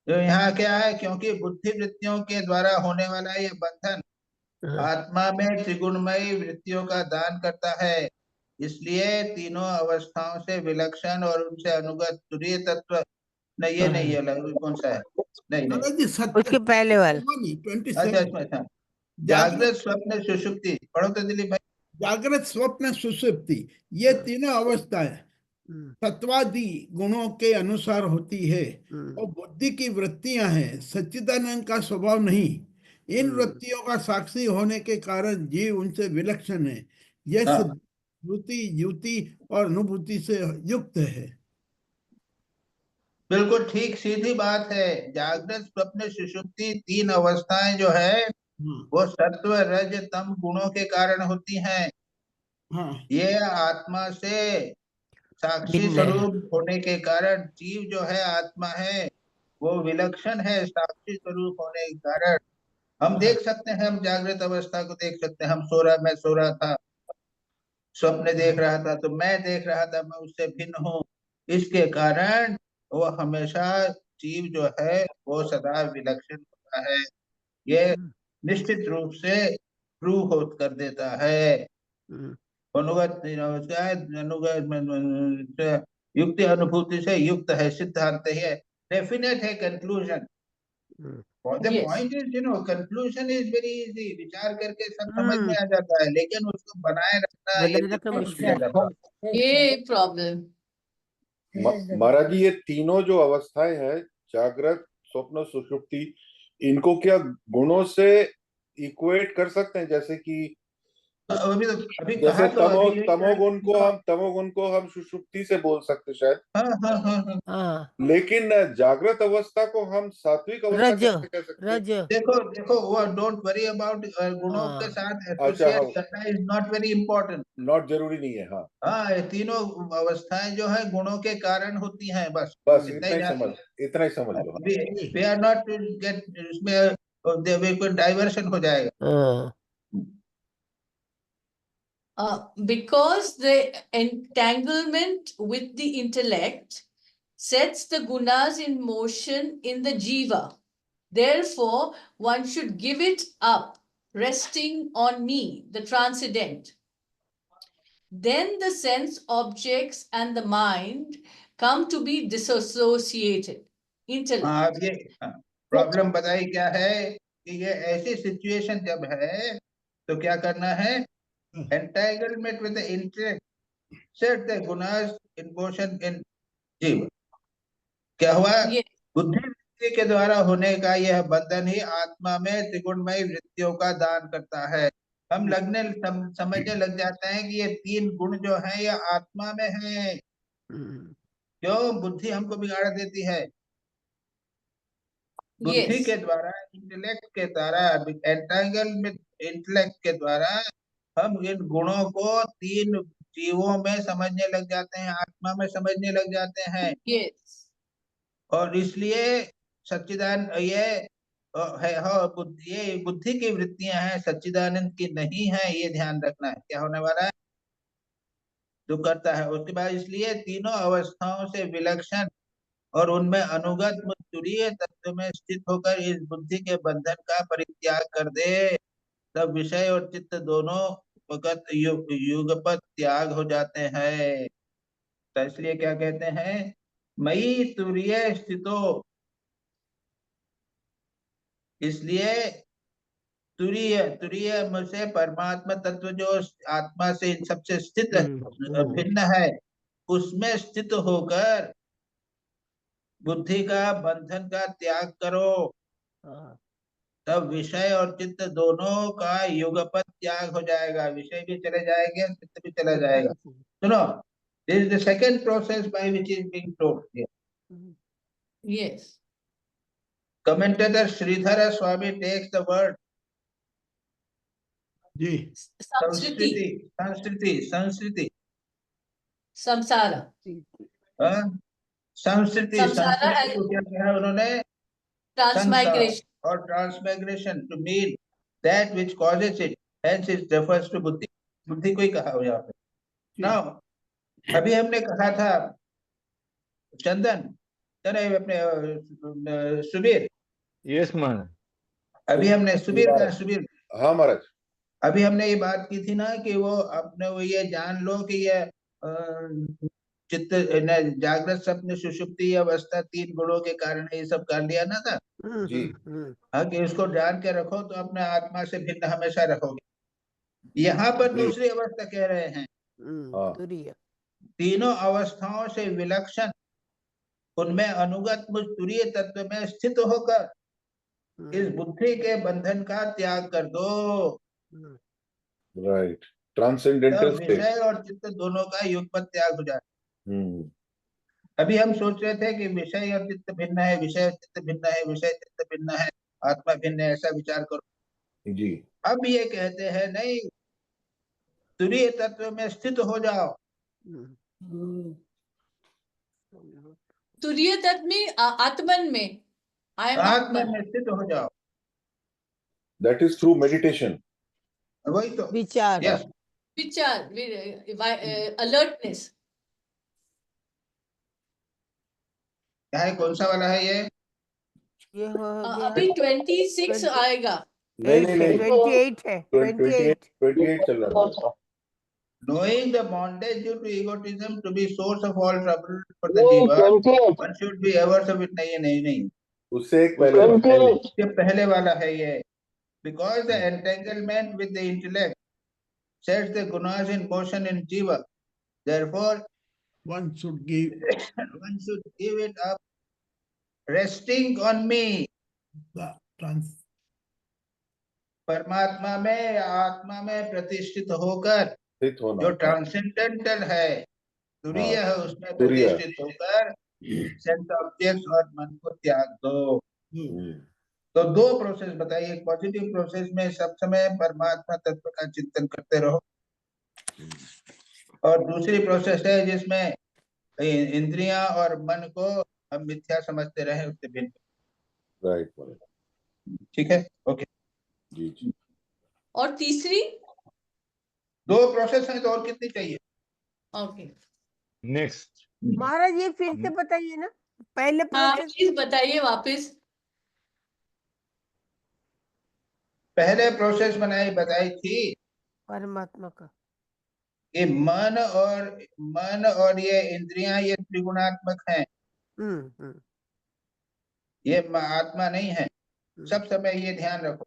Speaker 2: तो यहाँ क्या है, क्योंकि बुद्धि वृत्तियों के द्वारा होने वाला ये बंधन आत्मा में त्रिगुणमयी वृत्तियों का दान करता है, इसलिए तीनों अवस्थाओं से विलक्षण और उनसे अनुगत तुरीय तत्व नहीं, ये नहीं है, कौन सा है? नहीं
Speaker 7: उसके पहले वाला।
Speaker 2: अच्छा जागृत, स्वप्न, सुषुप्ति पढ़ो तो दिलीप भाई।
Speaker 3: जागृत, स्वप्न, सुषुप्ति ये तीनों अवस्थाएं तत्वादि गुणों के अनुसार होती है और बुद्धि की वृत्तियां हैं, सच्चिदानंद का स्वभाव नहीं। इन वृत्तियों का साक्षी होने के कारण जीव उनसे विलक्षण है। यह श्रुति, युति और अनुभूति से युक्त है।
Speaker 2: बिल्कुल ठीक, सीधी बात है। जागृत, स्वप्न, सुषुप्ति तीन अवस्थाएं जो है वो सत्व रज तम गुणों के कारण होती हैं। ये आत्मा से साक्षी
Speaker 7: भिन्न है।
Speaker 2: स्वरूप होने के कारण जीव जो है आत्मा है वो विलक्षण है। साक्षी स्वरूप होने के कारण हम देख सकते हैं, हम जागृत अवस्था को देख सकते हैं। मैं सो रहा था, स्वप्न देख रहा था, तो मैं देख रहा था मैं उससे भिन्न हूँ। इसके कारण वो हमेशा जीव जो है वो सदा विलक्षण होता है। ये निश्चित रूप से प्रूव हो कर देता है। अनुगत अनुगत युक्ति अनुभूति से युक्त है, सिद्धांत है, डेफिनेट है, conclusion. The point is, conclusion is very easy. विचार करके सब समझ में आ जाता है, लेकिन उसको बनाए रखना ये मुश्किल है।
Speaker 6: ये प्रॉब्लम।
Speaker 4: महाराज जी, ये तीनों जो अवस्थाएं हैं, जागृत, स्वप्न, सुषुप्ति, इनको क्या गुणों से इक्वेट कर सकते हैं? जैसे कि
Speaker 2: अभी
Speaker 4: जैसे
Speaker 2: कहा तो
Speaker 4: तमोगुण को हम सुषुप्ति से बोल सकते शायद। लेकिन जागृत अवस्था को हम सात्विक अवस्था कैसे कह सकते हैं?
Speaker 2: देखो वो डोंट वरी अबाउट गुणों के साथ एसोसिएट करना is not very important.
Speaker 4: Not जरूरी नहीं है। हाँ,
Speaker 2: ये तीनों अवस्थाएं जो है गुणों के कारण होती हैं। बस
Speaker 4: इतना ही समझ लो।
Speaker 2: We are not to get इसमें कोई डाइवर्शन हो जाएगा।
Speaker 6: Because the entanglement with the intellect sets the gunas in motion in the jiva. Therefore, one should give it up, resting on me, the transcendent. Then the sense objects and the mind come to be disassociated.
Speaker 2: अब ये problem बताइए क्या है कि ये ऐसी situation जब है तो क्या करना है? Entanglement with the intellect set the gunas in motion in जीव। क्या हुआ? बुद्धि के द्वारा होने का यह बंधन ही आत्मा में त्रिगुणमय वृत्तियों का दान करता है। हम समझने लग जाते हैं कि ये तीन गुण जो हैं ये आत्मा में हैं। क्यों? बुद्धि हमको बिगाड़ देती है। बुद्धि के द्वारा, इंटेलेक्ट के द्वारा, एंटेंगलमेंट इंटेलेक्ट के द्वारा हम इन गुणों को तीन जीवों में समझने लग जाते हैं, आत्मा में समझने लग जाते हैं। और इसलिए सच्चिदानंद ये बुद्धि की वृत्तियां हैं, सच्चिदानंद की नहीं है। ये ध्यान रखना है। क्या होने वाला है? जो करता है उसके बाद, इसलिए तीनों अवस्थाओं से विलक्षण और उनमें अनुगत तुरीय तत्व में स्थित होकर इस बुद्धि के बंधन का परित्याग कर दे, तब विषय और चित्त दोनों वक्त युगपत त्याग हो जाते हैं। तो इसलिए क्या कहते हैं? मयि तुरीय स्थितो। इसलिए तुरीय से परमात्मा तत्व जो आत्मा से इन सबसे स्थित भिन्न है, उसमें स्थित होकर बुद्धि का बंधन का त्याग करो, तब विषय और चित्त दोनों का युगपत त्याग हो जाएगा। विषय भी चले जाएंगे, चित्त भी चला जाएगा। सुनो, this is the second process by which is being told here.
Speaker 6: Yes.
Speaker 2: Commentator Sridhara Swami takes the word संस्कृति,
Speaker 6: samsara,
Speaker 2: संस्कृति को क्या कहा उन्होंने?
Speaker 6: transmigration
Speaker 2: और transmigration to mean that which causes it, hence it refers to बुद्धि। बुद्धि को ही कहा हो यहाँ पे। Now, अभी हमने कहा था चंदन, अपने सुबीर।
Speaker 1: यस महाराज।
Speaker 2: अभी हमने सुबीर का
Speaker 4: हाँ महाराज।
Speaker 2: अभी हमने ये बात की थी ना कि वो अपने वो ये जान लो कि ये चित्त जागृत स्वप्न सुषुप्ति अवस्था तीन गुणों के कारण ये सब कर लिया ना था
Speaker 4: जी।
Speaker 2: हाँ, कि इसको जान के रखो तो अपने आत्मा से भिन्न हमेशा रखोगे। यहाँ पर दूसरी अवस्था कह रहे हैं, तीनों अवस्थाओं से विलक्षण, उनमें अनुगत मुझ तुरीय तत्व में स्थित होकर इस बुद्धि के बंधन का त्याग कर दो।
Speaker 4: राइट। ट्रांसेंडेंटल
Speaker 2: तब
Speaker 4: स्टेट।
Speaker 2: विषय और चित्त दोनों का युगपत त्याग हो जाए। अभी हम सोच रहे थे कि विषय और चित्त भिन्न है, विषय और चित्त भिन्न है, विषय चित्त भिन्न है, आत्मा भिन्न है, ऐसा विचार करो
Speaker 4: जी।
Speaker 2: अब ये कहते हैं नहीं, तुरीय तत्व में स्थित हो जाओ।
Speaker 6: तुरीय तत्व में आत्मन में,
Speaker 2: आत्मा में स्थित हो जाओ।
Speaker 4: That is through meditation.
Speaker 2: वही तो
Speaker 7: विचार।
Speaker 2: यस,
Speaker 6: विचार, अलर्टनेस।
Speaker 2: क्या है, कौन सा वाला है ये
Speaker 7: हो गया।
Speaker 6: अभी 26 आएगा।
Speaker 4: नहीं नहीं नहीं,
Speaker 7: 28 है।
Speaker 4: 28 चल रहा है।
Speaker 2: knowing the bondage due to egotism to be source of all trouble for the jiva, one should be averse of it। नहीं,
Speaker 4: उससे एक पहले
Speaker 2: ये पहले वाला है ये। Because the entanglement with the intellect sets the gunas in motion in jiva, therefore
Speaker 3: one should give
Speaker 2: it up, resting on me।
Speaker 3: the trans
Speaker 2: परमात्मा में या आत्मा में प्रतिष्ठित होकर, जो ट्रांसेंडेंटल है, तुरीय है, उसमें प्रतिष्ठित होकर सेंस ऑब्जेक्ट्स और मन को त्याग दो। तो दो प्रोसेस बताइए। पॉजिटिव प्रोसेस में सब समय परमात्मा तत्व का चिंतन करते रहो, और दूसरी प्रोसेस है जिसमें इंद्रियां और मन को हम मिथ्या समझते रहे, उससे भिन्न।
Speaker 4: राइट,
Speaker 2: ठीक है, ओके
Speaker 4: जी जी।
Speaker 6: और तीसरी
Speaker 2: दो प्रोसेस है तो और कितनी चाहिए?
Speaker 6: ओके,
Speaker 1: नेक्स्ट
Speaker 7: महाराज ये फिर से बताइए ना, पहले प्रोसेस
Speaker 6: प्लीज बताइए वापस।
Speaker 2: पहले प्रोसेस बताई थी
Speaker 7: परमात्मा का,
Speaker 2: कि मन और ये इंद्रियां ये त्रिगुणात्मक हैं, ये आत्मा नहीं है। सब समय ये ध्यान रखो,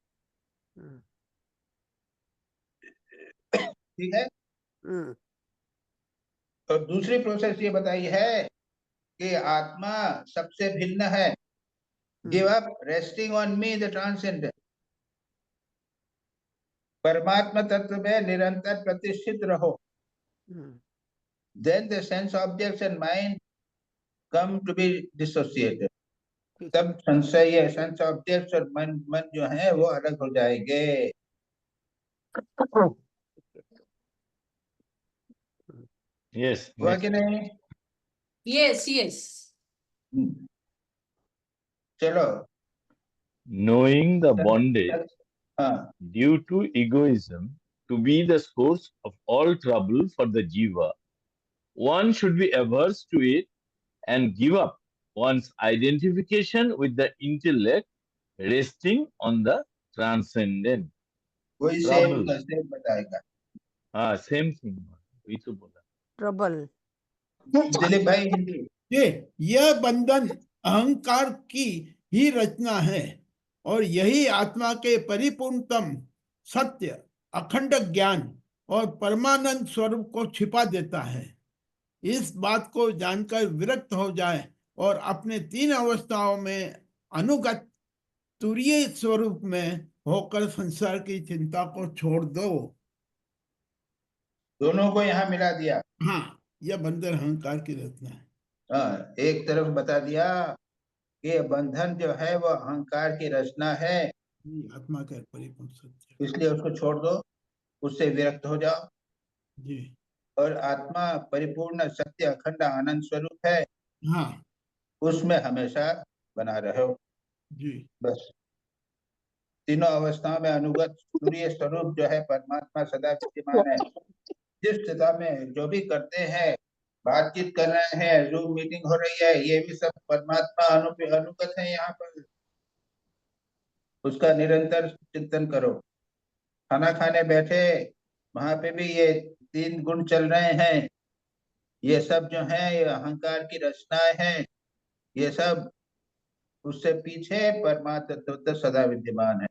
Speaker 2: ठीक है। और दूसरी प्रोसेस ये बताई है कि आत्मा सबसे भिन्न है। Give up, resting on me the transcendent. परमात्मा तत्व में निरंतर प्रतिष्ठित रहो। Then the sense objects and mind come to be dissociated। तब संशय है, सेंस ऑब्जेक्ट्स और मन जो है वो अलग हो जाएंगे।
Speaker 1: यस,
Speaker 2: हुआ कि नहीं?
Speaker 6: Yes yes.
Speaker 2: चलो।
Speaker 1: Knowing the bondage due to egoism to be the source of all trouble for the jiva, one should be averse to it and give up one's identification with the intellect, resting on the transcendent।
Speaker 2: वही same बताएगा।
Speaker 1: हाँ, same thing, वही तो बोला।
Speaker 7: Trouble.
Speaker 2: Dilip भाई हिंदी।
Speaker 3: यह बंधन अहंकार की ही रचना है, और यही आत्मा के परिपूर्णतम सत्य, अखंड ज्ञान और परमानंद स्वरूप को छिपा देता है। इस बात को जानकर विरक्त हो जाए और अपने तीन अवस्थाओं में अनुगत तुरीय स्वरूप में होकर संसार की चिंता को छोड़ दो।
Speaker 2: दोनों को यहाँ मिला दिया।
Speaker 3: हाँ, यह बंधन अहंकार की रचना है।
Speaker 2: हाँ, एक तरफ बता दिया कि बंधन जो है वो अहंकार की रचना है,
Speaker 3: आत्मा का परिपूर्ण सत्य,
Speaker 2: इसलिए उसको छोड़ दो, उससे विरक्त हो जाओ
Speaker 3: जी।
Speaker 2: और आत्मा परिपूर्ण सत्य अखंड आनंद स्वरूप है,
Speaker 3: हाँ,
Speaker 2: उसमें हमेशा बना रहो
Speaker 3: जी।
Speaker 2: बस। तीनों अवस्थाओं में अनुगत तुरीय स्वरूप जो है परमात्मा सदा विद्यमान है। जिस स्थिति में जो भी करते हैं, बातचीत कर रहे हैं, जूम मीटिंग हो रही है, ये भी सब परमात्मा अनुगत है यहाँ पर। उसका निरंतर चिंतन करो। खाना खाने बैठे, वहां पे भी ये तीन गुण चल रहे हैं। ये सब जो है ये अहंकार की रचनाएं हैं। ये सब उससे पीछे परमात्मा तत्व सदा विद्यमान है।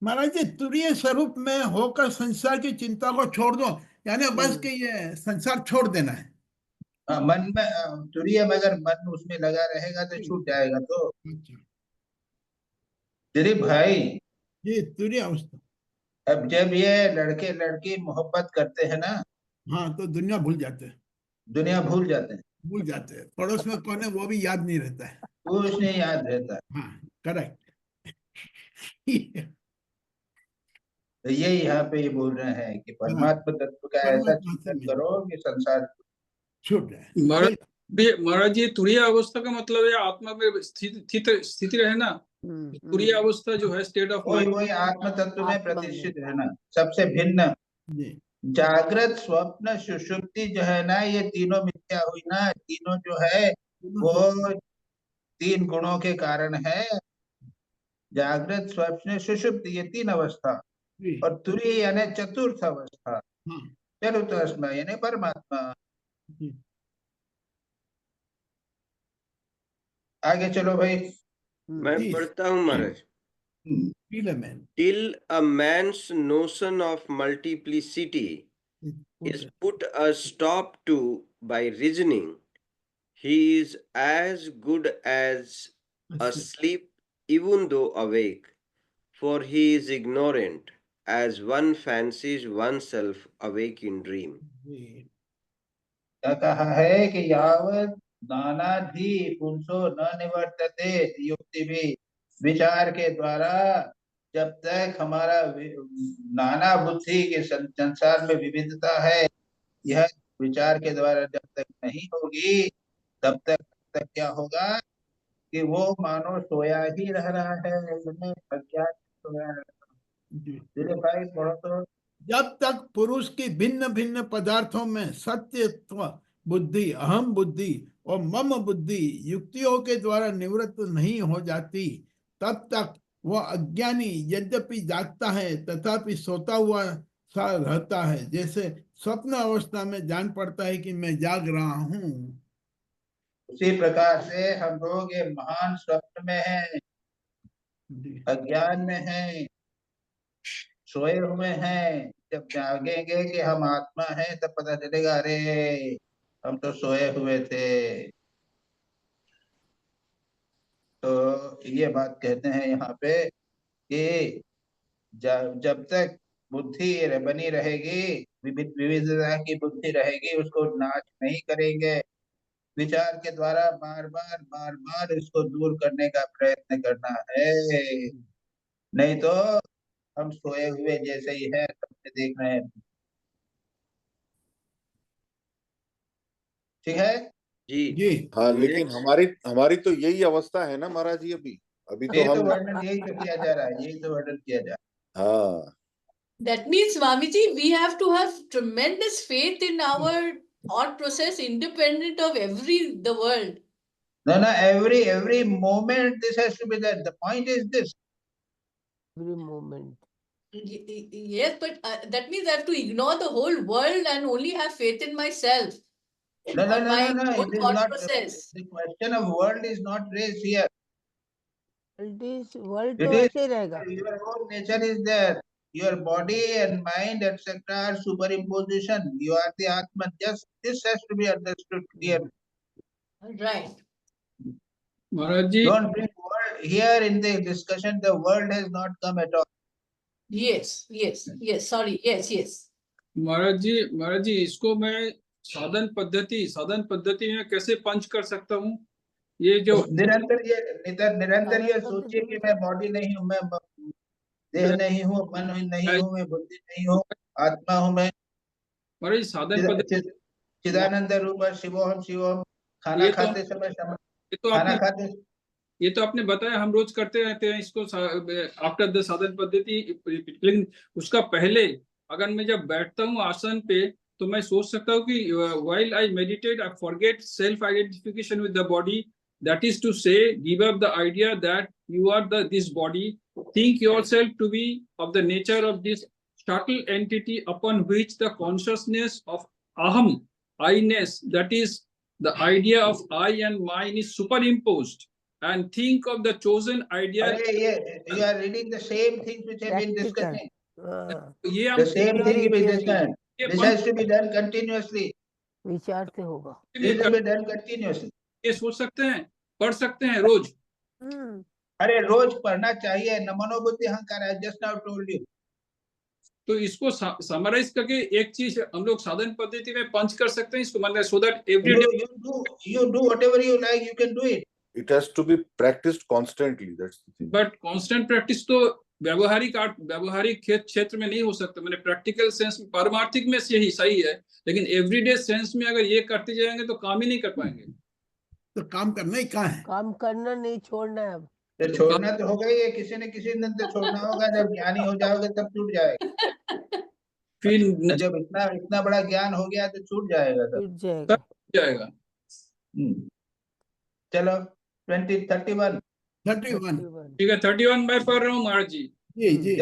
Speaker 3: महाराज जी, तुरीय स्वरूप में होकर संसार की चिंता को छोड़ दो, यानी बस कि ये संसार छोड़ देना है।
Speaker 2: मन में तुरीय में अगर मन उसमें लगा रहेगा तो छूट जाएगा। तो दिलीप भाई,
Speaker 3: ये तुरीय अवस्था।
Speaker 2: अब जब ये लड़के लड़की मोहब्बत करते हैं ना,
Speaker 3: हाँ, तो दुनिया भूल जाते हैं,
Speaker 2: दुनिया भूल जाते हैं,
Speaker 3: भूल जाते हैं, पड़ोस में कौन है वो भी याद नहीं रहता है।
Speaker 2: कुछ नहीं याद रहता।
Speaker 3: हाँ, करेक्ट।
Speaker 2: तो ये यहाँ पे ये बोल रहे हैं कि परमात्मा तत्व का ऐसा
Speaker 3: परमात्मा से
Speaker 2: चिंतन
Speaker 3: मिल
Speaker 2: करो कि संसार
Speaker 3: छूट जाए।
Speaker 9: महाराज जी, तुरीय अवस्था का मतलब है आत्मा में स्थिति रहना। तुरीय अवस्था जो है स्टेट ऑफ
Speaker 2: वही
Speaker 9: माइंड,
Speaker 2: वही आत्म तत्व में
Speaker 7: आत्मा में।
Speaker 2: प्रतिष्ठित रहना, सबसे भिन्न।
Speaker 3: जी,
Speaker 2: जागृत स्वप्न सुषुप्ति जो है ना, ये तीनों मिथ्या हुई ना, तीनों जो है वो तीन गुणों के कारण है। जागृत स्वप्न सुषुप्ति ये तीन अवस्था,
Speaker 3: जी,
Speaker 2: और तुरीय यानी चतुर्थ अवस्था,
Speaker 3: हाँ,
Speaker 2: चतुर्थ अवस्था यानी परमात्मा।
Speaker 3: जी।
Speaker 2: आगे चलो भाई।
Speaker 8: मैं
Speaker 3: Please.
Speaker 8: पढ़ता हूँ महाराज।
Speaker 3: Feel a man.
Speaker 8: Till a man's notion of multiplicity is put a stop to by reasoning, he is as good as asleep even though awake, for he is ignorant as one fancies oneself awake in dream.
Speaker 3: जी,
Speaker 2: क्या कहा है कि यावत नानाधि पुंसो न निवर्तते, युक्ति भी विचार के द्वारा जब तक हमारा नाना बुद्धि के संसार में विविधता है, यह विचार के द्वारा जब तक नहीं होगी, तब तक क्या होगा कि वो मानो सोया ही रह रहा है, अज्ञान सोया रह रहा
Speaker 3: जी।
Speaker 2: है। भाई पढ़ो तो।
Speaker 3: जब तक पुरुष की भिन्न भिन्न पदार्थों में सत्यत्व बुद्धि, अहम बुद्धि और मम बुद्धि युक्तियों के द्वारा निवृत्त नहीं हो जाती, तब तक वह अज्ञानी यद्यपि जागता है तथापि सोता हुआ सा रहता है, जैसे स्वप्न अवस्था में जान पड़ता है कि मैं जाग रहा हूँ।
Speaker 2: उसी प्रकार से हम लोग ये महान स्वप्न में हैं, अज्ञान में हैं, सोए हुए हैं। जब जागेंगे कि हम आत्मा हैं, तब पता चलेगा अरे हम तो सोए हुए थे। तो ये बात कहते हैं यहाँ पे कि जब तक बुद्धि बनी रहेगी, विविधता की बुद्धि रहेगी, उसको नाश नहीं करेंगे, विचार के द्वारा बार बार इसको दूर करने का प्रयत्न करना है, नहीं तो हम सोए हुए जैसे ही है, सबसे देख रहे हैं। ठीक है
Speaker 8: जी।
Speaker 4: हाँ, लेकिन हमारी तो यही अवस्था है ना महाराज जी। अभी तो
Speaker 2: ये तो
Speaker 4: हम
Speaker 2: वर्णन यही तो किया जा रहा है, यही तो वर्णन किया जा रहा है।
Speaker 4: हाँ,
Speaker 6: That means, Swamiji, we have to have tremendous faith in our thought process, independent of the world.
Speaker 2: No, every moment this has to be there. The point is this.
Speaker 7: Every moment.
Speaker 6: Yes, but that means I have to ignore the whole world and only have faith in myself.
Speaker 2: No.
Speaker 6: Own
Speaker 2: It is
Speaker 6: thought
Speaker 2: not.
Speaker 6: process.
Speaker 2: The question of world is not raised here.
Speaker 7: World
Speaker 2: It
Speaker 7: तो
Speaker 2: is
Speaker 7: ऐसे ही रहेगा।
Speaker 2: your own nature is there. Your body and mind, etc., are superimposition. You are the Atman. Just this has to be understood clearly.
Speaker 6: Right.
Speaker 9: Maharaj ji,
Speaker 2: Don't bring world here in the discussion. The world has not come at all.
Speaker 6: Yes. Sorry. Yes.
Speaker 9: महाराज जी, इसको मैं साधन पद्धति में कैसे पंच कर सकता हूँ? ये जो
Speaker 2: निरंतर ये सोचिए कि मैं बॉडी नहीं हूँ, मैं देह नहीं हूँ, मन नहीं हूँ, मैं बुद्धि नहीं हूँ, आत्मा हूँ मैं।
Speaker 9: महाराज साधन पद्धति
Speaker 2: चिदानंद रूप शिवोहम खाना खाते समय खाना खाते,
Speaker 9: ये तो आपने बताया, हम रोज करते रहते हैं इसको आफ्टर द साधन पद्धति। लेकिन उसका पहले अगर मैं जब बैठता हूँ आसन पे, तो मैं सोच सकता हूँ कि while I meditate, I forget self-identification with the body. That is to say, give up the idea that you are this body. Think yourself to be of the nature of this subtle entity upon which the consciousness of aham, I-ness, that is the idea of I and mine, is superimposed. And think of the chosen idea.
Speaker 2: You are reading the same things which have been discussing.
Speaker 9: The
Speaker 2: same thing is discussed. This has to be done continuously.
Speaker 7: विचार से होगा।
Speaker 2: This will be done continuously.
Speaker 9: ये सोच सकते हैं, पढ़ सकते हैं रोज।
Speaker 2: अरे रोज पढ़ना चाहिए। न मनोबुद्धि अहंकार, I just now told you.
Speaker 9: तो इसको समराइज करके एक चीज हम लोग साधन पद्धति में पंच कर सकते हैं इसको, मतलब so that every day
Speaker 2: you do whatever you like, you can do it.
Speaker 4: It has to be practiced constantly. That's the thing.
Speaker 9: But constant practice तो व्यावहारिक क्षेत्र में नहीं हो सकता। मैंने प्रैक्टिकल सेंस में, पारमार्थिक में से ही सही है, लेकिन एवरीडे सेंस में अगर ये करते जाएंगे तो काम ही नहीं कर पाएंगे।
Speaker 3: तो काम करना ही कहाँ है?
Speaker 7: काम करना नहीं, छोड़ना है। अब
Speaker 2: तो छोड़ना तो होगा ही, किसी न किसी दिन तो छोड़ना होगा। जब ज्ञानी हो जाओगे तब छूट जाएगा।
Speaker 9: फिर
Speaker 2: जब इतना बड़ा ज्ञान हो गया तो छूट जाएगा,
Speaker 7: छूट
Speaker 9: जाएगा।
Speaker 2: चलो 31
Speaker 9: ठीक है, 31 मैं पढ़ रहा हूँ महाराज जी।
Speaker 3: जी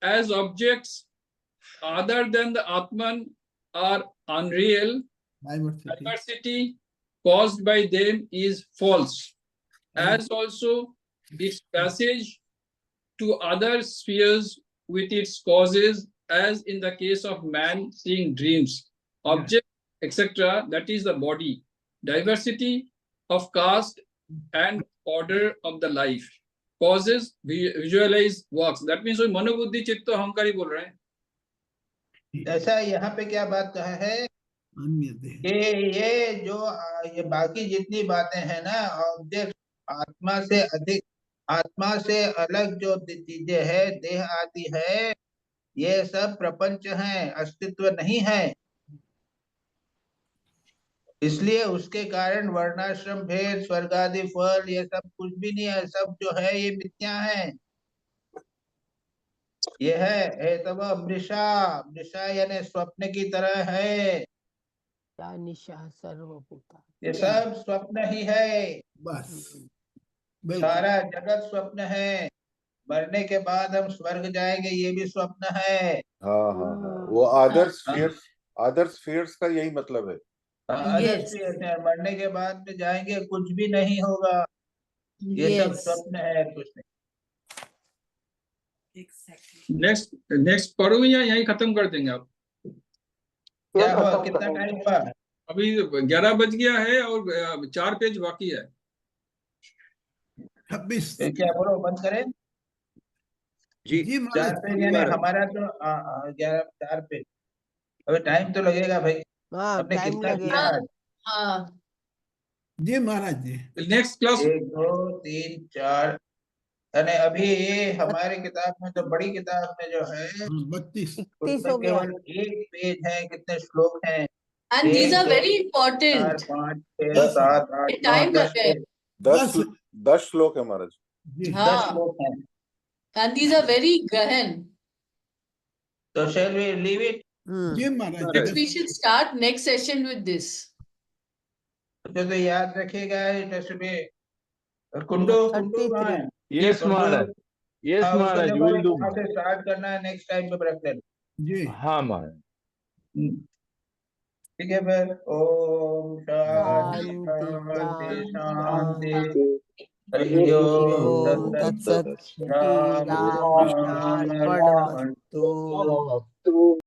Speaker 9: As objects other than the Atman are unreal, diversity caused by them is false, as also its passage to other spheres with its causes, as in the case of man seeing dreams, object, etc., that is the body, diversity of caste and order of the life, causes visualize works. That means मनोबुद्धि चित्त अहंकारी बोल रहे हैं।
Speaker 2: ऐसा यहाँ पे क्या बात कहा है कि ये जो ये बाकी जितनी बातें हैं ना, ऑब्जेक्ट, आत्मा से अधिक, आत्मा से अलग जो चीजें है, देह आदि है, ये सब प्रपंच हैं, अस्तित्व नहीं है। इसलिए उसके कारण वर्णाश्रम भेद, स्वर्ग आदि फल, ये सब कुछ भी नहीं है। सब जो है ये मिथ्या है। ये है तब मृषा यानी स्वप्न की तरह है। ये सब स्वप्न ही है,
Speaker 3: बस
Speaker 2: सारा जगत स्वप्न है। मरने के बाद हम स्वर्ग जाएंगे, ये भी स्वप्न है।
Speaker 4: हाँ हाँ हाँ, वो अदर स्फीयर्स का यही मतलब है।
Speaker 2: मरने के बाद में जाएंगे, कुछ भी नहीं होगा, ये सब स्वप्न है, कुछ नहीं।
Speaker 9: नेक्स्ट पढ़ो या यही खत्म कर देंगे आप?
Speaker 2: क्या हुआ, कितना टाइम हुआ?
Speaker 9: अभी 11 बज गया है और 4 पेज बाकी है।
Speaker 3: 26
Speaker 2: क्या बोलो, बंद करें?
Speaker 8: जी
Speaker 2: 4 पेज यानी हमारा तो 4 पेज। अभी टाइम तो लगेगा भाई। आपने कितना किया?
Speaker 6: हाँ
Speaker 3: जी महाराज जी।
Speaker 9: नेक्स्ट क्लास
Speaker 2: 1 2 3 4, यानी अभी ये हमारी किताब में, तो बड़ी किताब में जो है
Speaker 3: 32
Speaker 2: उसमें केवल 1 पेज है। कितने श्लोक हैं?
Speaker 6: And these are very important.
Speaker 2: 4 5 6 7 8
Speaker 6: Time
Speaker 2: 9
Speaker 6: लगे।
Speaker 4: 10 श्लोक है महाराज।
Speaker 2: 10 श्लोक हैं।
Speaker 6: And these are very गहन।
Speaker 2: So shall we leave it?
Speaker 3: Ji Maharaj.
Speaker 6: We should start next session with this.
Speaker 2: तो याद रखिएगा टेस्ट में। कुंडू कहाँ है?
Speaker 1: Yes Maharaj, yes Maharaj, we will do।
Speaker 2: से स्टार्ट करना है, नेक्स्ट टाइम पे रख लेना।
Speaker 3: जी
Speaker 1: हाँ महाराज।
Speaker 2: ठीक है फिर। ओम शांति शांति हरि ओम तत्सत्।